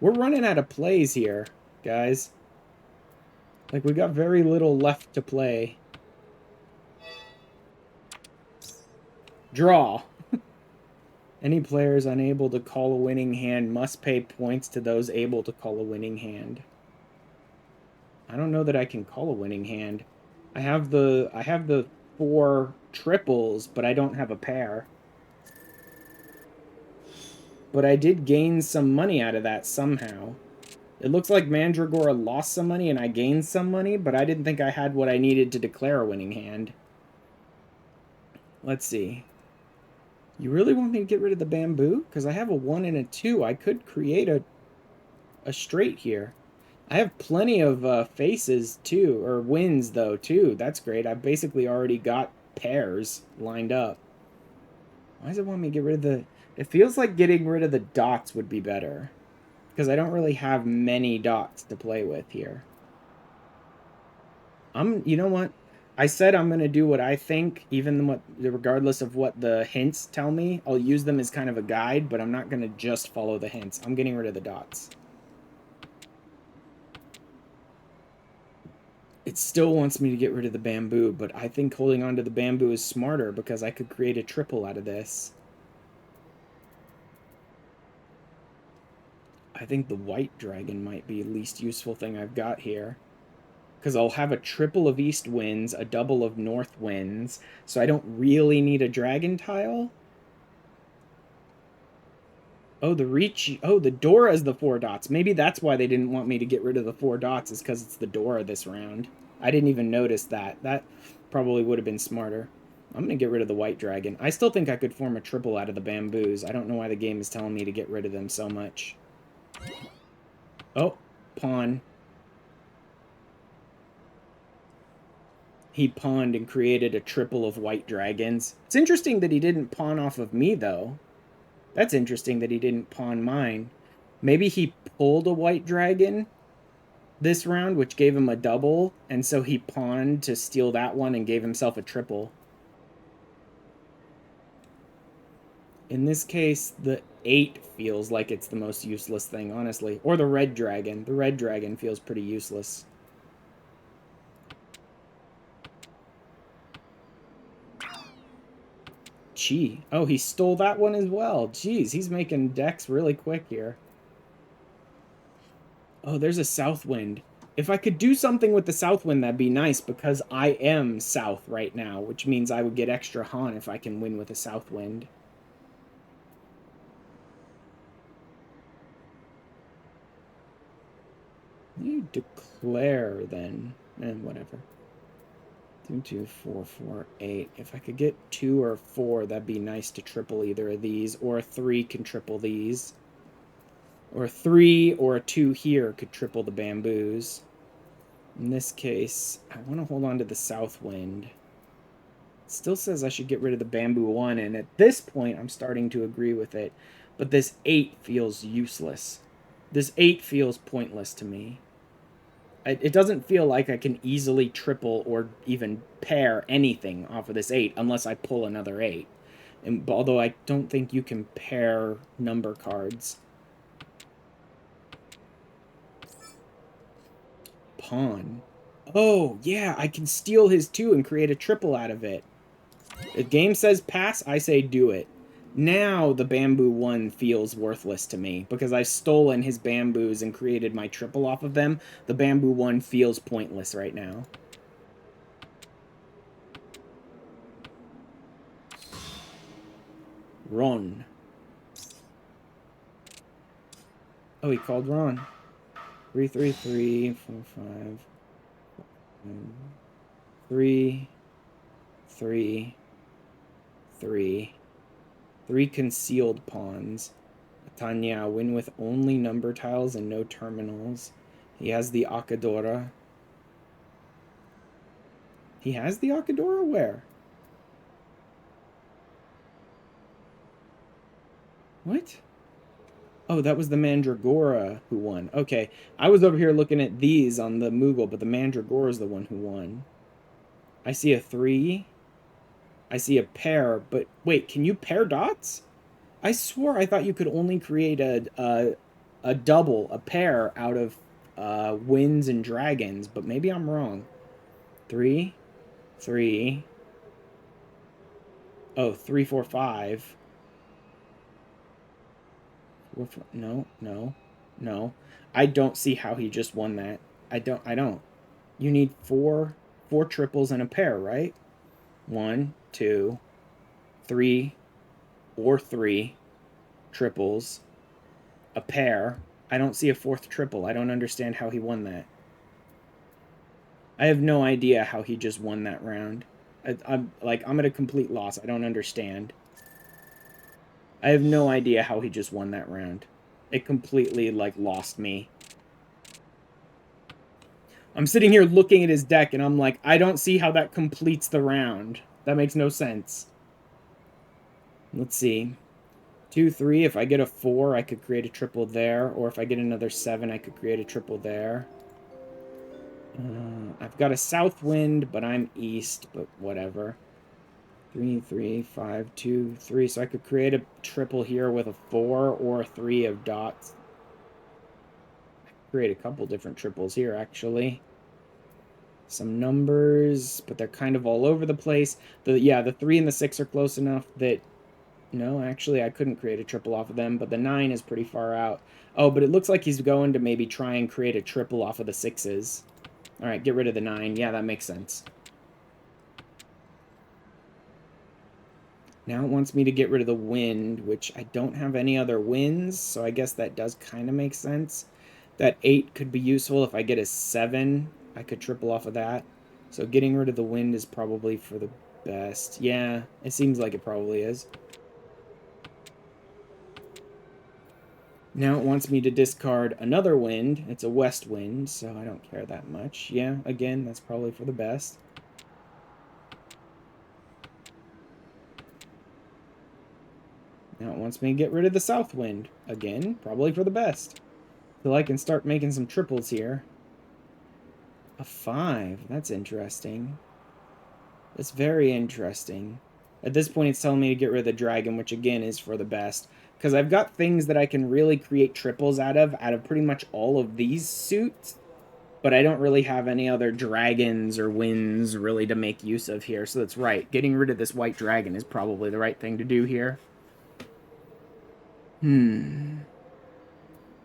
We're running out of plays here, guys. Like, we got very little left to play. Draw. Any players unable to call a winning hand must pay points to those able to call a winning hand. I don't know that I can call a winning hand. I have the 4 triples, but I don't have a pair. But I did gain some money out of that somehow. It looks like Mandragora lost some money and I gained some money, but I didn't think I had what I needed to declare a winning hand. Let's see. You really want me to get rid of the bamboo? Because I have a 1 and a 2. I could create a straight here. I have plenty of faces, too. Or wins, though, too. That's great. I've basically already got pairs lined up. Why does it want me to get rid of the... It feels like getting rid of the dots would be better. Because I don't really have many dots to play with here. You know what? I said I'm going to do what I think, regardless of what the hints tell me. I'll use them as kind of a guide, but I'm not going to just follow the hints. I'm getting rid of the dots. It still wants me to get rid of the bamboo, but I think holding on to the bamboo is smarter because I could create a triple out of this. I think the white dragon might be the least useful thing I've got here. Because I'll have a triple of east winds, a double of north winds, so I don't really need a dragon tile. Oh, the Dora is the 4 dots. Maybe that's why they didn't want me to get rid of the 4 dots, is because it's the Dora this round. I didn't even notice that. That probably would have been smarter. I'm going to get rid of the white dragon. I still think I could form a triple out of the bamboos. I don't know why the game is telling me to get rid of them so much. Oh, pawn. He pawned and created a triple of white dragons. It's interesting that he didn't pawn off of me, though. That's interesting that he didn't pawn mine. Maybe he pulled a white dragon this round, which gave him a double, and so he pawned to steal that one and gave himself a triple. In this case, the 8 feels like it's the most useless thing, honestly. Or the red dragon. The red dragon feels pretty useless. Gee. Oh, he stole that one as well. Jeez, he's making decks really quick here. Oh, there's a south wind. If I could do something with the south wind, that'd be nice, because I am south right now, which means I would get extra Han if I can win with a south wind. You declare then. Whatever. 2, 2, 4, 4, 8. If I could get 2 or 4, that'd be nice to triple either of these. Or a 3 can triple these. Or a 3 or a 2 here could triple the bamboos. In this case, I want to hold on to the south wind. It still says I should get rid of the bamboo 1, and at this point, I'm starting to agree with it. But this 8 feels useless. This 8 feels pointless to me. It doesn't feel like I can easily triple or even pair anything off of this 8 unless I pull another 8. And although I don't think you can pair number cards. Pawn. Oh, yeah, I can steal his 2 and create a triple out of it. If game says pass, I say do it. Now the bamboo 1 feels worthless to me because I've stolen his bamboos and created my triple off of them. The bamboo 1 feels pointless right now. Ron. Oh, he called Ron. 3, 3, 3, 4, 5. 3, 3, 3. 3 concealed pawns. Tanya, win with only number tiles and no terminals. He has the Akadora. He has the Akadora? Where? What? Oh, that was the Mandragora who won. Okay, I was over here looking at these on the Moogle, but the Mandragora is the one who won. I see a 3. I see a pair, but wait, can you pair dots? I swore I thought you could only create a double, a pair out of winds and dragons, but maybe I'm wrong. 3, 3. Oh, 3, 4, 5. 4, 4, no, no, no. I don't see how he just won that. I don't. You need four triples and a pair, right? 1, 2, 3, or 3 triples, a pair. I don't see a 4th triple. I don't understand how he won that. I have no idea how he just won that round. I'm at a complete loss. I don't understand. I have no idea how he just won that round. It completely, lost me. I'm sitting here looking at his deck, and I'm like, I don't see how that completes the round. That makes no sense. Let's see. 2, 3. If I get a 4, I could create a triple there. Or if I get another 7, I could create a triple there. I've got a south wind, but I'm east, but whatever. 3, 3, 5, 2, 3. So I could create a triple here with a 4 or a 3 of dots. I could create a couple different triples here, actually. Some numbers, but they're kind of all over the place. The 3 and the 6 are close enough that... No, actually, I couldn't create a triple off of them, but the 9 is pretty far out. Oh, but it looks like he's going to maybe try and create a triple off of the 6s. All right, get rid of the 9. Yeah, that makes sense. Now it wants me to get rid of the wind, which I don't have any other winds, so I guess that does kind of make sense. That 8 could be useful. If I get a 7, I could triple off of that. So getting rid of the wind is probably for the best. Yeah, it seems like it probably is. Now it wants me to discard another wind. It's a west wind, so I don't care that much. Yeah, again, that's probably for the best. Now it wants me to get rid of the south wind. Again, probably for the best. So I can start making some triples here. A 5. That's interesting. That's very interesting. At this point, it's telling me to get rid of the dragon, which again is for the best. Because I've got things that I can really create triples out of pretty much all of these suits. But I don't really have any other dragons or winds really to make use of here. So that's right. Getting rid of this white dragon is probably the right thing to do here.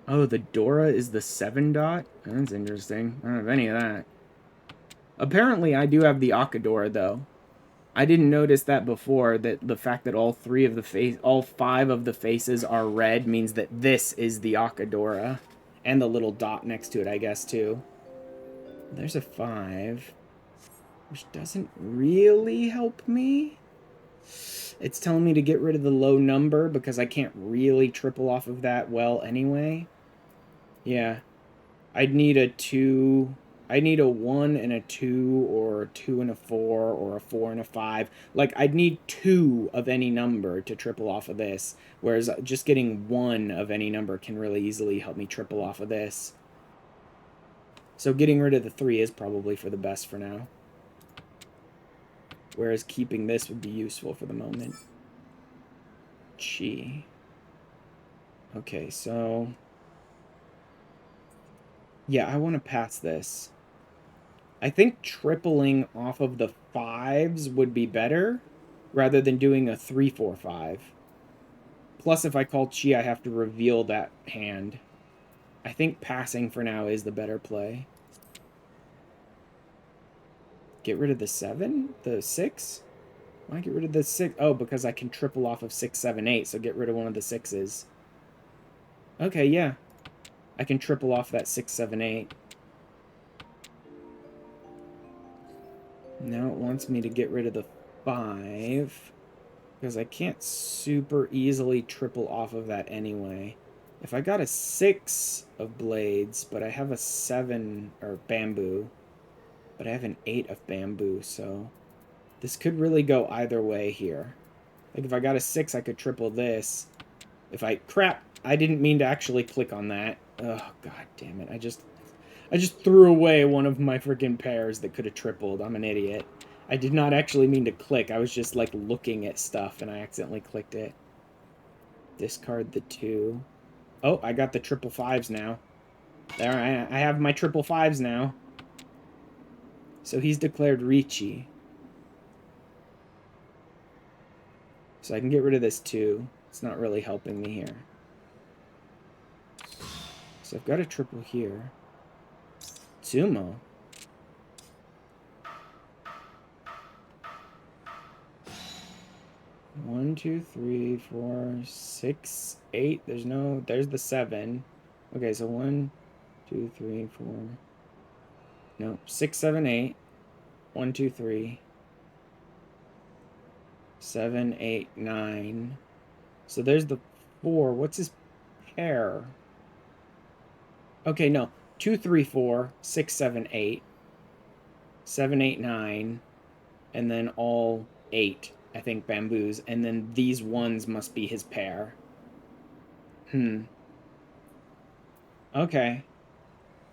Oh, the Dora is the 7 dot? That's interesting. I don't have any of that. Apparently, I do have the Akadora, though. I didn't notice that before, that the fact that all 5 of the faces are red means that this is the Akadora. And the little dot next to it, I guess, too. There's a 5, which doesn't really help me. It's telling me to get rid of the low number because I can't really triple off of that well anyway. Yeah. I'd need a 2. I need a 1 and a 2, or a 2 and a 4, or a 4 and a 5. Like, I'd need 2 of any number to triple off of this, whereas just getting 1 of any number can really easily help me triple off of this. So getting rid of the 3 is probably for the best for now. Whereas keeping this would be useful for the moment. Gee. Okay, so... yeah, I want to pass this. I think tripling off of the 5s would be better, rather than doing a 3-4-5. Plus, if I call Chi, I have to reveal that hand. I think passing for now is the better play. Get rid of the 7? The 6? Why get rid of the 6? Oh, because I can triple off of 6, 7, 8, so get rid of one of the 6s. Okay, yeah. I can triple off that 6, 7, 8. Now it wants me to get rid of the 5, because I can't super easily triple off of that anyway. If I got a 6 of blades, but I have a 7, or bamboo, but I have an 8 of bamboo, so this could really go either way here. Like, if I got a 6, I could triple this. If I... crap! I didn't mean to actually click on that. Oh, god damn it. I just threw away one of my freaking pairs that could have tripled. I'm an idiot. I did not actually mean to click. I was just, like, looking at stuff, and I accidentally clicked it. Discard the 2. Oh, I got the triple 5s now. There, I have my triple 5s now. So he's declared Ricci. So I can get rid of this 2. It's not really helping me here. So I've got a triple here. Sumo. One, 2, 3, 4, 6, 8. There's the 7. Okay, so 1, 2, 3, 4. No, 6, 7, 8. 1, 2, 3. 7, 8, 9. So there's the 4. What's his pair? Okay, no. 2, 3, 4, 6, 7, 8. 7, 8, 9. And then all 8, I think, bamboos. And then these ones must be his pair. Okay.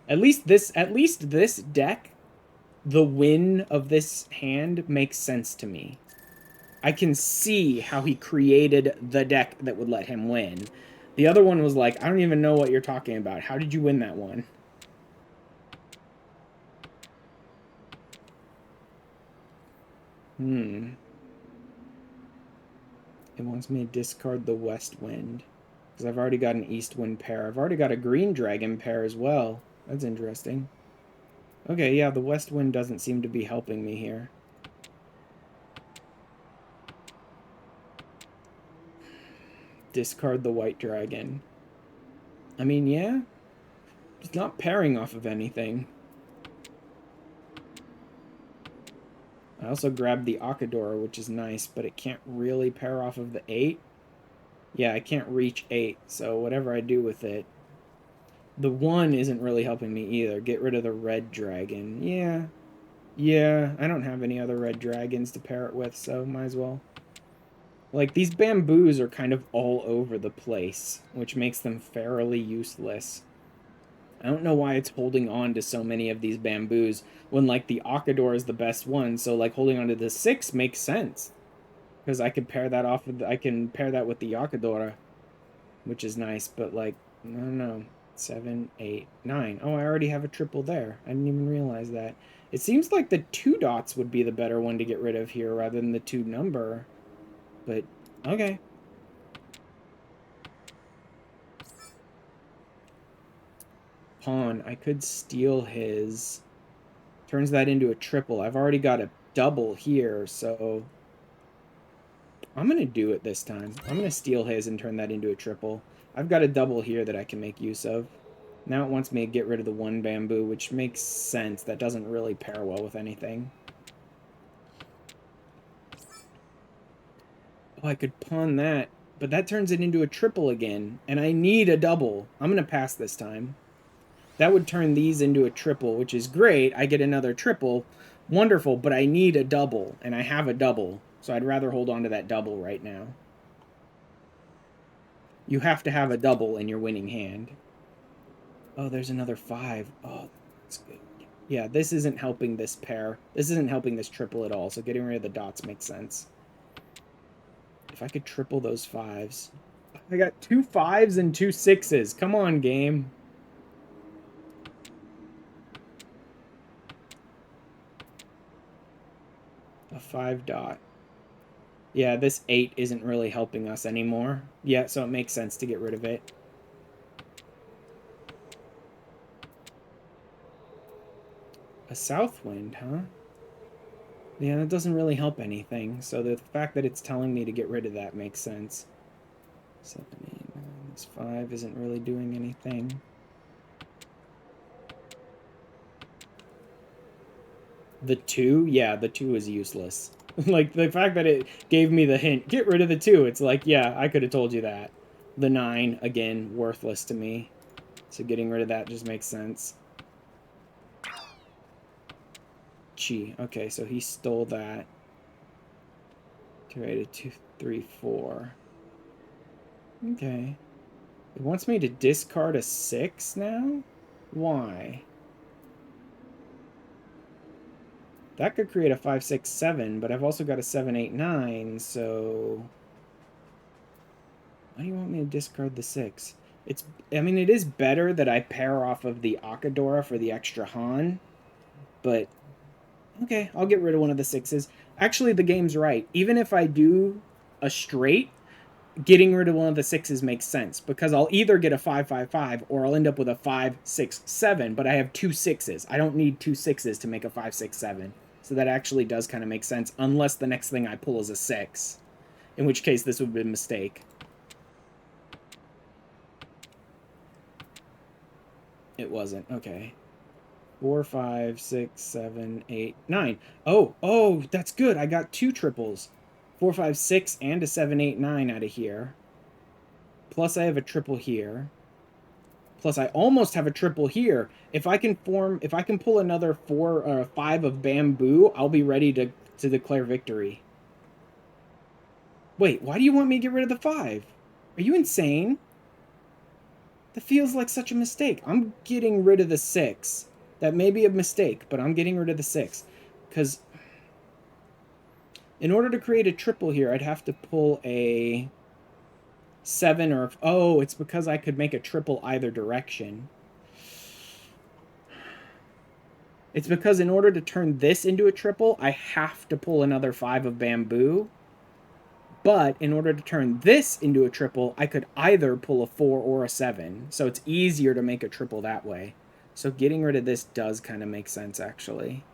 At least this deck, the win of this hand makes sense to me. I can see how he created the deck that would let him win. The other one was like, I don't even know what you're talking about. How did you win that one? It wants me to discard the West Wind. Because I've already got an East Wind pair. I've already got a Green Dragon pair as well. That's interesting. Okay, yeah, the West Wind doesn't seem to be helping me here. Discard the White Dragon. I mean, yeah. It's not pairing off of anything. I also grabbed the Akadora, which is nice, but it can't really pair off of the 8. Yeah, I can't reach 8, so whatever I do with it. The 1 isn't really helping me either. Get rid of the red dragon. Yeah. Yeah, I don't have any other red dragons to pair it with, so might as well. Like, these bamboos are kind of all over the place, which makes them fairly useless. I don't know why it's holding on to so many of these bamboos when, like, the Akador is the best one, so, like, holding on to the 6 makes sense. Because I could pair that off with, I can pair that with the Yakadora, which is nice, but, like, I don't know. 7, 8, 9. Oh, I already have a triple there. I didn't even realize that. It seems like the 2 dots would be the better one to get rid of here rather than the 2 number. But, okay. Pawn. I could steal his. Turns that into a triple. I've already got a double here, so I'm going to do it this time. I'm going to steal his and turn that into a triple. I've got a double here that I can make use of. Now it wants me to get rid of the 1 bamboo, which makes sense. That doesn't really pair well with anything. Oh, I could pawn that, but that turns it into a triple again, and I need a double. I'm going to pass this time. That would turn these into a triple, which is great. I get another triple. Wonderful, but I need a double, and I have a double, so I'd rather hold on to that double right now. You have to have a double in your winning hand. Oh, there's another 5. Oh, that's good. Yeah, this isn't helping this pair. This isn't helping this triple at all, so getting rid of the dots makes sense. If I could triple those 5s. I got 2 5s and 2 6s. Come on, game. A 5 dot. Yeah, this 8 isn't really helping us anymore. Yeah, so it makes sense to get rid of it. A south wind, huh? Yeah, that doesn't really help anything. So the fact that it's telling me to get rid of that makes sense. 7, 8, 9. This 5 isn't really doing anything. The 2? Yeah, the 2 is useless. Like, the fact that it gave me the hint, get rid of the 2, it's like, yeah, I could have told you that. The 9, again, worthless to me. So getting rid of that just makes sense. Chi. Okay, so he stole that. 2, 2, 3, 4. Okay. It wants me to discard a 6 now? Why? That could create a 5, 6, 7, but I've also got a 7, 8, 9, so... Why do you want me to discard the 6? I mean, it is better that I pair off of the Akadora for the extra Han, but... Okay, I'll get rid of one of the 6s. Actually, the game's right. Even if I do a straight, getting rid of one of the 6s makes sense, because I'll either get a 5, 5, 5, or I'll end up with a 5, 6, 7, but I have 2 6s. I don't need 2 6s to make a 5, 6, 7. So that actually does kind of make sense, unless the next thing I pull is a 6. In which case, this would be a mistake. It wasn't. Okay. 4, 5, 6, 7, 8, 9. Oh, that's good. I got 2 triples. 4, 5, 6, and a 7, 8, 9 out of here. Plus I have a triple here. Plus I almost have a triple here. If I can pull another 4 or 5 of bamboo, I'll be ready to declare victory. Wait, why do you want me to get rid of the 5? Are you insane? That feels like such a mistake. I'm getting rid of the 6. That may be a mistake, but I'm getting rid of the 6. Because in order to create a triple here, I'd have to pull a 7 or... Oh, it's because I could make a triple either direction. It's because in order to turn this into a triple, I have to pull another 5 of bamboo. But in order to turn this into a triple, I could either pull a 4 or a 7. So it's easier to make a triple that way. So getting rid of this does kind of make sense, actually.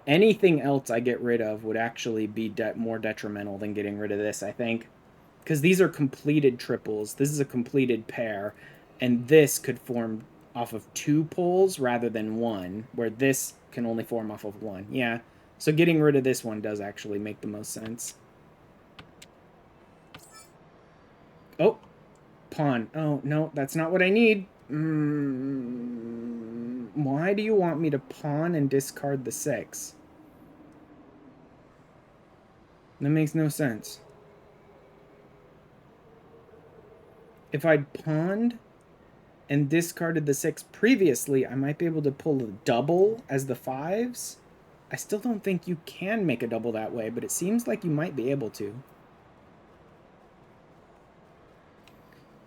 Anything else I get rid of would actually be more detrimental than getting rid of this, I think. Because these are completed triples. This is a completed pair. And this could form off of 2 pulls rather than 1, where this can only form off of 1. Yeah, so getting rid of this one does actually make the most sense. Oh, pawn. Oh, no, that's not what I need. Why do you want me to pawn and discard the 6? That makes no sense. If I'd pawned and discarded the 6 previously, I might be able to pull a double as the 5s. I still don't think you can make a double that way, but it seems like you might be able to.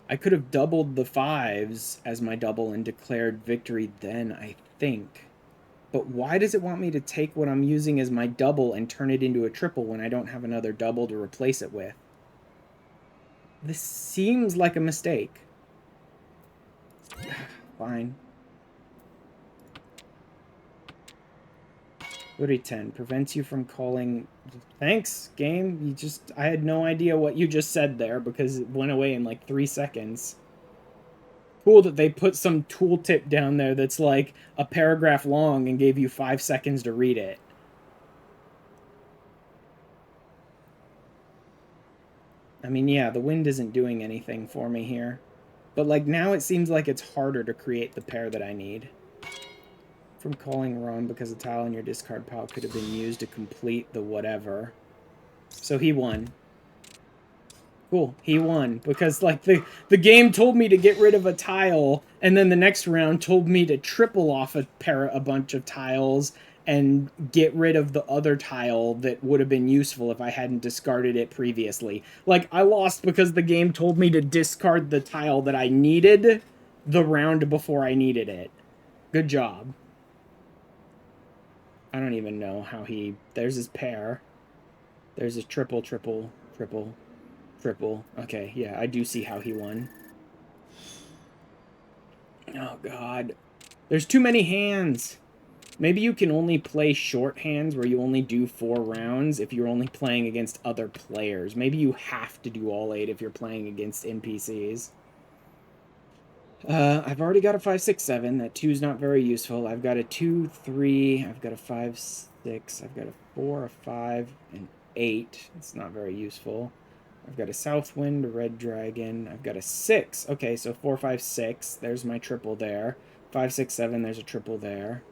I could have doubled the 5s as my double and declared victory then, I think. But why does it want me to take what I'm using as my double and turn it into a triple when I don't have another double to replace it with? This seems like a mistake. Fine. 10 prevents you from calling. Thanks, game. I had no idea what you just said there because it went away in like 3 seconds. Cool that they put some tooltip down there that's like a paragraph long and gave you 5 seconds to read it. I mean, yeah, the wind isn't doing anything for me here. But, like, now it seems like it's harder to create the pair that I need. From calling Ron because a tile in your discard pile could have been used to complete the whatever. So he won. Cool, he won. Because, like, the game told me to get rid of a tile, and then the next round told me to triple off a bunch of tiles and get rid of the other tile that would have been useful if I hadn't discarded it previously. Like, I lost because the game told me to discard the tile that I needed the round before I needed it. Good job. I don't even know how he... There's his pair. There's a triple, triple, triple, triple. Okay, yeah, I do see how he won. Oh, God. There's too many hands. Maybe you can only play short hands where you only do 4 rounds if you're only playing against other players. Maybe you have to do all 8 if you're playing against NPCs. I've already got a 5, 6, 7. That 2 is not very useful. I've got a 2, 3. I've got a 5, 6. I've got a 4, a 5, and 8. It's not very useful. I've got a south wind, a red dragon. I've got a 6. Okay, so 4, 5, 6. There's my triple there. 5, 6, 7. There's a triple there.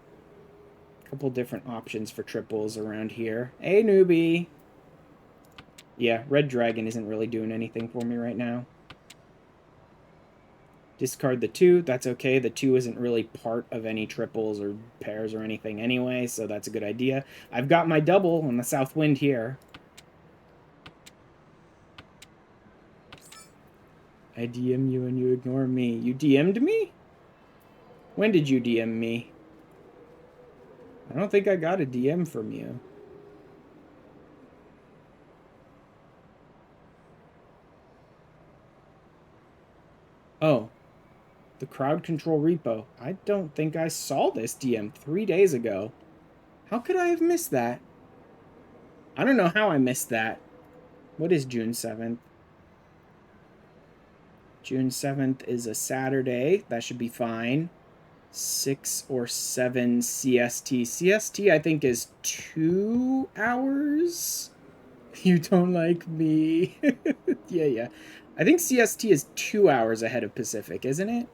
A couple different options for triples around here. Hey, newbie. Yeah, red dragon isn't really doing anything for me right now. Discard the 2. That's okay. The 2 isn't really part of any triples or pairs or anything anyway, so that's a good idea. I've got my double on the south wind here. I DM you and you ignore me. You DM'd me? When did you DM me? I don't think I got a DM from you. Oh. The crowd control repo. I don't think I saw this DM 3 days ago. How could I have missed that? I don't know how I missed that. What is June 7th? June 7th is a Saturday. That should be fine. 6 or 7 CST. CST, I think, is 2 hours. You don't like me. Yeah. I think CST is 2 hours ahead of Pacific, isn't it?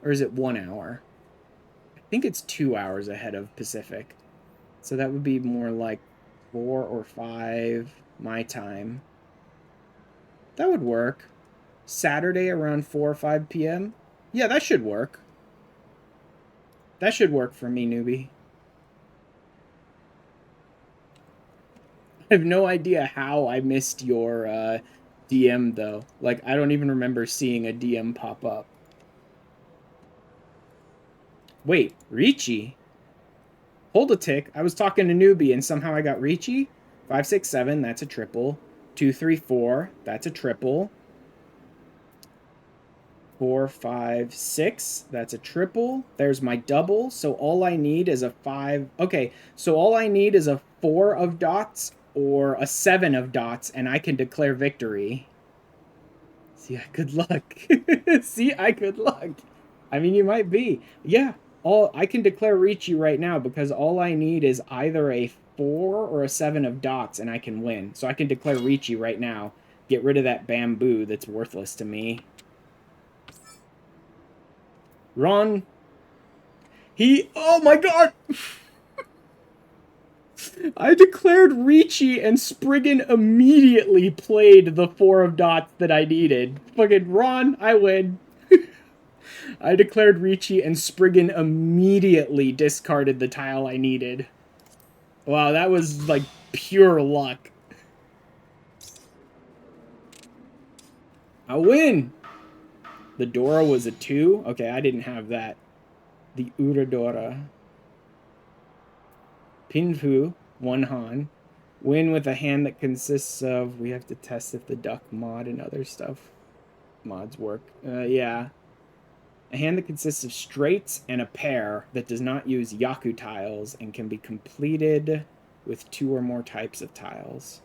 Or is it 1 hour? I think it's 2 hours ahead of Pacific. So that would be more like 4 or 5 my time. That would work. Saturday around 4 or 5 p.m. Yeah, that should work. That should work for me, newbie. I have no idea how I missed your DM, though. Like, I don't even remember seeing a DM pop up. Wait, Ricci? Hold a tick. I was talking to newbie and somehow I got Ricci. 5, 6, 7, that's a triple. 2, 3, 4, that's a triple. 4, 5, 6, that's a triple. There's my double. So all I need is a 5. Okay, so all I need is a 4 of dots or a 7 of dots, and I can declare victory. See, I could luck. See, I could luck. I mean, you might be. Yeah, I can declare Ricci right now because all I need is either a 4 or a 7 of dots, and I can win. So I can declare Ricci right now. Get rid of that bamboo that's worthless to me. Ron. Oh my god! I declared Ricci and Spriggan immediately played the 4 of dots that I needed. Fucking Ron, I win. I declared Ricci and Spriggan immediately discarded the tile I needed. Wow, that was like pure luck. I win! The Dora was a 2? Okay, I didn't have that. The Uradora. Pinfu, 1 Han. Win with a hand that consists of... We have to test if the duck mod and other stuff mods work. Yeah. A hand that consists of straights and a pair that does not use Yaku tiles and can be completed with 2 or more types of tiles.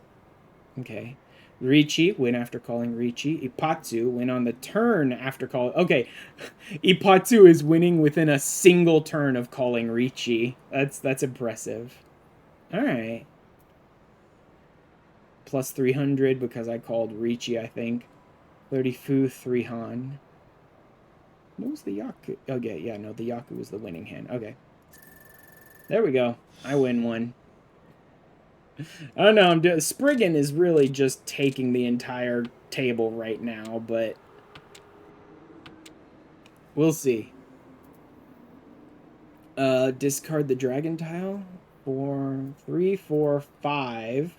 Okay. Ricci, win after calling Ricci. Ipatsu, win on the turn after calling... Okay, Ipatsu is winning within a single turn of calling Ricci. That's impressive. Alright. Plus 300 because I called Ricci, I think. 30 Fu, 3 Han. What was the Yaku? Okay, yeah, no, the Yaku was the winning hand. Okay. There we go. I win one. I don't know, I'm doing... Spriggan is really just taking the entire table right now, but... We'll see. Discard the dragon tile. 4, 3, 4, 5.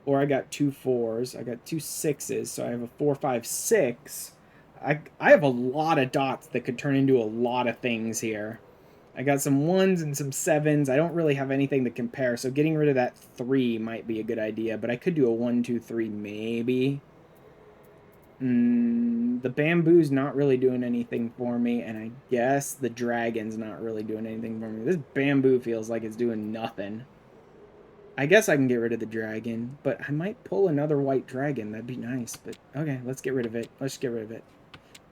Or I got 2 4s. I got 2 6s, so I have a 4, 5, 6. I have a lot of dots that could turn into a lot of things here. I got some 1s and some 7s. I don't really have anything to compare, so getting rid of that 3 might be a good idea, but I could do a 1, 2, 3 maybe. The bamboo's not really doing anything for me, and I guess the dragon's not really doing anything for me. This bamboo feels like it's doing nothing. I guess I can get rid of the dragon, but I might pull another white dragon. That'd be nice, but okay, let's get rid of it. Let's get rid of it.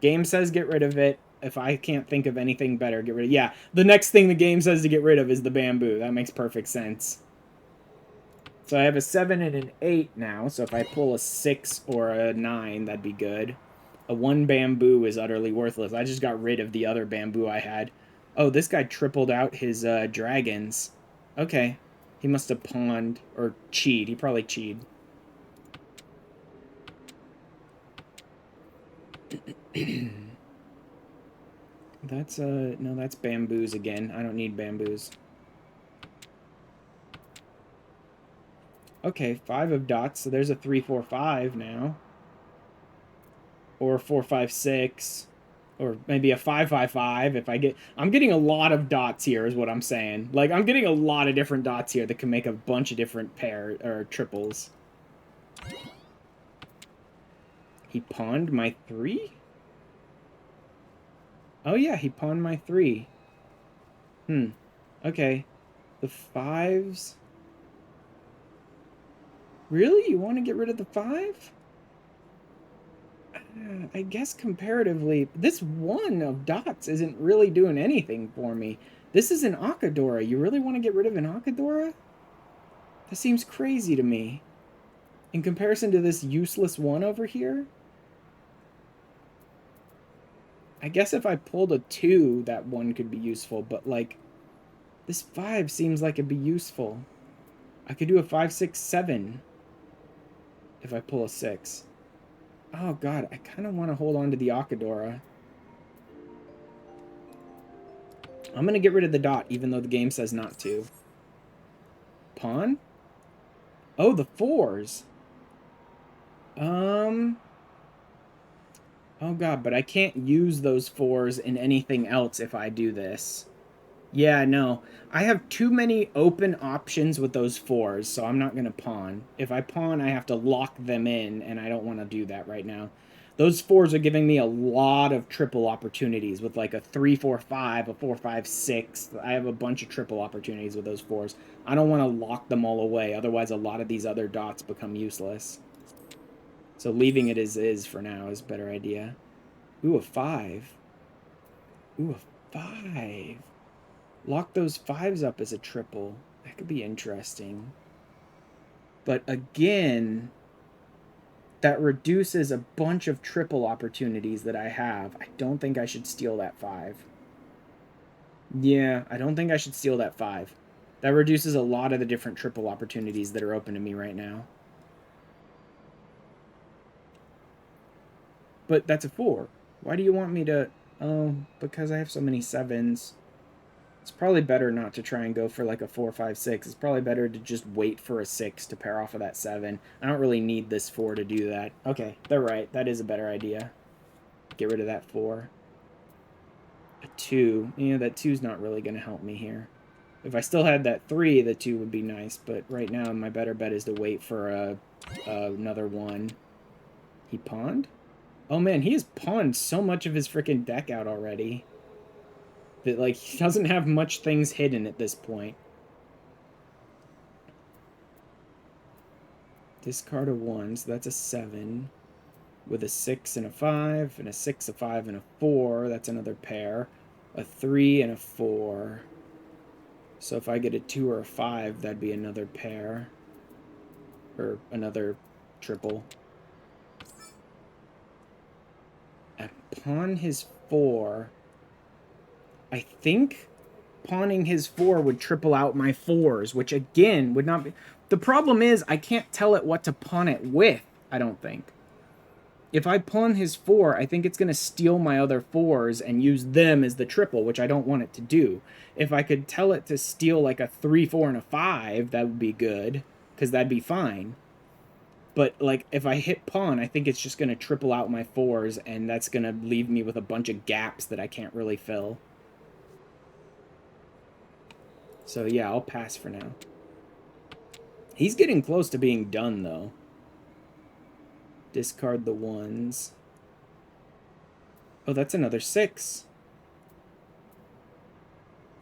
Game says get rid of it. If I can't think of anything better, get rid of it. Yeah, the next thing the game says to get rid of is the bamboo. That makes perfect sense. So I have a 7 and an 8 now, so if I pull a 6 or a 9, that'd be good. A 1 bamboo is utterly worthless. I just got rid of the other bamboo I had. Oh, this guy tripled out his dragons. Okay. He must have pawned, or cheated. He probably cheated. That's, no, that's bamboos again. I don't need bamboos. Okay, 5 of dots, so there's a 3, 4, 5 now. Or 4, 5, 6. Or maybe a 5, 5, 5 if I get... I'm getting a lot of dots here is what I'm saying. Like, I'm getting a lot of different dots here that can make a bunch of different or triples. He pawned my 3? Oh yeah, he pawned my 3. Okay. The 5s... Really? You want to get rid of the 5? I guess comparatively, this 1 of dots isn't really doing anything for me. This is an Akadora. You really want to get rid of an Akadora? That seems crazy to me. In comparison to this useless 1 over here? I guess if I pulled a 2, that 1 could be useful, but like, this 5 seems like it'd be useful. I could do a 5, 6, 7 if I pull a 6. Oh god, I kind of want to hold on to the Akadora. I'm going to get rid of the dot, even though the game says not to. Pawn? Oh, the 4s. Oh god, but I can't use those 4s in anything else if I do this. Yeah, no. I have too many open options with those 4s, so I'm not going to pawn. If I pawn, I have to lock them in, and I don't want to do that right now. Those 4s are giving me a lot of triple opportunities with like a 3, 4, 5, a 4, 5, 6. I have a bunch of triple opportunities with those 4s. I don't want to lock them all away, otherwise a lot of these other dots become useless. So leaving it as is for now is a better idea. Ooh, a 5. Ooh, a 5. Lock those 5s up as a triple. That could be interesting. But again, that reduces a bunch of triple opportunities that I have. I don't think I should steal that 5. Yeah, I don't think I should steal that 5. That reduces a lot of the different triple opportunities that are open to me right now. But that's a 4. Why do you want me to... Oh, because I have so many 7s. It's probably better not to try and go for like a 4, 5, 6. It's probably better to just wait for a 6 to pair off of that 7. I don't really need this 4 to do that. Okay, they're right. That is a better idea. Get rid of that 4. A 2. Yeah, that 2's not really going to help me here. If I still had that 3, the 2 would be nice. But right now, my better bet is to wait for another 1. He pawned? Oh man, he has pawned so much of his freaking deck out already. That, like, he doesn't have much things hidden at this point. Discard a 1, so that's a 7. With a 6 and a 5, and a 6, a 5, and a 4, that's another pair. A 3 and a 4. So if I get a 2 or a 5, that'd be another pair. Or another triple. Pawn his 4. I think pawning his 4 would triple out my 4s, which again would not be... The problem is I can't tell it what to pawn it with, I don't think. If I pawn his 4, I think it's going to steal my other 4s and use them as the triple, which I don't want it to do. If I could tell it to steal like a 3, 4, and a 5, that would be good, because that'd be fine. But like if I hit pawn, I think it's just going to triple out my 4s, and that's going to leave me with a bunch of gaps that I can't really fill. So yeah, I'll pass for now. He's getting close to being done, though. Discard the 1s. Oh, that's another 6.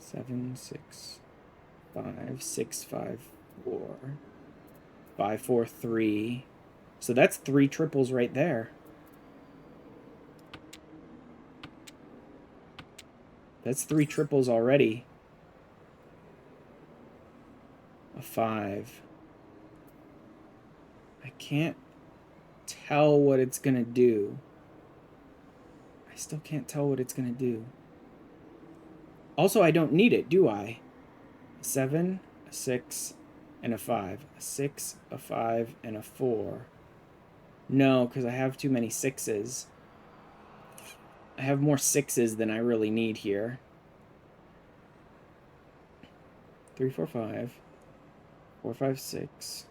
7, 6, 5, 6, 5, 4. 5, 4, 3. So that's 3 triples right there. That's 3 triples already. A 5. I can't tell what it's gonna do. I still can't tell what it's gonna do. Also, I don't need it, do I? A 7, a 6, and a 5. A 6, a 5, and a 4. No, because I have too many 6s. I have more 6s than I really need here. 3, 4, 5. 4, 5, 6.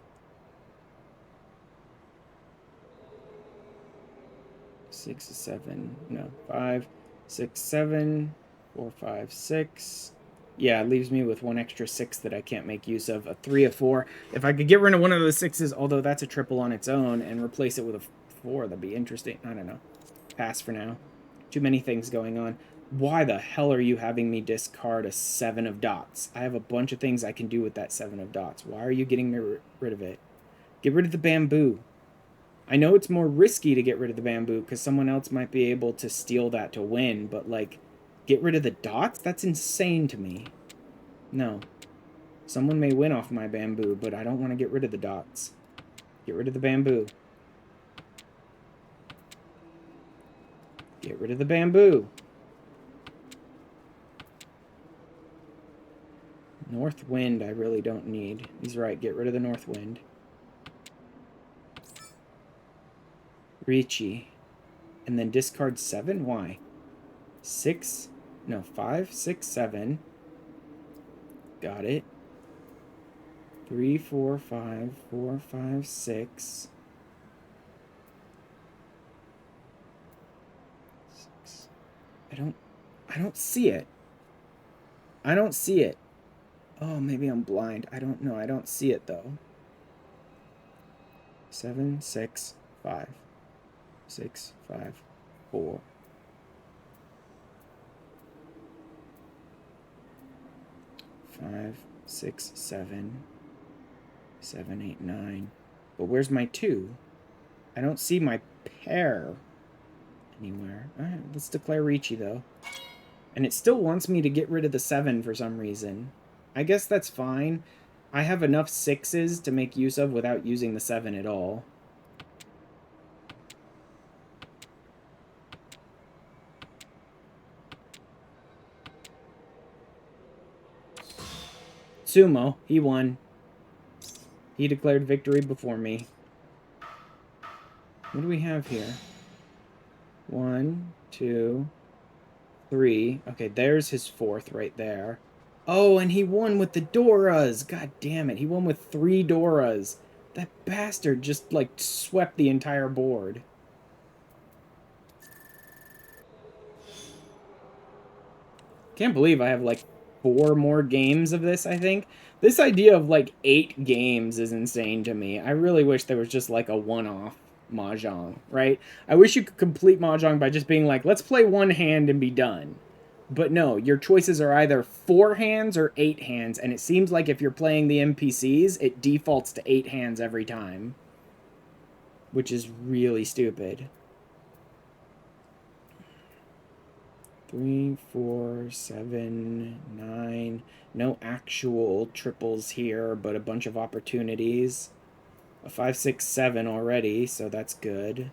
6, 7. No, 5, 6, 7. 4, 5, 6. Yeah, it leaves me with one extra 6 that I can't make use of. A 3, a 4. If I could get rid of one of those 6s, although that's a triple on its own, and replace it with a 4, that'd be interesting. I don't know. Pass for now. Too many things going on. Why the hell are you having me discard a 7 of dots? I have a bunch of things I can do with that 7 of dots. Why are you getting me rid of it? Get rid of the bamboo. I know it's more risky to get rid of the bamboo because someone else might be able to steal that to win, but like, get rid of the dots? That's insane to me. No. Someone may win off my bamboo, but I don't want to get rid of the dots. Get rid of the bamboo. Get rid of the bamboo. North wind I really don't need. He's right, get rid of the north wind. Ricci. And then discard 7? Why? 6? No, 5, 6, 7. Got it. 3, 4, 5, 4, 5, 6. 6. I don't see it. I don't see it. Oh, maybe I'm blind. I don't know. I don't see it, though. 7, 6, 5. 6, 5, 4. 5, 6, 7. 7, 8, 9. But where's my 2? I don't see my pair anywhere. Alright, let's declare Ricci, though. And it still wants me to get rid of the 7 for some reason. I guess that's fine. I have enough 6s to make use of without using the 7 at all. Sumo, he won. He declared victory before me. What do we have here? 1, 2, 3. Okay, there's his 4th right there. Oh, and he won with the Doras. God damn it. He won with 3 Doras. That bastard just, like, swept the entire board. Can't believe I have, like, 4 more games of this, I think. This idea of, like, 8 games is insane to me. I really wish there was just, like, a one-off Mahjong, right? I wish you could complete Mahjong by just being like, let's play 1 hand and be done. But no, your choices are either 4 hands or 8 hands, and it seems like if you're playing the NPCs, it defaults to 8 hands every time. which is really stupid. 3, 4, 7, 9. No actual triples here, but a bunch of opportunities. A 5, 6, 7 already, so that's good.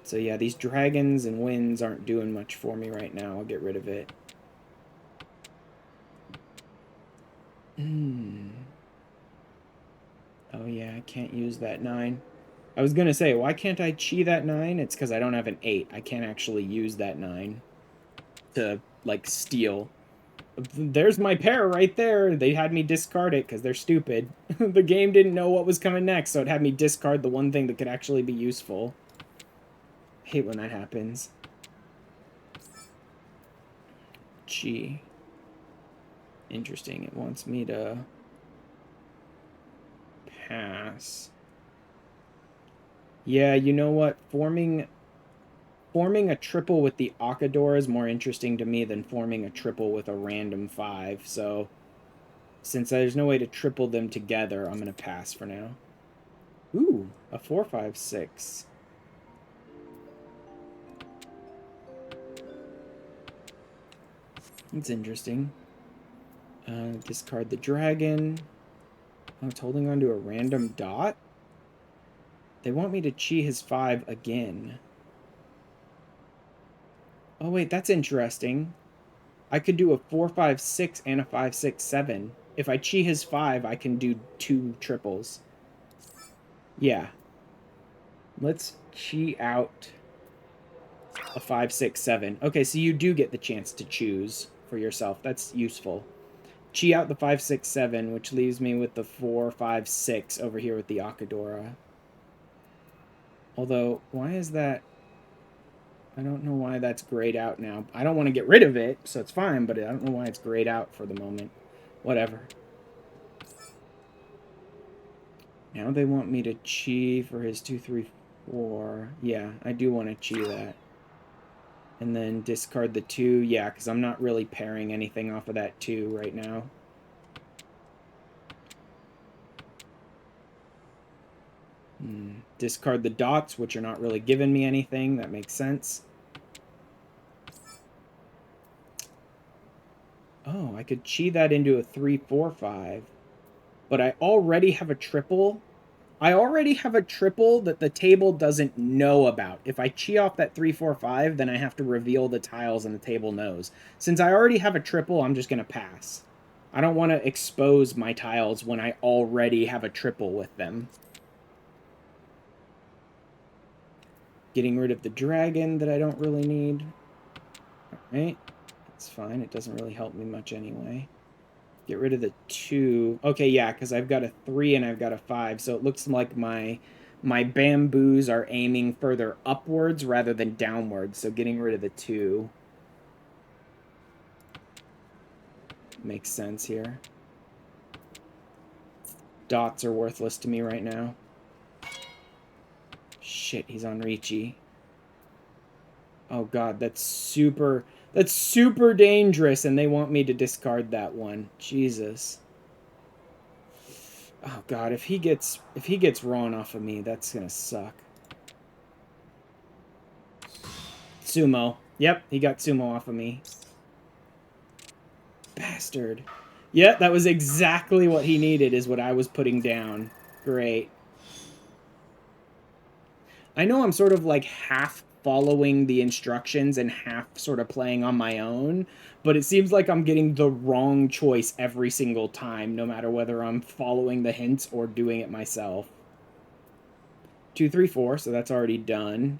So yeah, these dragons and winds aren't doing much for me right now. I'll get rid of it. Oh yeah, I can't use that 9. I was gonna say, why can't I chi that 9? It's because I don't have an 8. I can't actually use that 9 to, like, steal. There's my pair right there. They had me discard it because they're stupid. The game didn't know what was coming next, so it had me discard the one thing that could actually be useful. I hate when that happens. Gee. Interesting. It wants me to pass. Yeah, you know what? Forming a triple with the Akador is more interesting to me than forming a triple with a random 5. So, since there's no way to triple them together, I'm going to pass for now. Ooh, a 4, 5, 6. That's interesting. Discard the dragon. Oh, it's holding on to a random dot? They want me to chi his 5 again. Oh, wait, that's interesting. I could do a 4, 5, 6 and a 5, 6, 7. If I chi his 5, I can do 2 triples. Yeah. Let's chi out a 5, 6, 7. Okay, so you do get the chance to choose for yourself. That's useful. Chi out the 5, 6, 7, which leaves me with the 4, 5, 6 over here with the Akadora. Although, why is that? I don't know why that's grayed out now. I don't want to get rid of it, so it's fine, but I don't know why it's grayed out for the moment. Whatever. Now they want me to chi for his 2, 3, 4. Yeah, I do want to chi that. And then discard the 2. Yeah, because I'm not really pairing anything off of that 2 right now. Discard the dots, which are not really giving me anything. That makes sense. Oh, I could chi that into a 3, 4, 5. But I already have a triple. I already have a triple that the table doesn't know about. If I chi off that 3, 4, 5, then I have to reveal the tiles and the table knows. Since I already have a triple, I'm just going to pass. I don't want to expose my tiles when I already have a triple with them. Getting rid of the dragon that I don't really need. Alright. That's fine. It doesn't really help me much anyway. Get rid of the 2. Okay, yeah, because I've got a 3 and I've got a 5. So it looks like my bamboos are aiming further upwards rather than downwards. So getting rid of the 2 makes sense here. Dots are worthless to me right now. Shit, he's on Ricci. Oh god, that's super dangerous, and they want me to discard that one. Jesus. Oh god, if he gets Ron off of me, that's gonna suck. Sumo. Yep, he got Sumo off of me. Bastard. Yeah, that was exactly what he needed, is what I was putting down. Great. I know I'm sort of like half following the instructions and half sort of playing on my own, but it seems like I'm getting the wrong choice every single time, no matter whether I'm following the hints or doing it myself. 2, 3, 4, so that's already done.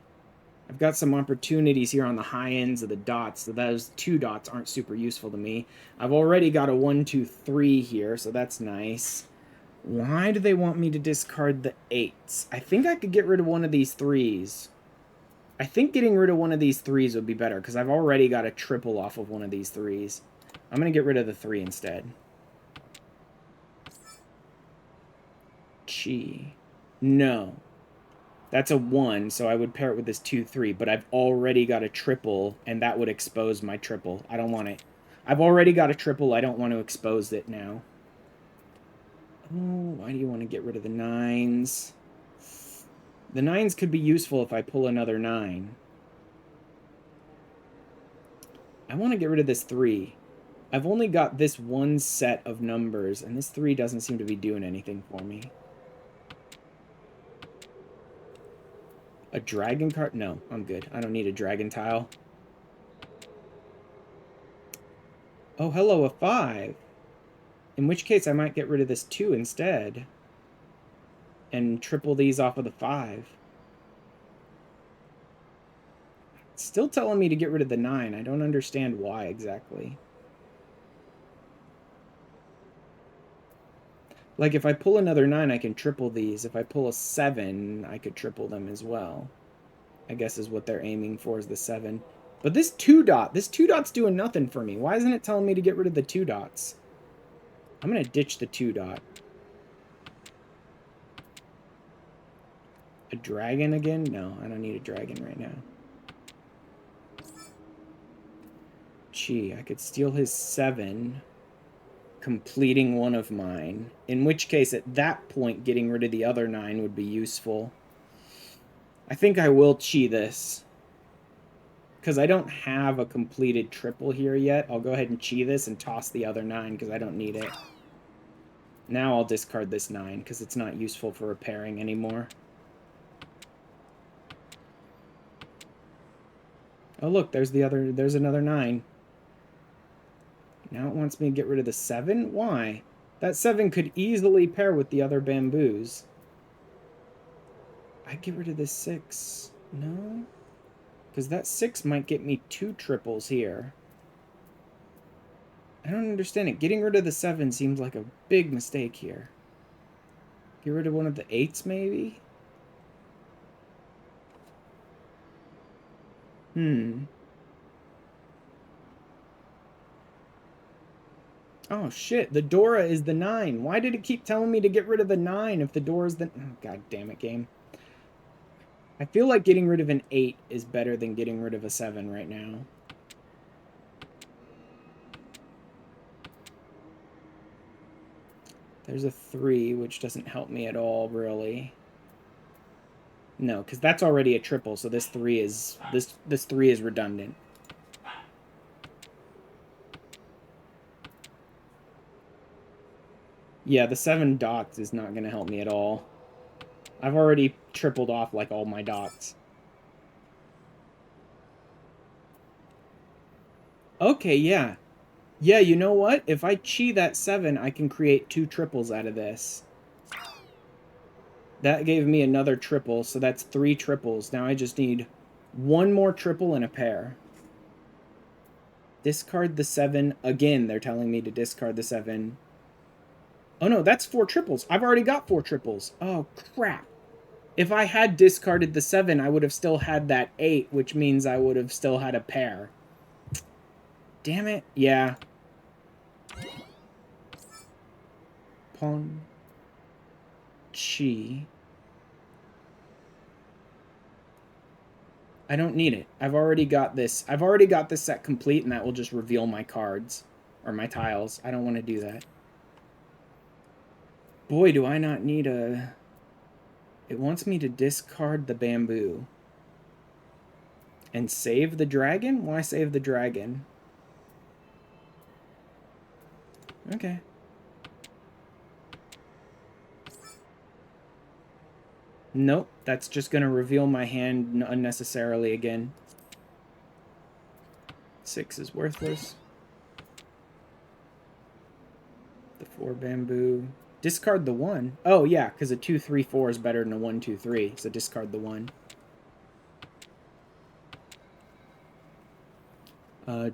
I've got some opportunities here on the high ends of the dots, so those 2 dots aren't super useful to me. I've already got a 1, 2, 3 here, so that's nice. Why do they want me to discard the 8s? I think I could get rid of one of these 3s. I think getting rid of one of these 3s would be better, because I've already got a triple off of one of these 3s. I'm going to get rid of the 3 instead. Chi. No. That's a 1, so I would pair it with this 2, 3, but I've already got a triple, and that would expose my triple. I don't want it. I've already got a triple, I don't want to expose it now. Oh, why do you want to get rid of the 9s? The 9s could be useful if I pull another 9. I want to get rid of this 3. I've only got this one set of numbers, and this 3 doesn't seem to be doing anything for me. A dragon card? No, I'm good. I don't need a dragon tile. Oh, hello, a 5. In which case, I might get rid of this 2 instead. And triple these off of the 5. It's still telling me to get rid of the 9. I don't understand why exactly. Like, if I pull another 9, I can triple these. If I pull a 7, I could triple them as well. I guess is what they're aiming for, is the 7. But this 2 dot's doing nothing for me. Why isn't it telling me to get rid of the 2 dots? I'm going to ditch the 2 dot. A dragon again? No, I don't need a dragon right now. Gee, I could steal his 7, completing one of mine. In which case, at that point, getting rid of the other 9 would be useful. I think I will chi this. Because I don't have a completed triple here yet. I'll go ahead and chi this and toss the other 9 because I don't need it. Now I'll discard this 9 because it's not useful for repairing anymore. Oh look, there's another 9. Now it wants me to get rid of the 7? Why? That 7 could easily pair with the other bamboos. I'd get rid of this 6. No? Because that 6 might get me 2 triples here. I don't understand it. Getting rid of the 7 seems like a big mistake here. Get rid of one of the 8s, maybe? Oh, shit. The Dora is the 9. Why did it keep telling me to get rid of the 9 if the Dora is the... Oh, God damn it, game. I feel like getting rid of an 8 is better than getting rid of a 7 right now. There's a 3, which doesn't help me at all, really. No, because that's already a triple, so this 3 is... This 3 is redundant. Yeah, the 7 dots is not going to help me at all. I've already tripled off, like, all my dots. Okay, yeah. Yeah, you know what? If I chi that 7, I can create 2 triples out of this. That gave me another triple, so that's 3 triples. Now I just need 1 more triple and a pair. Discard the 7. Again, they're telling me to discard the 7. Oh no, that's 4 triples. I've already got 4 triples. Oh, crap. If I had discarded the 7, I would have still had that 8, which means I would have still had a pair. Damn it. Yeah. Pawn. Chi. I don't need it. I've already got this. I've already got this set complete, and that will just reveal my cards. Or my tiles. I don't want to do that. Boy, do I not need a... It wants me to discard the bamboo. And save the dragon? Why save the dragon? Okay. Nope, that's just going to reveal my hand unnecessarily again. 6 is worthless. The 4 bamboo. Discard the 1. Oh, yeah, because a 2, 3, 4 is better than a 1, 2, 3. So discard the 1.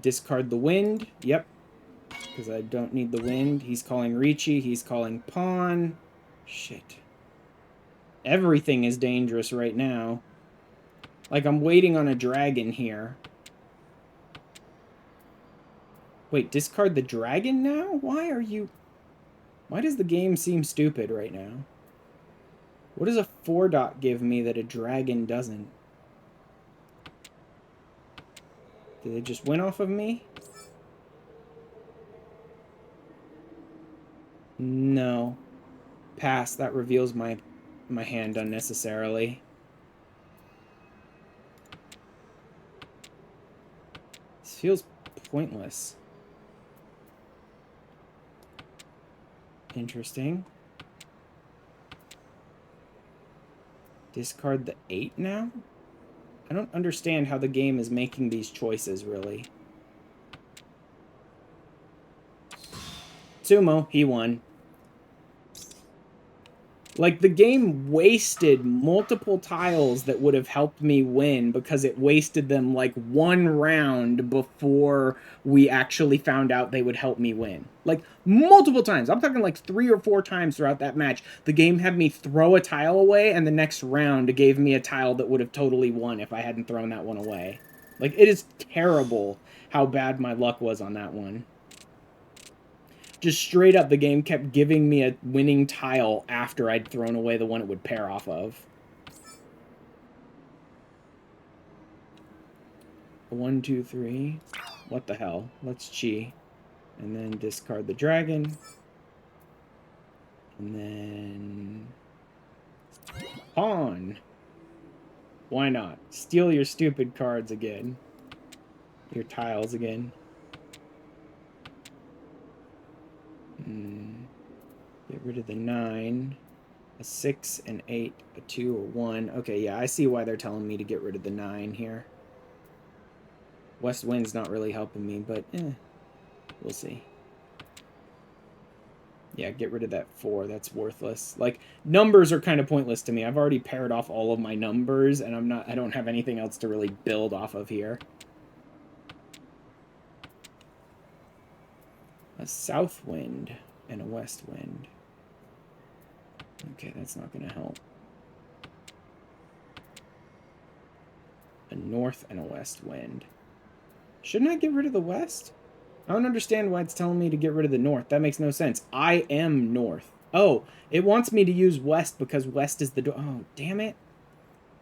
Discard the wind. Yep. Because I don't need the wind. He's calling Ricci. He's calling pawn. Shit. Everything is dangerous right now. Like, I'm waiting on a dragon here. Wait, discard the dragon now? Why are you... Why does the game seem stupid right now? What does a 4 dot give me that a dragon doesn't? Did they just win off of me? No. Pass. That reveals my hand unnecessarily. feels pointless. Interesting. Discard the 8 now? I don't understand how the game is making these choices, really. Sumo, he won. Like, the game wasted multiple tiles that would have helped me win because it wasted them, like, one round before we actually found out they would help me win. Like, multiple times. I'm talking, like, 3 or 4 times throughout that match. The game had me throw a tile away, and the next round it gave me a tile that would have totally won if I hadn't thrown that one away. Like, it is terrible how bad my luck was on that one. Just straight up, the game kept giving me a winning tile after I'd thrown away the one it would pair off of. 1, 2, 3. What the hell? Let's chi. And then discard the dragon. And then... pawn. Why not? Steal your stupid cards again. Your tiles again. Get rid of the 9. A 6, an 8, a 2, a 1. Okay, yeah, I see why they're telling me to get rid of the 9 here. West Wind's not really helping me, but we'll see. Yeah, get rid of that 4. That's worthless. Like, numbers are kind of pointless to me. I've already paired off all of my numbers, and I don't have anything else to really build off of here. A south wind and a west wind. Okay, that's not going to help. A north and a west wind. Shouldn't I get rid of the west? I don't understand why it's telling me to get rid of the north. That makes no sense. I am north. Oh, it wants me to use west because west is the door. Oh, damn it.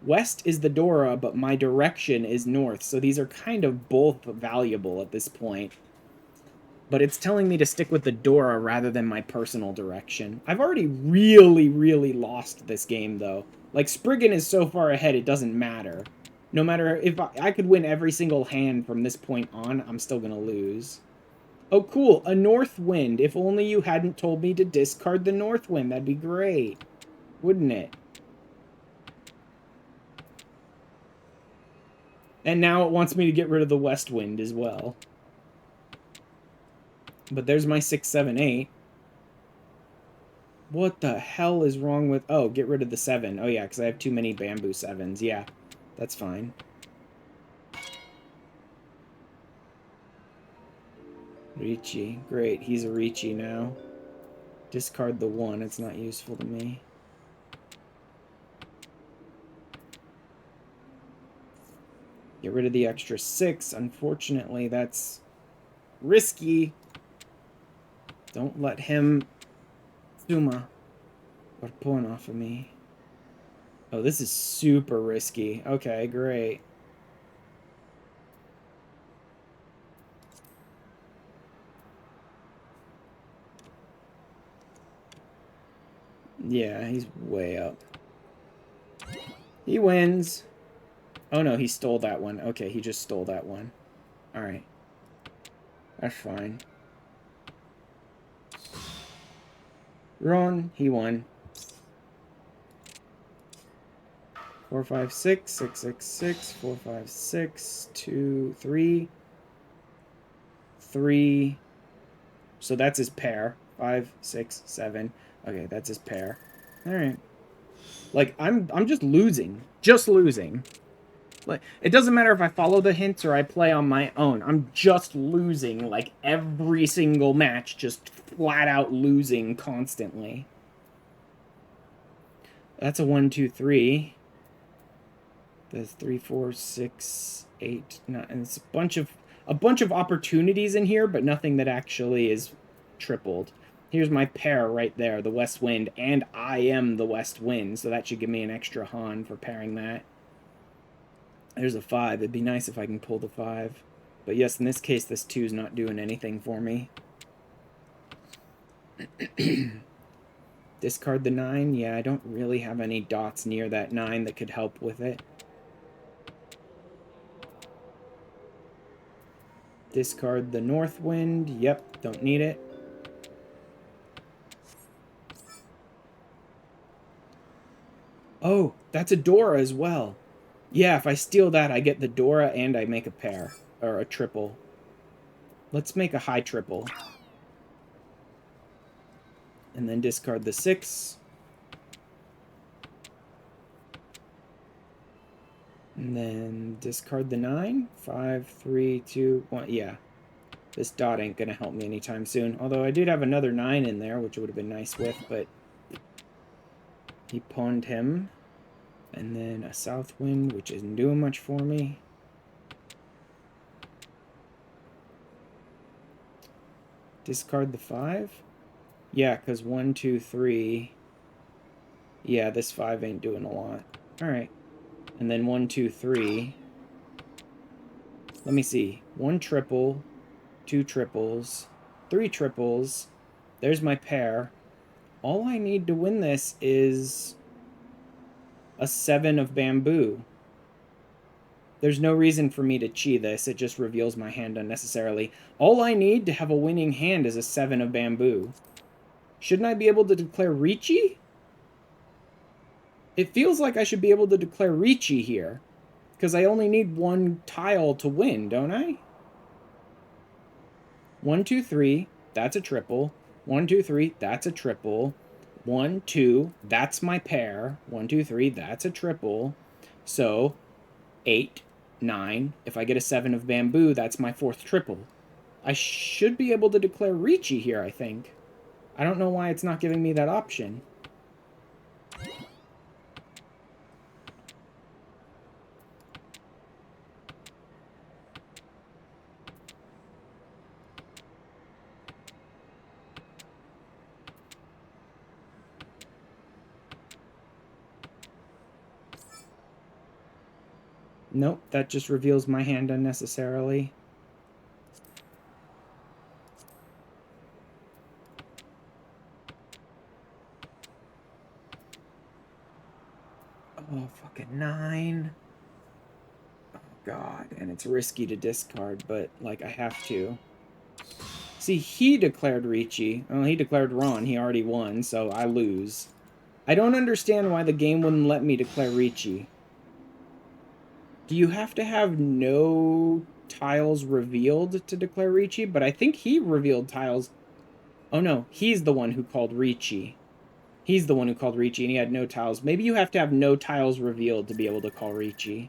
West is the Dora, but my direction is north. So these are kind of both valuable at this point. But it's telling me to stick with the Dora rather than my personal direction. I've already really, really lost this game, though. Like, Spriggan is so far ahead, it doesn't matter. No matter if I could win every single hand from this point on, I'm still going to lose. Oh, cool. A north wind. If only you hadn't told me to discard the north wind. That'd be great. Wouldn't it? And now it wants me to get rid of the west wind as well. But there's my 6, 7, 8. What the hell is wrong with... Oh, get rid of the 7. Oh, yeah, because I have too many bamboo 7s. Yeah, that's fine. Ricci. Great, he's a Ricci now. Discard the 1. It's not useful to me. Get rid of the extra 6. Unfortunately, that's risky. Don't let him Suma or pawn off of me. Oh, this is super risky. Okay, great. Yeah, he's way up. He wins. Oh no, he stole that one. Okay, he just stole that one. Alright. That's fine. Ron, he won. 4, 5, 6, 6, 6, 6, 4, 5, 6, 2, 3. 3. So that's his pair. 5, 6, 7. Okay, that's his pair. Alright. Like, I'm just losing. Just losing. Like, it doesn't matter if I follow the hints or I play on my own. I'm just losing, like, every single match. Just flat out losing constantly. That's a 1, 2, 3. That's 3, 4, 6, 8, 9. And it's a bunch of opportunities in here, but nothing that actually is tripled. Here's my pair right there, the West Wind, and I am the West Wind, so that should give me an extra Han for pairing that. There's a 5. It'd be nice if I can pull the 5. But yes, in this case, this 2 is not doing anything for me. Discard the 9. Yeah, I don't really have any dots near that 9 that could help with it. Discard the North Wind. Yep, don't need it. Oh, that's a Dora as well. Yeah, if I steal that, I get the Dora and I make a pair. Or a triple. Let's make a high triple. And then discard the 6. And then discard the 9. 5, 3, 2, 1. Yeah. This dot ain't gonna help me anytime soon. Although I did have another 9 in there, which would have been nice with, but he pawned him. And then a south wind, which isn't doing much for me. Discard the 5. Yeah, because 1, 2, 3. Yeah, this 5 ain't doing a lot. Alright. And then 1, 2, 3. Let me see. 1 triple, 2 triples, 3 triples. There's my pair. All I need to win this is a 7 of bamboo. There's no reason for me to chi this. It just reveals my hand unnecessarily. All I need to have a winning hand is a 7 of bamboo. Shouldn't I be able to declare Ricci? It feels like I should be able to declare Ricci here. Because I only need 1 tile to win, don't I? 1, 2, 3. That's a triple. 1, 2, 3. That's a triple. 1, 2. That's my pair. 1, 2, 3. That's a triple. So, 8, 9. If I get a 7 of bamboo, that's my 4th triple. I should be able to declare Ricci here, I think. I don't know why it's not giving me that option. Nope, that just reveals my hand unnecessarily. Oh, fucking 9. Oh, God. And it's risky to discard, but, like, I have to. See, he declared Ricci. Well, he declared Ron. He already won, so I lose. I don't understand why the game wouldn't let me declare Ricci. Do you have to have no tiles revealed to declare Ricci? But I think he revealed tiles. Oh, no. He's the one who called Ricci. He's the one who called Ricci, and he had no tiles. Maybe you have to have no tiles revealed to be able to call Ricci.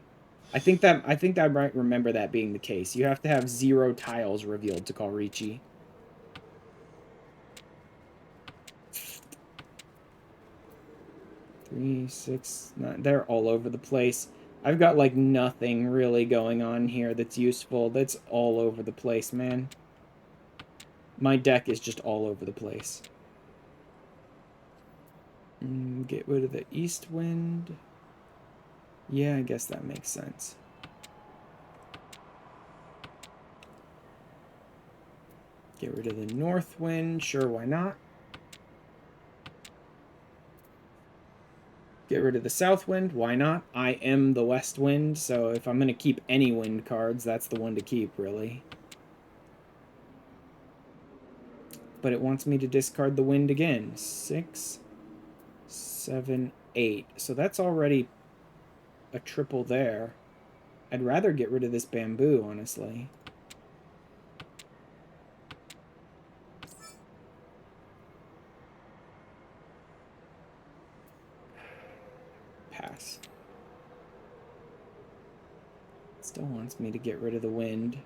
I think I might remember that being the case. You have to have 0 tiles revealed to call Ricci. Three, 6, 9. They're all over the place. I've got, like, nothing really going on here that's useful. That's all over the place, man. My deck is just all over the place. Get rid of the east wind. Yeah, I guess that makes sense. Get rid of the north wind. Sure, why not? Get rid of the south wind. Why not? I am the west wind, so if I'm going to keep any wind cards, that's the one to keep, really. But it wants me to discard the wind again. 6, 7, 8. So that's already a triple there. I'd rather get rid of this bamboo, honestly. Pass. It still wants me to get rid of the wind.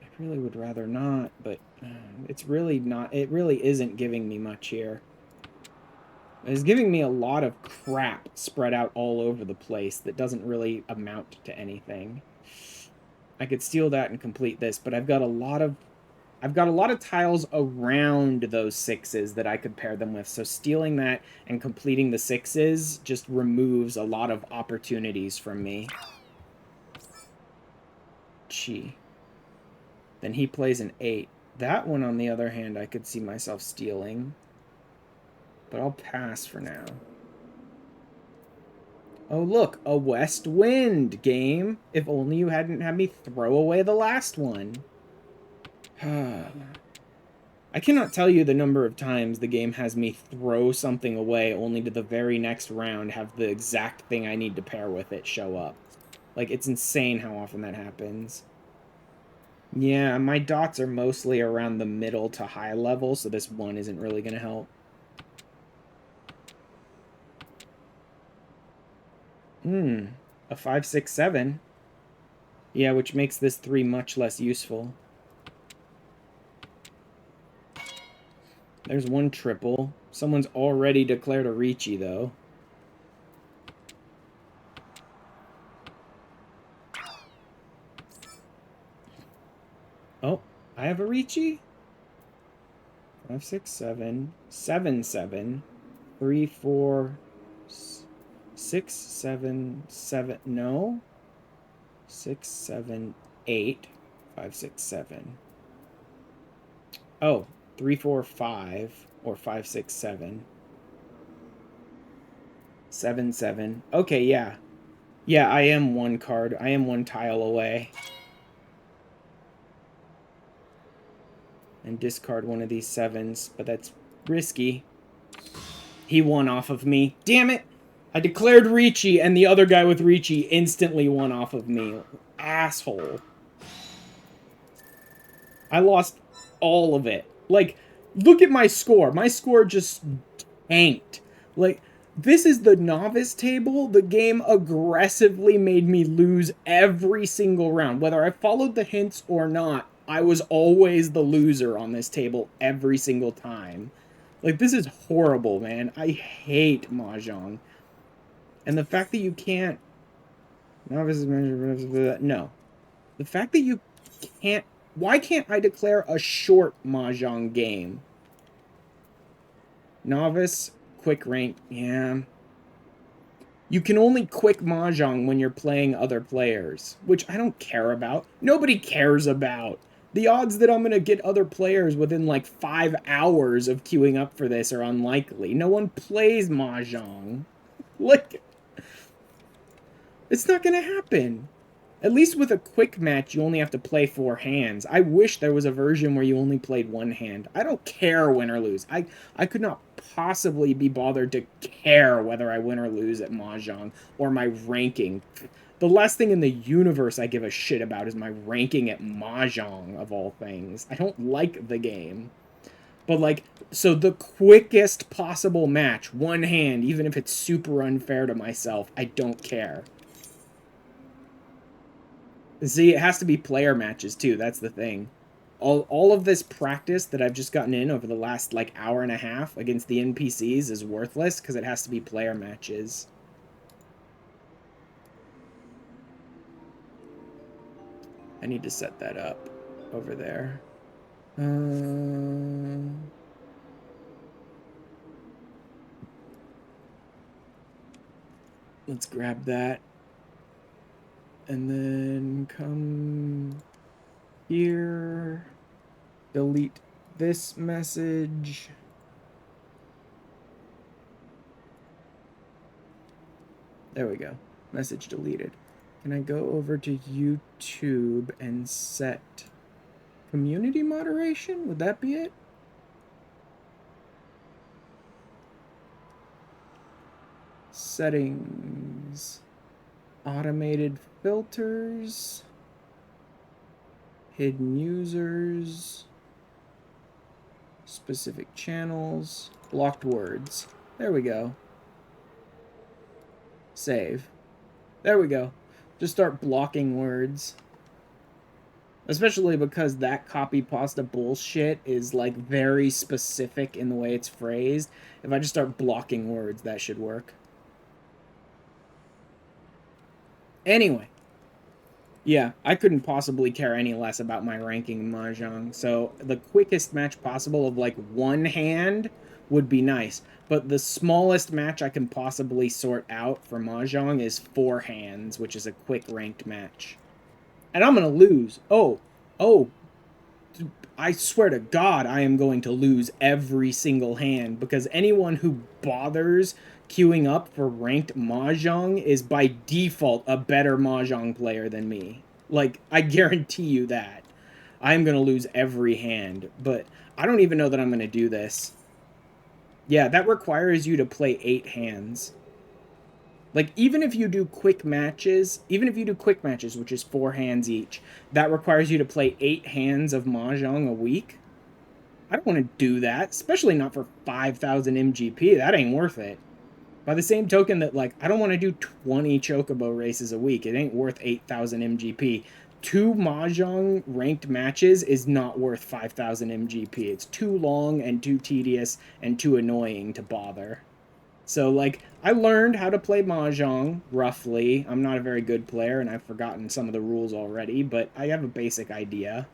I really would rather not, but it's really not. It really isn't giving me much here. It's giving me a lot of crap spread out all over the place that doesn't really amount to anything. I could steal that and complete this, but I've got a lot of tiles around those 6s that I could pair them with. So stealing that and completing the 6s just removes a lot of opportunities from me. Chi. Then he plays an 8. That one, on the other hand, I could see myself stealing. But I'll pass for now. Oh, look, a west wind game. If only you hadn't had me throw away the last one. I cannot tell you the number of times the game has me throw something away only to the very next round have the exact thing I need to pair with it show up. Like, it's insane how often that happens. Yeah, my dots are mostly around the middle to high level, so this one isn't really going to help. A 5, 6, 7. Yeah, which makes this 3 much less useful. There's one triple. Someone's already declared a Ricci, though. Oh, I have a Ricci? 5, 6, 7. 7, 7. 3, 4... 6, 7, 7. No. 6, 7, 8. 5, 6, 7. Oh, 3, 4, 5. Or 5, 6, 7. 7, 7. Okay, yeah. Yeah, I am one card. I am one tile away. And discard one of these 7s, but that's risky. He won off of me. Damn it! I declared Ricci, and the other guy with Ricci instantly won off of me. Asshole. I lost all of it. Like, look at my score. My score just tanked. Like, this is the novice table. The game aggressively made me lose every single round. Whether I followed the hints or not, I was always the loser on this table every single time. Like, this is horrible, man. I hate Mahjong. And the fact that you can't... Novice is measured... No. The fact that you can't... Why can't I declare a short Mahjong game? Novice, quick rank, yeah. You can only quick Mahjong when you're playing other players, which I don't care about. Nobody cares about. The odds that I'm going to get other players within like 5 hours of queuing up for this are unlikely. No one plays Mahjong. Like, it's not going to happen. At least with a quick match, you only have to play 4 hands. I wish there was a version where you only played 1 hand. I don't care win or lose. I could not possibly be bothered to care whether I win or lose at Mahjong or my ranking. The last thing in the universe I give a shit about is my ranking at Mahjong, of all things. I don't like the game. But, like, so the quickest possible match, 1 hand, even if it's super unfair to myself, I don't care. See, it has to be player matches, too. That's the thing. All of this practice that I've just gotten in over the last, like, hour and a half against the NPCs is worthless because it has to be player matches. I need to set that up over there. Let's grab that. And then come here. Delete this message. There we go. Message deleted. Can I go over to YouTube and set community moderation? Would that be it? Settings. Automated filters. Hidden users. Specific channels. Blocked words. There we go. Save. There we go. Just start blocking words. Especially because that copy pasta bullshit is like very specific in the way it's phrased. If I just start blocking words, that should work. Anyway. Yeah, I couldn't possibly care any less about my ranking in Mahjong. So the quickest match possible of like 1 hand would be nice. But the smallest match I can possibly sort out for Mahjong is 4 hands, which is a quick ranked match. And I'm going to lose. Oh, I swear to God, I am going to lose every single hand because anyone who bothers queuing up for ranked Mahjong is by default a better Mahjong player than me. Like, I guarantee you that. I'm going to lose every hand. But I don't even know that I'm going to do this. Yeah, that requires you to play 8 hands. Like, even if you do quick matches, which is 4 hands each, that requires you to play 8 hands of Mahjong a week. I don't want to do that, especially not for 5,000 MGP. That ain't worth it. By the same token that, like, I don't want to do 20 Chocobo races a week. It ain't worth 8,000 MGP. 2 Mahjong ranked matches is not worth 5,000 MGP. It's too long and too tedious and too annoying to bother. So, like, I learned how to play Mahjong, roughly. I'm not a very good player, and I've forgotten some of the rules already, but I have a basic idea.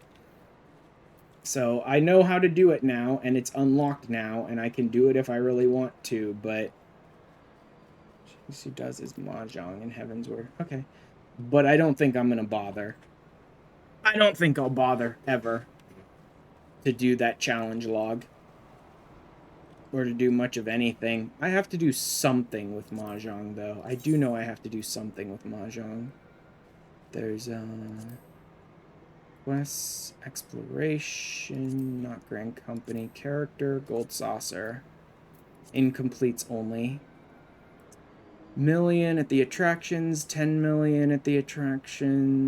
So, I know how to do it now, and it's unlocked now, and I can do it if I really want to, but... Who does his Mahjong in Heavensward? Okay. But I don't think I'm going to bother. I don't think I'll bother, ever, to do that challenge log. Or to do much of anything. I have to do something with Mahjong, though. I do know I have to do something with Mahjong. There's, quests, exploration, not Grand Company, character, gold saucer. Incompletes only. Million at the attractions, 10 million at the attractions,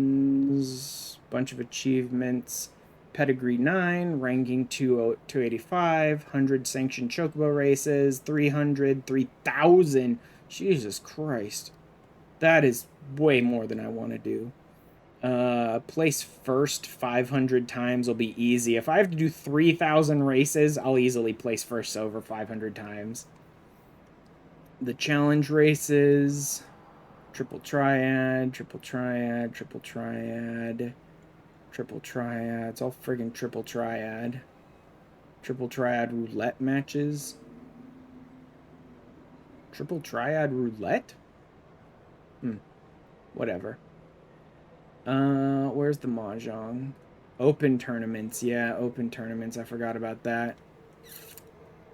bunch of achievements. Pedigree 9, ranking 285, 100 sanctioned chocobo races, 300, 3,000. Jesus Christ. That is way more than I want to do. Place first 500 times will be easy. If I have to do 3,000 races, I'll easily place first over 500 times. The challenge races, triple triad, triple triad, triple triad, triple triad. It's all friggin' triple triad. Triple triad roulette matches. Triple triad roulette? Whatever. Where's the Mahjong? Open tournaments. Yeah, open tournaments. I forgot about that.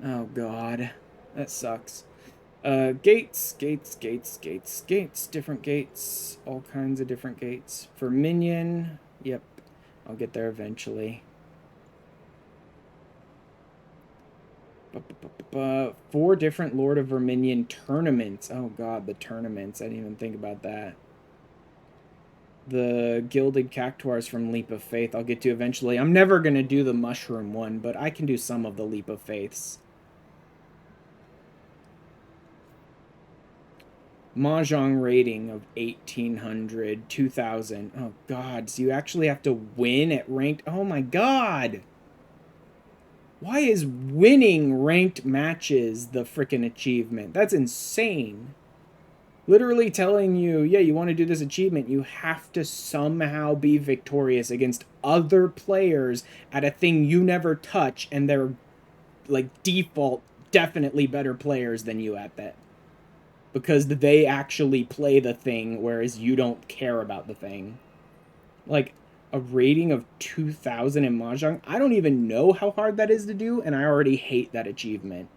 Oh, God. That sucks. Gates, different gates, all kinds of different gates. For Minion, yep, I'll get there eventually. 4 different Lord of Verminion tournaments. Oh god, the tournaments. I didn't even think about that. The Gilded Cactuars from Leap of Faith I'll get to eventually. I'm never going to do the Mushroom one, but I can do some of the Leap of Faiths. Mahjong rating of 1,800, 2,000. Oh, God. So you actually have to win at ranked... Oh, my God. Why is winning ranked matches the frickin' achievement? That's insane. Literally telling you, yeah, you want to do this achievement, you have to somehow be victorious against other players at a thing you never touch, and they're, like, default, definitely better players than you at that. Because they actually play the thing, whereas you don't care about the thing. Like, a rating of 2,000 in Mahjong, I don't even know how hard that is to do, and I already hate that achievement.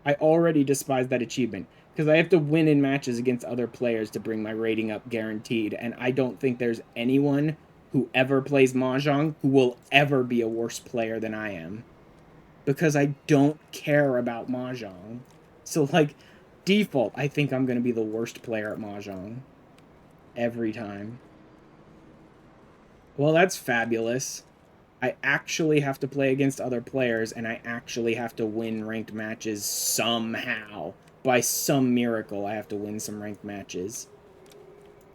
I already despise that achievement, because I have to win in matches against other players to bring my rating up guaranteed, and I don't think there's anyone who ever plays Mahjong who will ever be a worse player than I am. Because I don't care about Mahjong. So, like, default, I think I'm going to be the worst player at Mahjong. Every time. Well, that's fabulous. I actually have to play against other players, and I actually have to win ranked matches somehow. By some miracle, I have to win some ranked matches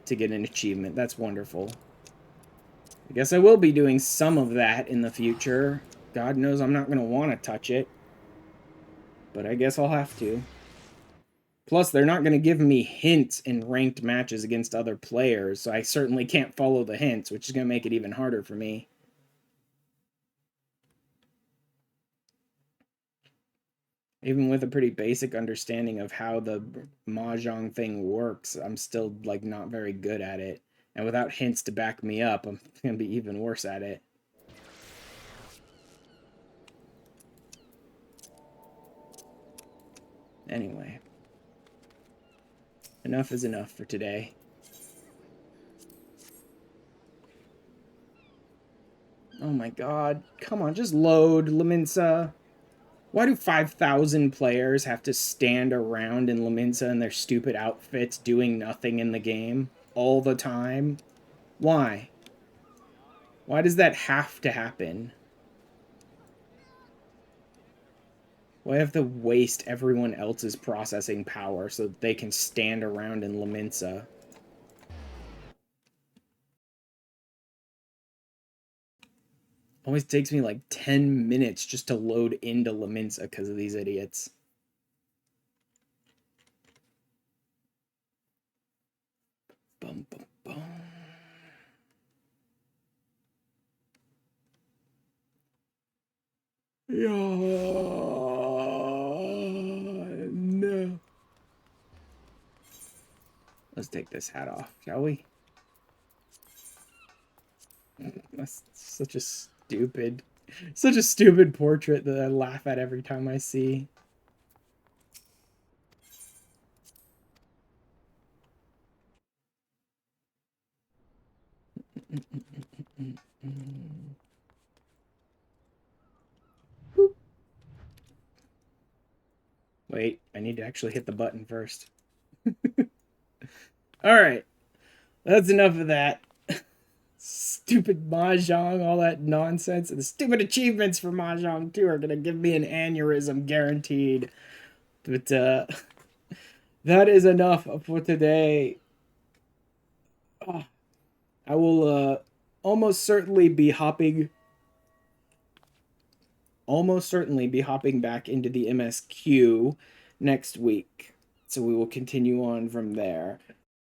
to get an achievement. That's wonderful. I guess I will be doing some of that in the future. God knows I'm not going to want to touch it. But I guess I'll have to. Plus, they're not going to give me hints in ranked matches against other players, so I certainly can't follow the hints, which is going to make it even harder for me. Even with a pretty basic understanding of how the Mahjong thing works, I'm still, like, not very good at it. And without hints to back me up, I'm going to be even worse at it. Anyway. Enough is enough for today. Oh my god. Come on, just load, Laminsa. Why do 5,000 players have to stand around in Laminsa in their stupid outfits doing nothing in the game all the time? Why? Why does that have to happen? Why have to waste everyone else's processing power so that they can stand around in Laminsa? Always takes me like 10 minutes just to load into Laminsa because of these idiots. Bum, bum, bum. Yeah, no. Let's take this hat off, shall we? That's such a stupid portrait that I laugh at every time I see. Wait, I need to actually hit the button first. Alright, that's enough of that. Stupid Mahjong, all that nonsense, and the stupid achievements for Mahjong 2 are gonna give me an aneurysm guaranteed. But that is enough for today. Oh, I will almost certainly be hopping back into the MSQ next week. So we will continue on from there.